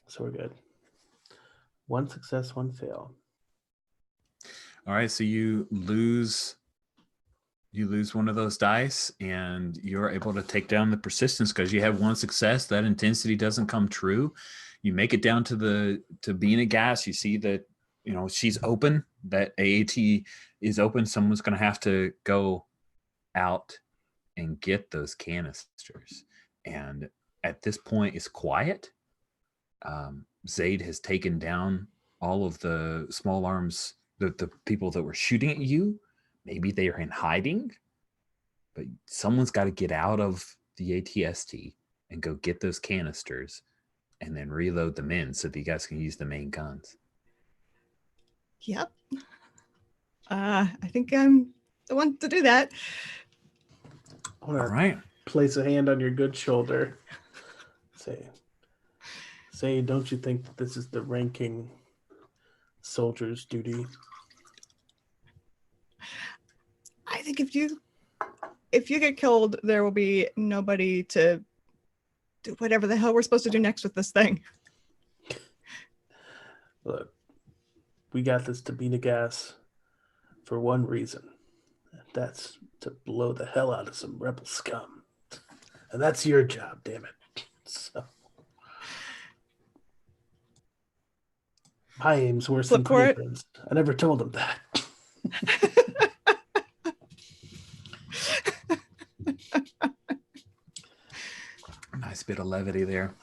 Speaker 4: So we're good. 1 success, 1 fail.
Speaker 1: All right. So you lose 1 of those dice, and you're able to take down the persistence because you have 1 success. That intensity doesn't come true. You make it down to being a gas. You see that she's open. That AAT is open. Someone's going to have to go out and get those canisters. And at this point, it's quiet. Zaid has taken down all of the small arms, the people that were shooting at you. Maybe they are in hiding, but someone's got to get out of the ATST and go get those canisters and then reload them in so that you guys can use the main guns.
Speaker 3: Yep. I think I'm the one to do that.
Speaker 4: I want
Speaker 1: All
Speaker 4: to
Speaker 1: right.
Speaker 4: place a hand on your good shoulder. Say, don't you think that this is the ranking soldier's duty?
Speaker 3: I think if you get killed, there will be nobody to do whatever the hell we're supposed to do next with this thing.
Speaker 4: Look, we got this Tabita gas for 1 reason. That's to blow the hell out of some rebel scum. And that's your job, damn it. So my aim's worse than Cleveland's. I never told him that.
Speaker 1: Nice bit of levity there.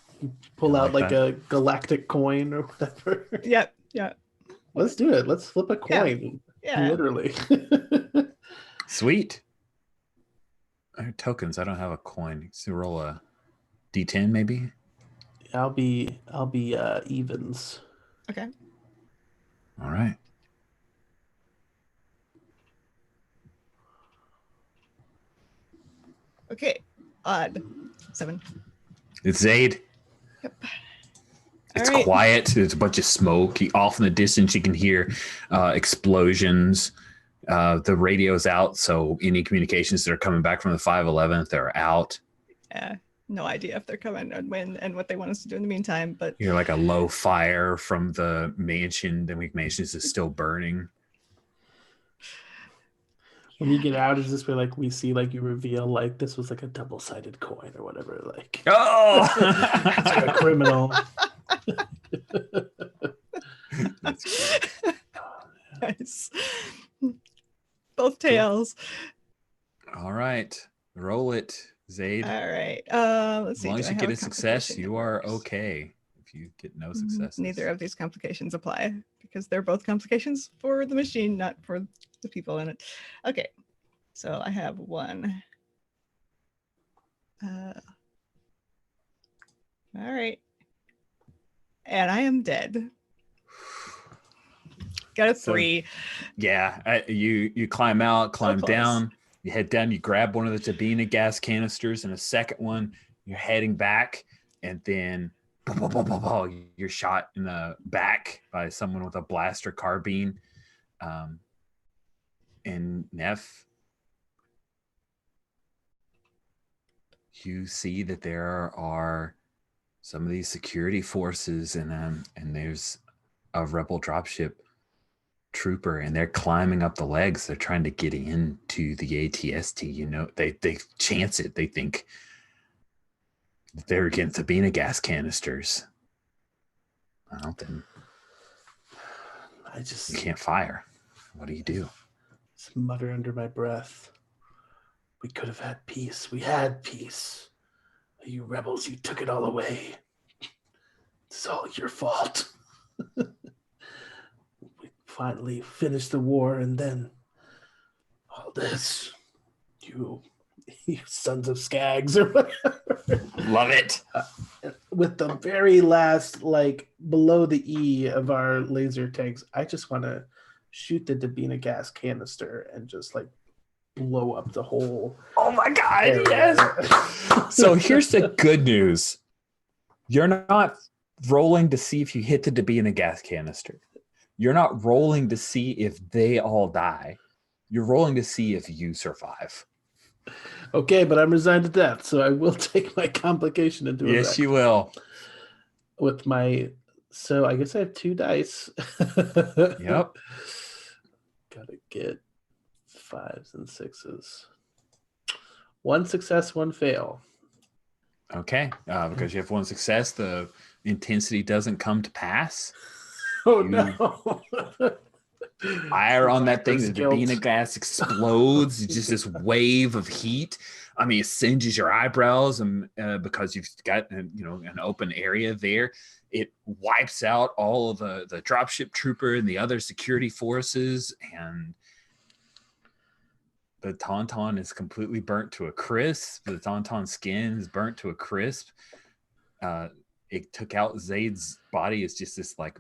Speaker 4: Pull out like a galactic coin or whatever.
Speaker 3: Yep.
Speaker 4: Let's do it. Let's flip a coin.
Speaker 3: Yeah.
Speaker 4: Literally.
Speaker 1: Sweet. Tokens. I don't have a coin. So roll a D10 maybe.
Speaker 4: I'll be evens.
Speaker 3: Okay.
Speaker 1: All right.
Speaker 3: Okay. Odd. 7.
Speaker 1: It's Zaid.
Speaker 3: Yep.
Speaker 1: It's
Speaker 3: All right.
Speaker 1: quiet. There's a bunch of smoke. Off in the distance, you can hear explosions. The radio's out, so any communications that are coming back from the 511th, they're out.
Speaker 3: Yeah. No idea if they're coming and when and what they want us to do in the meantime, but
Speaker 1: You're like a low fire from the mansion. The mansion is still burning.
Speaker 4: When you get out, is this where like we see like you reveal like this was like a double-sided coin or whatever? Like it's like a criminal.
Speaker 1: That's good.
Speaker 3: Nice. Both tails.
Speaker 1: All right, roll it, Zaid.
Speaker 3: All right. Let's see.
Speaker 1: As long as you get a success,
Speaker 3: complication
Speaker 1: you are
Speaker 3: that works?
Speaker 1: okay. If you get no successes,
Speaker 3: Neither of these complications apply because they're both complications for the machine, not for the people in it. Okay. So I have 1. All right. And I am dead. Got a 3.
Speaker 1: Yeah, you climb out, climb down, you head down, you grab one of the Tabina gas canisters, and a second one, you're heading back, and then you're shot in the back by someone with a blaster carbine. And Neff, you see that there are some of these security forces, and there's a rebel dropship trooper, and they're climbing up the legs. They're trying to get into the ATST. You know, they chance it. They think they're against the Bina gas canisters. Well, then you can't fire. What do you do?
Speaker 4: Just mutter under my breath. We could have had peace. We had peace. You rebels, you took it all away. It's all your fault. We finally finished the war, and then all this. You sons of skags or whatever.
Speaker 1: Love it.
Speaker 4: With the very last, like, below the E of our laser tanks, I just want to shoot the Dabina gas canister and just, like, blow up the whole.
Speaker 1: Oh my God, area. Yes. So here's the good news. You're not rolling to see if you hit the Dabina gas canister. You're not rolling to see if they all die. You're rolling to see if you survive.
Speaker 4: Okay, but I'm resigned to death, so I will take my complication into effect.
Speaker 1: Yes, you will.
Speaker 4: With my, so I guess I have 2 dice.
Speaker 1: Yep.
Speaker 4: Gotta get 5s and 6s. 1 success, 1 fail.
Speaker 1: Okay, because you have 1 success, the intensity doesn't come to pass.
Speaker 4: Oh no!
Speaker 1: Fire on that thing, the Dabina gas explodes. It's just this wave of heat. I mean, it singes your eyebrows, and because you've got an open area there, it wipes out all of the dropship trooper and the other security forces, and the Tauntaun is completely burnt to a crisp. The Tauntaun skin is burnt to a crisp. It took out Zaid's body. It's just this like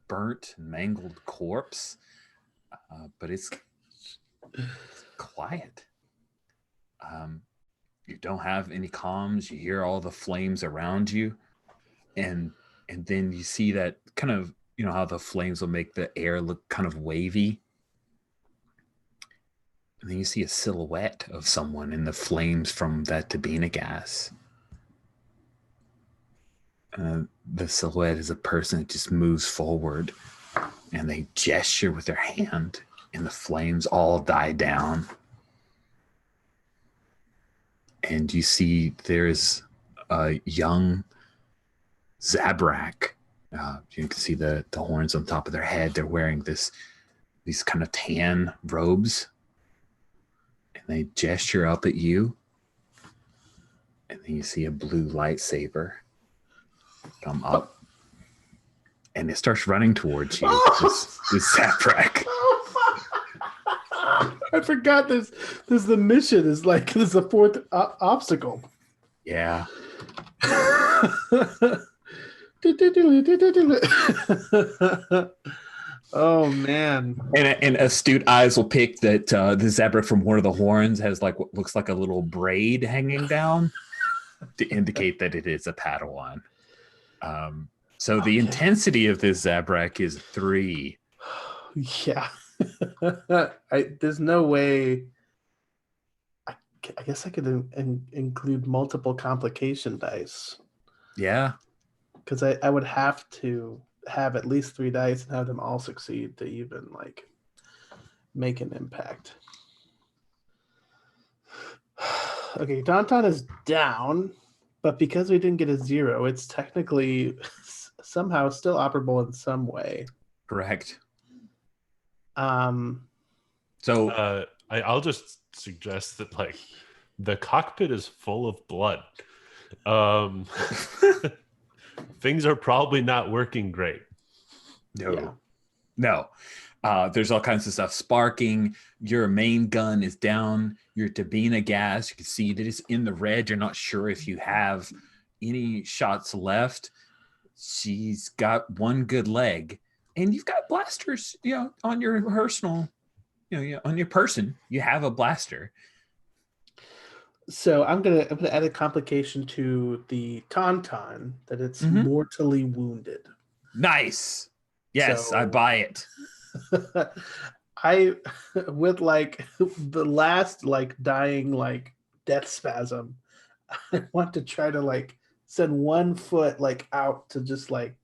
Speaker 1: burnt, mangled corpse. But it's quiet. You don't have any comms. You hear all the flames around you, and then you see that kind of, how the flames will make the air look kind of wavy. And then you see a silhouette of someone in the flames from that Dabina gas. The silhouette is a person that just moves forward, and they gesture with their hand, and the flames all die down. And you see there's a young Zabrak. You can see the horns on top of their head. They're wearing these kind of tan robes. And they gesture up at you. And then you see a blue lightsaber come up. And it starts running towards you. This Zabrak.
Speaker 4: I forgot this. This is the mission. Is like this is the 4th obstacle.
Speaker 1: Yeah.
Speaker 4: Oh man.
Speaker 1: And astute eyes will pick that the Zabrak from one of the horns has like what looks like a little braid hanging down to indicate that it is a Padawan. So the intensity of this Zabrak is 3.
Speaker 4: Yeah. There's no way. I guess I could include multiple complication dice.
Speaker 1: Yeah.
Speaker 4: Because I would have to have at least 3 dice and have them all succeed to even like make an impact. Okay, Tauntaun is down, but because we didn't get a 0, it's technically somehow still operable in some way.
Speaker 1: Correct.
Speaker 2: So I'll just suggest that like the cockpit is full of blood. Things are probably not working great.
Speaker 1: No. There's all kinds of stuff sparking. Your main gun is down. Your Dabina gas, you can see that it's in the red. You're not sure if you have any shots left. She's got one good leg, and you've got blasters, on your personal, on your person. You have a blaster.
Speaker 4: So I'm gonna add a complication to the tauntaun that it's mortally wounded.
Speaker 1: Nice. Yes, I
Speaker 4: So
Speaker 1: buy it.
Speaker 4: I with like the last like dying like death spasm, I want to try to like send one foot like out to just like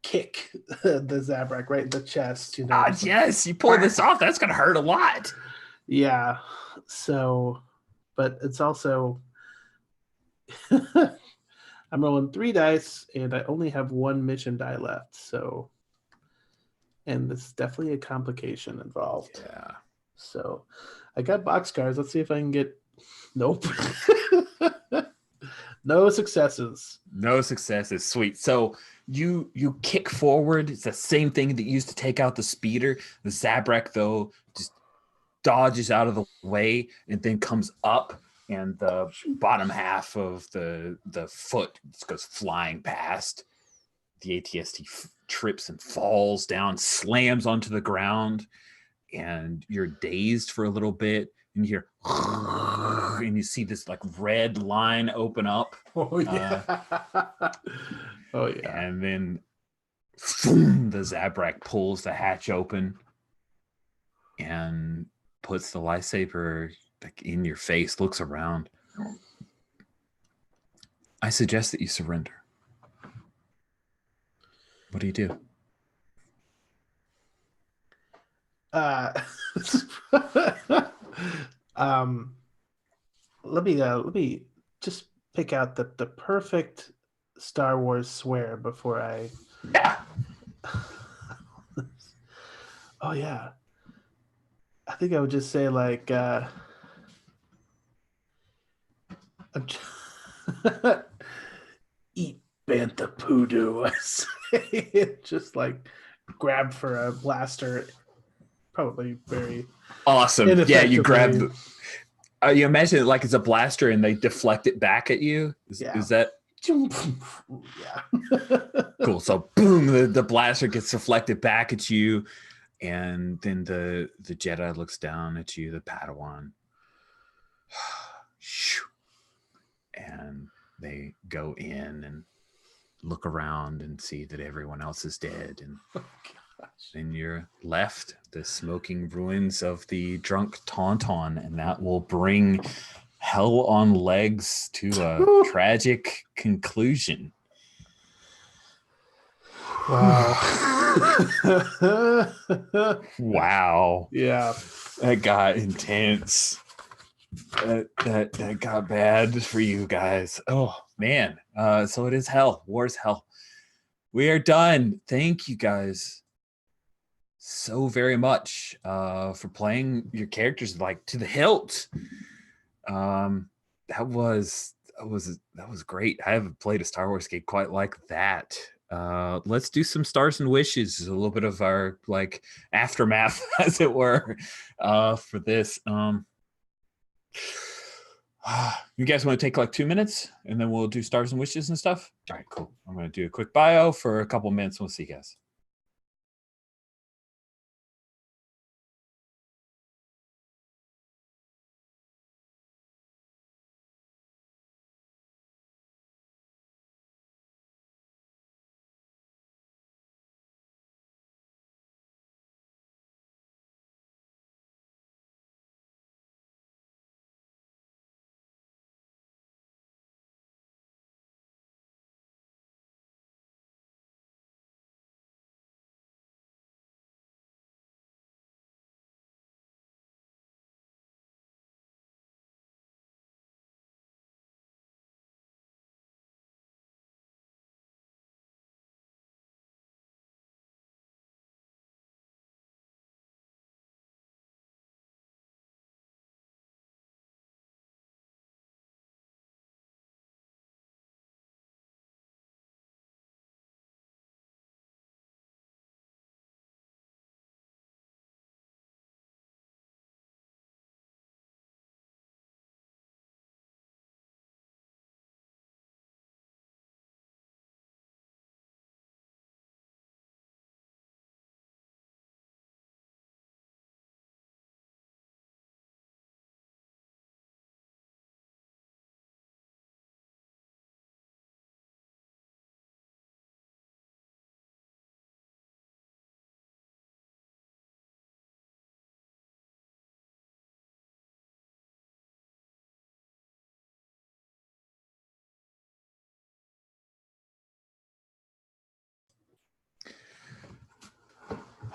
Speaker 4: kick the Zabrak right in the chest,
Speaker 1: Yes, you pull this off. That's gonna hurt a lot.
Speaker 4: Yeah. So, but it's also I'm rolling 3 dice and I only have 1 mission die left. So, and there's definitely a complication involved.
Speaker 1: Yeah.
Speaker 4: So, I got boxcars. Let's see if I can get. Nope. No successes.
Speaker 1: No successes. Sweet. So you kick forward. It's the same thing that you used to take out the speeder. The Zabrak, though, just dodges out of the way and then comes up, and the bottom half of the foot just goes flying past. The ATST trips and falls down, slams onto the ground, and you're dazed for a little bit, and you hear and you see this like red line open up.
Speaker 4: Oh yeah. Oh yeah.
Speaker 1: And then boom, the Zabrak pulls the hatch open and puts the lightsaber like in your face, looks around. I suggest that you surrender. What do you do?
Speaker 4: Let me just pick out the perfect Star Wars swear before I.
Speaker 1: Yeah.
Speaker 4: Oh yeah. I think I would just say like eat bantha poodoo. I say just like grab for a blaster. Probably very
Speaker 1: awesome. Yeah, you grab the, you imagine it like it's a blaster and they deflect it back at you. Is that
Speaker 4: yeah.
Speaker 1: cool? So boom, the blaster gets deflected back at you, and then the Jedi looks down at you, the Padawan, and they go in and look around and see that everyone else is dead, and then you're left the smoking ruins of the drunk tauntaun, and that will bring Hell on Legs to a tragic conclusion.
Speaker 4: Wow.
Speaker 1: Wow.
Speaker 4: Yeah.
Speaker 1: That got intense. That got bad for you guys. Oh man. So it is hell. War's hell. We are done. Thank you guys so very much for playing your characters like to the hilt. That was great. I haven't played a Star Wars game quite like that. Let's do some stars and wishes, a little bit of our like aftermath, as it were, for this. You guys want to take like 2 minutes and then we'll do stars and wishes and stuff? All right, cool. I'm going to do a quick bio for a couple minutes. We'll see you guys.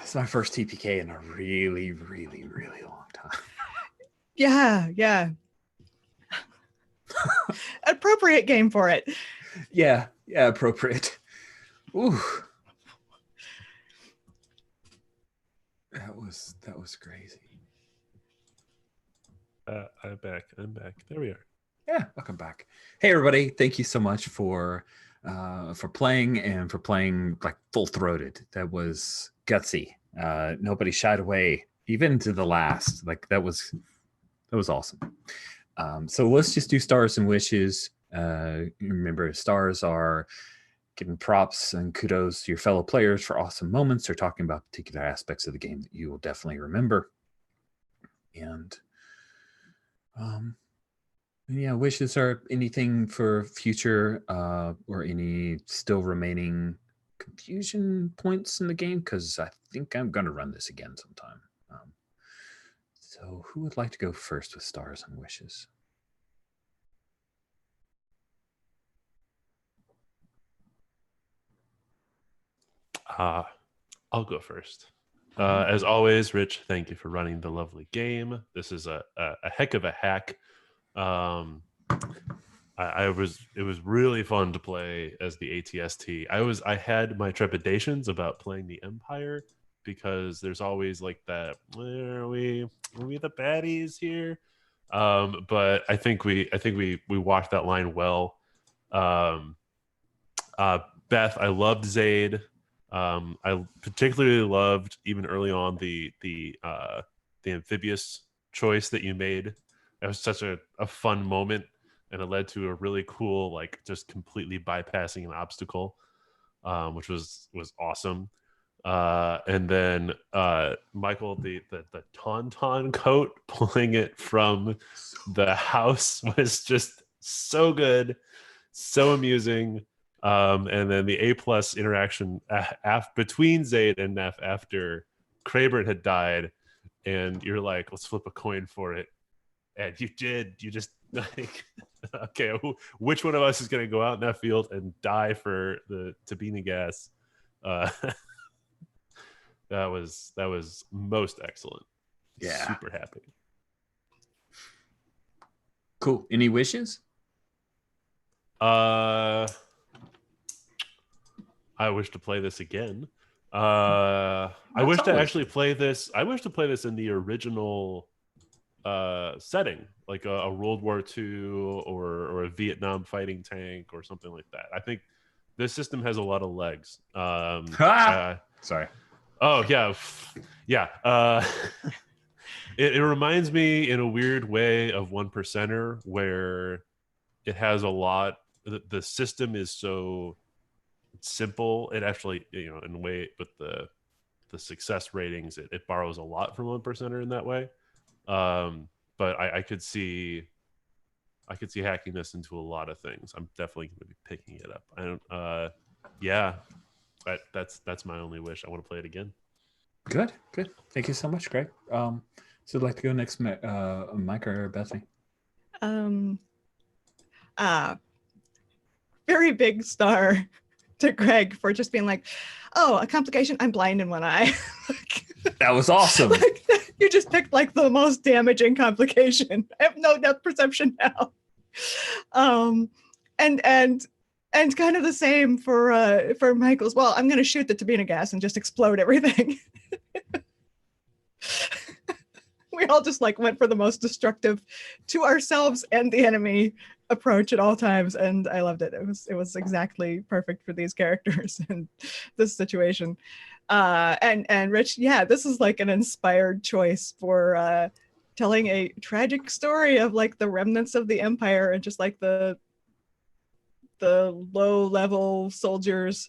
Speaker 1: It's my first TPK in a really, really, really long time.
Speaker 3: Yeah. Appropriate game for it.
Speaker 1: Yeah, appropriate. Ooh. That was crazy.
Speaker 2: I'm back. There we are.
Speaker 1: Yeah, welcome back. Hey everybody, thank you so much for playing and for playing like full throated. That was gutsy. Nobody shied away, even to the last. Like that was awesome. So let's just do stars and wishes. Remember, stars are giving props and kudos to your fellow players for awesome moments or talking about particular aspects of the game that you will definitely remember. And yeah, wishes are anything for future or any still remaining confusion points in the game, because I think I'm going to run this again sometime. So who would like to go first with stars and wishes?
Speaker 2: I'll go first. As always, Rich, thank you for running the lovely game. This is a heck of a hack. It was really fun to play as the ATST. I had my trepidations about playing the Empire because there's always like that, are we the baddies here? But I think we walked that line well. Beth, I loved Zaid. I particularly loved, even early on, the amphibious choice that you made. That was such a fun moment, and it led to a really cool, like, just completely bypassing an obstacle, which was awesome. And then Michael, the tauntaun coat, pulling it from the house was just so good, so amusing. And then the A+ interaction between Zaid and Neff after Crayburn had died, and you're like, let's flip a coin for it. And you did. You just like, okay, which one of us is going to go out in that field and die for the Tabina gas? That was most excellent.
Speaker 1: Yeah.
Speaker 2: Super happy.
Speaker 1: Cool. Any wishes?
Speaker 2: I wish to play this again. I wish to actually play this. I wish to play this in the original setting, like a World War II or a Vietnam fighting tank or something like that. I think this system has a lot of legs.
Speaker 1: Sorry.
Speaker 2: Oh yeah. It reminds me in a weird way of One Percenter, where it has a lot. The system is so simple. It actually, in a way, with the success ratings, it borrows a lot from One Percenter in that way. But I could see hacking this into a lot of things. I'm definitely going to be picking it up. I don't. Yeah, that's my only wish. I want to play it again.
Speaker 1: Good. Thank you so much, Greg. So I'd like to go next, Mike or Bethany.
Speaker 3: Very big star to Greg for just being like, oh, a complication, I'm blind in one eye.
Speaker 1: That was awesome.
Speaker 3: You just picked like the most damaging complication. I have no depth perception now. And kind of the same for Michael's. Well, I'm gonna shoot the Tabina gas and just explode everything. We all just like went for the most destructive to ourselves and the enemy approach at all times, and I loved it. It was exactly perfect for these characters and this situation. And Rich, yeah, this is like an inspired choice for telling a tragic story of like the remnants of the Empire and just like the low level soldiers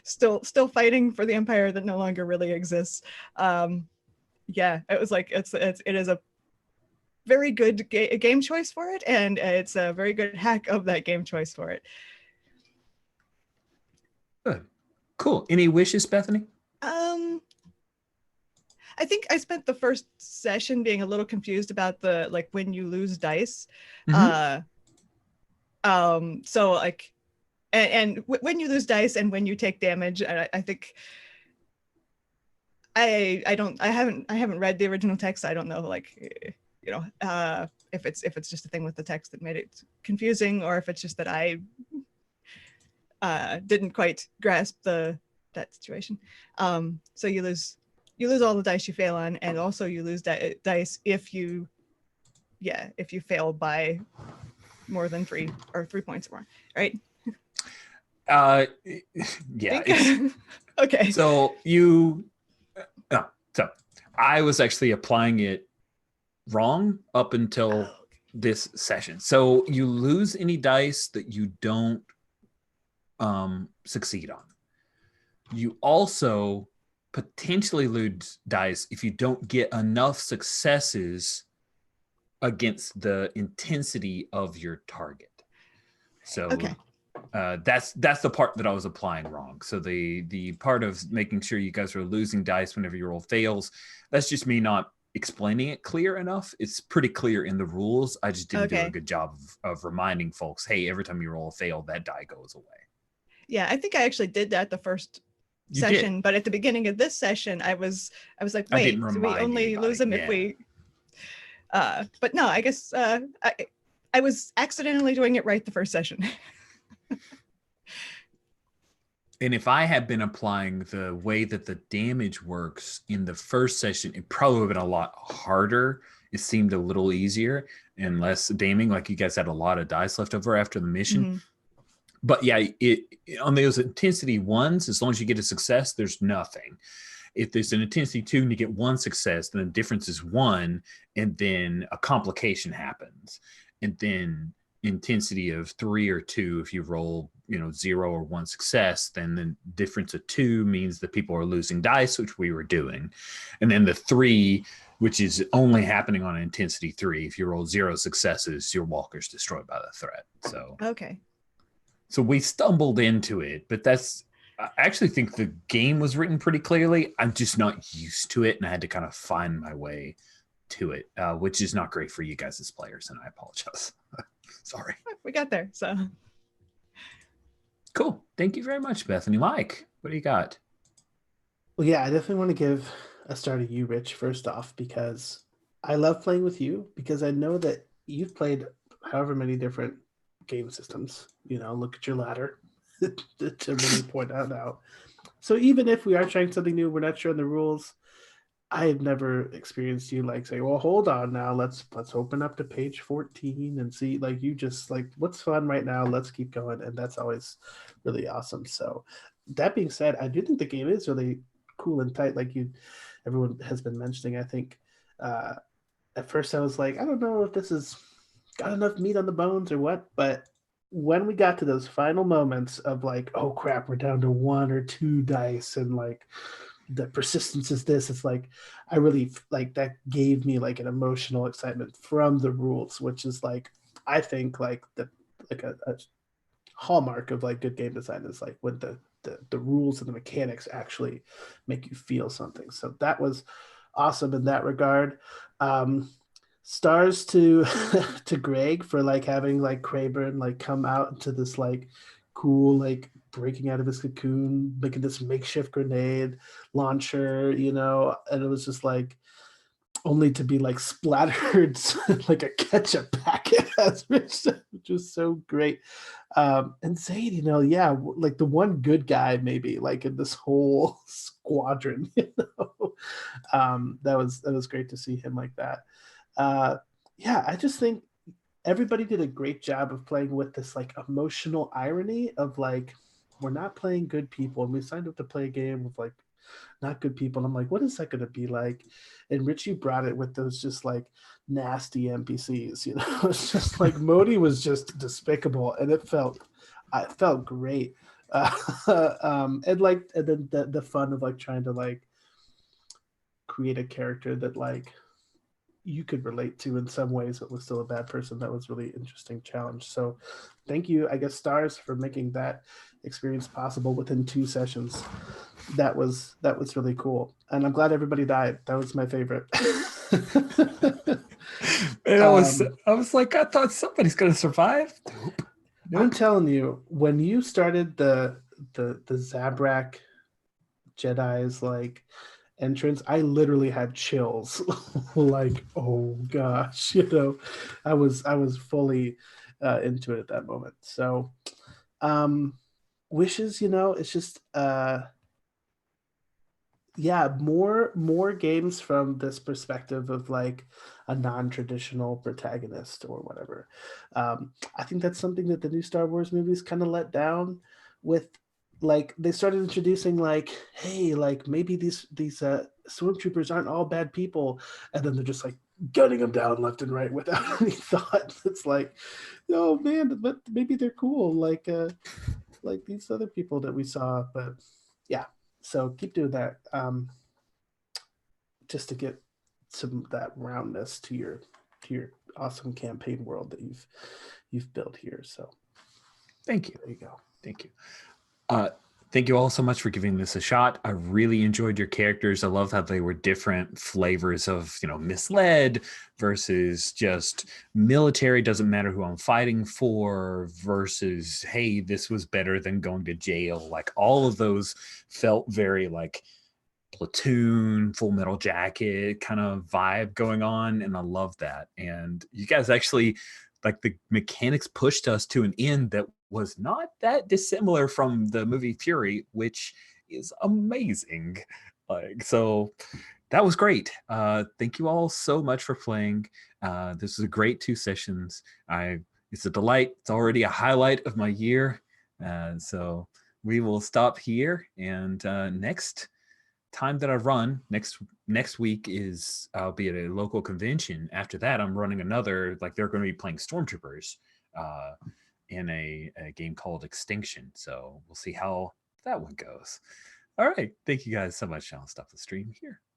Speaker 3: still fighting for the Empire that no longer really exists. Yeah, it was like it is a very good game choice for it, and it's a very good hack of that game choice for it.
Speaker 1: Good. Cool. Any wishes, Bethany?
Speaker 3: I think I spent the first session being a little confused about the like when you lose dice. So like when you lose dice and when you take damage, I think I haven't read the original text. I don't know, like, if it's just a thing with the text that made it confusing, or if it's just that I didn't quite grasp that situation. So you lose all the dice you fail on, and also you lose dice if you fail by more than 3 points or more, right?
Speaker 1: Yeah.
Speaker 3: Okay.
Speaker 1: So I was actually applying it wrong up until this session. So you lose any dice that you don't succeed on. You also potentially lose dice if you don't get enough successes against the intensity of your target. So
Speaker 3: okay.
Speaker 1: That's the part that I was applying wrong. So the part of making sure you guys are losing dice whenever your roll fails, that's just me not explaining it clear enough. It's pretty clear in the rules. I just didn't do a good job of reminding folks, hey, every time you roll a fail, that die goes away. Yeah,
Speaker 3: I think I actually did that the first session, but at the beginning of this session, I was like, wait, do we only lose them if we? But no, I guess I was accidentally doing it right the first session.
Speaker 1: And if I had been applying the way that the damage works in the first session, it probably would have been a lot harder. It seemed a little easier and less damning, like you guys had a lot of dice left over after the mission. Mm-hmm. But yeah, on those intensity ones, as long as you get a success, there's nothing. If there's an intensity 2 and you get 1 success, then the difference is 1, and then a complication happens. And then intensity of 3 or 2, if you roll 0 or 1 success, then the difference of 2 means that people are losing dice, which we were doing. And then the 3, which is only happening on intensity 3, if you roll 0 successes, your walker's destroyed by the threat. So so we stumbled into it, but I actually think the game was written pretty clearly. I'm just not used to it, and I had to kind of find my way to it, which is not great for you guys as players, and I apologize. Sorry.
Speaker 3: We got there, so.
Speaker 1: Cool. Thank you very much, Bethany. Mike, what do you got?
Speaker 4: Well, yeah, I definitely want to give a star to you, Rich, first off, because I love playing with you, because I know that you've played however many different game systems. Look at your ladder to really point that out. So even if we are trying something new, we're not sure on the rules, I have never experienced you like say, well, hold on now, let's open up to page 14 and see, like, you just like, what's fun right now, let's keep going. And that's always really awesome. So that being said, I do think the game is really cool and tight, like everyone has been mentioning. I think at first I was like, I don't know if this has got enough meat on the bones or what, but when we got to those final moments of like, oh crap, we're down to 1 or 2 dice, and like the persistence is this, it's like, I really like that gave me like an emotional excitement from the rules, which is like, I think like a hallmark of like good game design is like when the rules and the mechanics actually make you feel something. So that was awesome in that regard. Stars to to Greg for like having like Crayburn like come out into this like cool, like breaking out of his cocoon, making this makeshift grenade launcher, and it was just like only to be like splattered like a ketchup packet, as Rich said, which was so great. And Zaid, like the one good guy maybe like in this whole squadron, that was great to see him like that. I just think everybody did a great job of playing with this like emotional irony of like, we're not playing good people, and we signed up to play a game with like not good people. And I'm like, what is that going to be like? And Richie brought it with those just like nasty NPCs, It's just like Modi was just despicable, and it felt great. And then the fun of like trying to like create a character that like you could relate to in some ways, but was still a bad person. That was really interesting challenge. So thank you, I guess, Stars, for making that experience possible within 2 sessions. That was really cool. And I'm glad everybody died. That was my favorite.
Speaker 1: And I was like, I thought somebody's going to survive. Nope.
Speaker 4: I'm telling you, when you started the Zabrak Jedi's like entrance, I literally had chills. Like, oh gosh, I was fully into it at that moment. So, um, wishes, it's just yeah, more games from this perspective of like a non-traditional protagonist or whatever. I think that's something that the new Star Wars movies kind of let down with. Like they started introducing like, hey, like maybe these stormtroopers aren't all bad people, and then they're just like gunning them down left and right without any thought. It's like, oh man, but maybe they're cool, like these other people that we saw. But yeah, so keep doing that, just to get some that roundness to your awesome campaign world that you've built here. So
Speaker 1: Thank you.
Speaker 4: there you go.
Speaker 1: Thank you. Thank you all so much for giving this a shot. I really enjoyed your characters. I love how they were different flavors of, misled versus just military, doesn't matter who I'm fighting for, versus, hey, this was better than going to jail. Like all of those felt very like Platoon, Full Metal Jacket kind of vibe going on. And I love that. And you guys actually, like, the mechanics pushed us to an end that was not that dissimilar from the movie Fury, which is amazing. Like, so that was great. Thank you all so much for playing. This was a great 2 sessions. It's a delight. It's already a highlight of my year. So we will stop here. And next time that I run next week is I'll be at a local convention. After that, I'm running another, like they're going to be playing Stormtroopers in a game called Extinction. So we'll see how that one goes. All right. Thank you guys so much. I'll stop the stream here.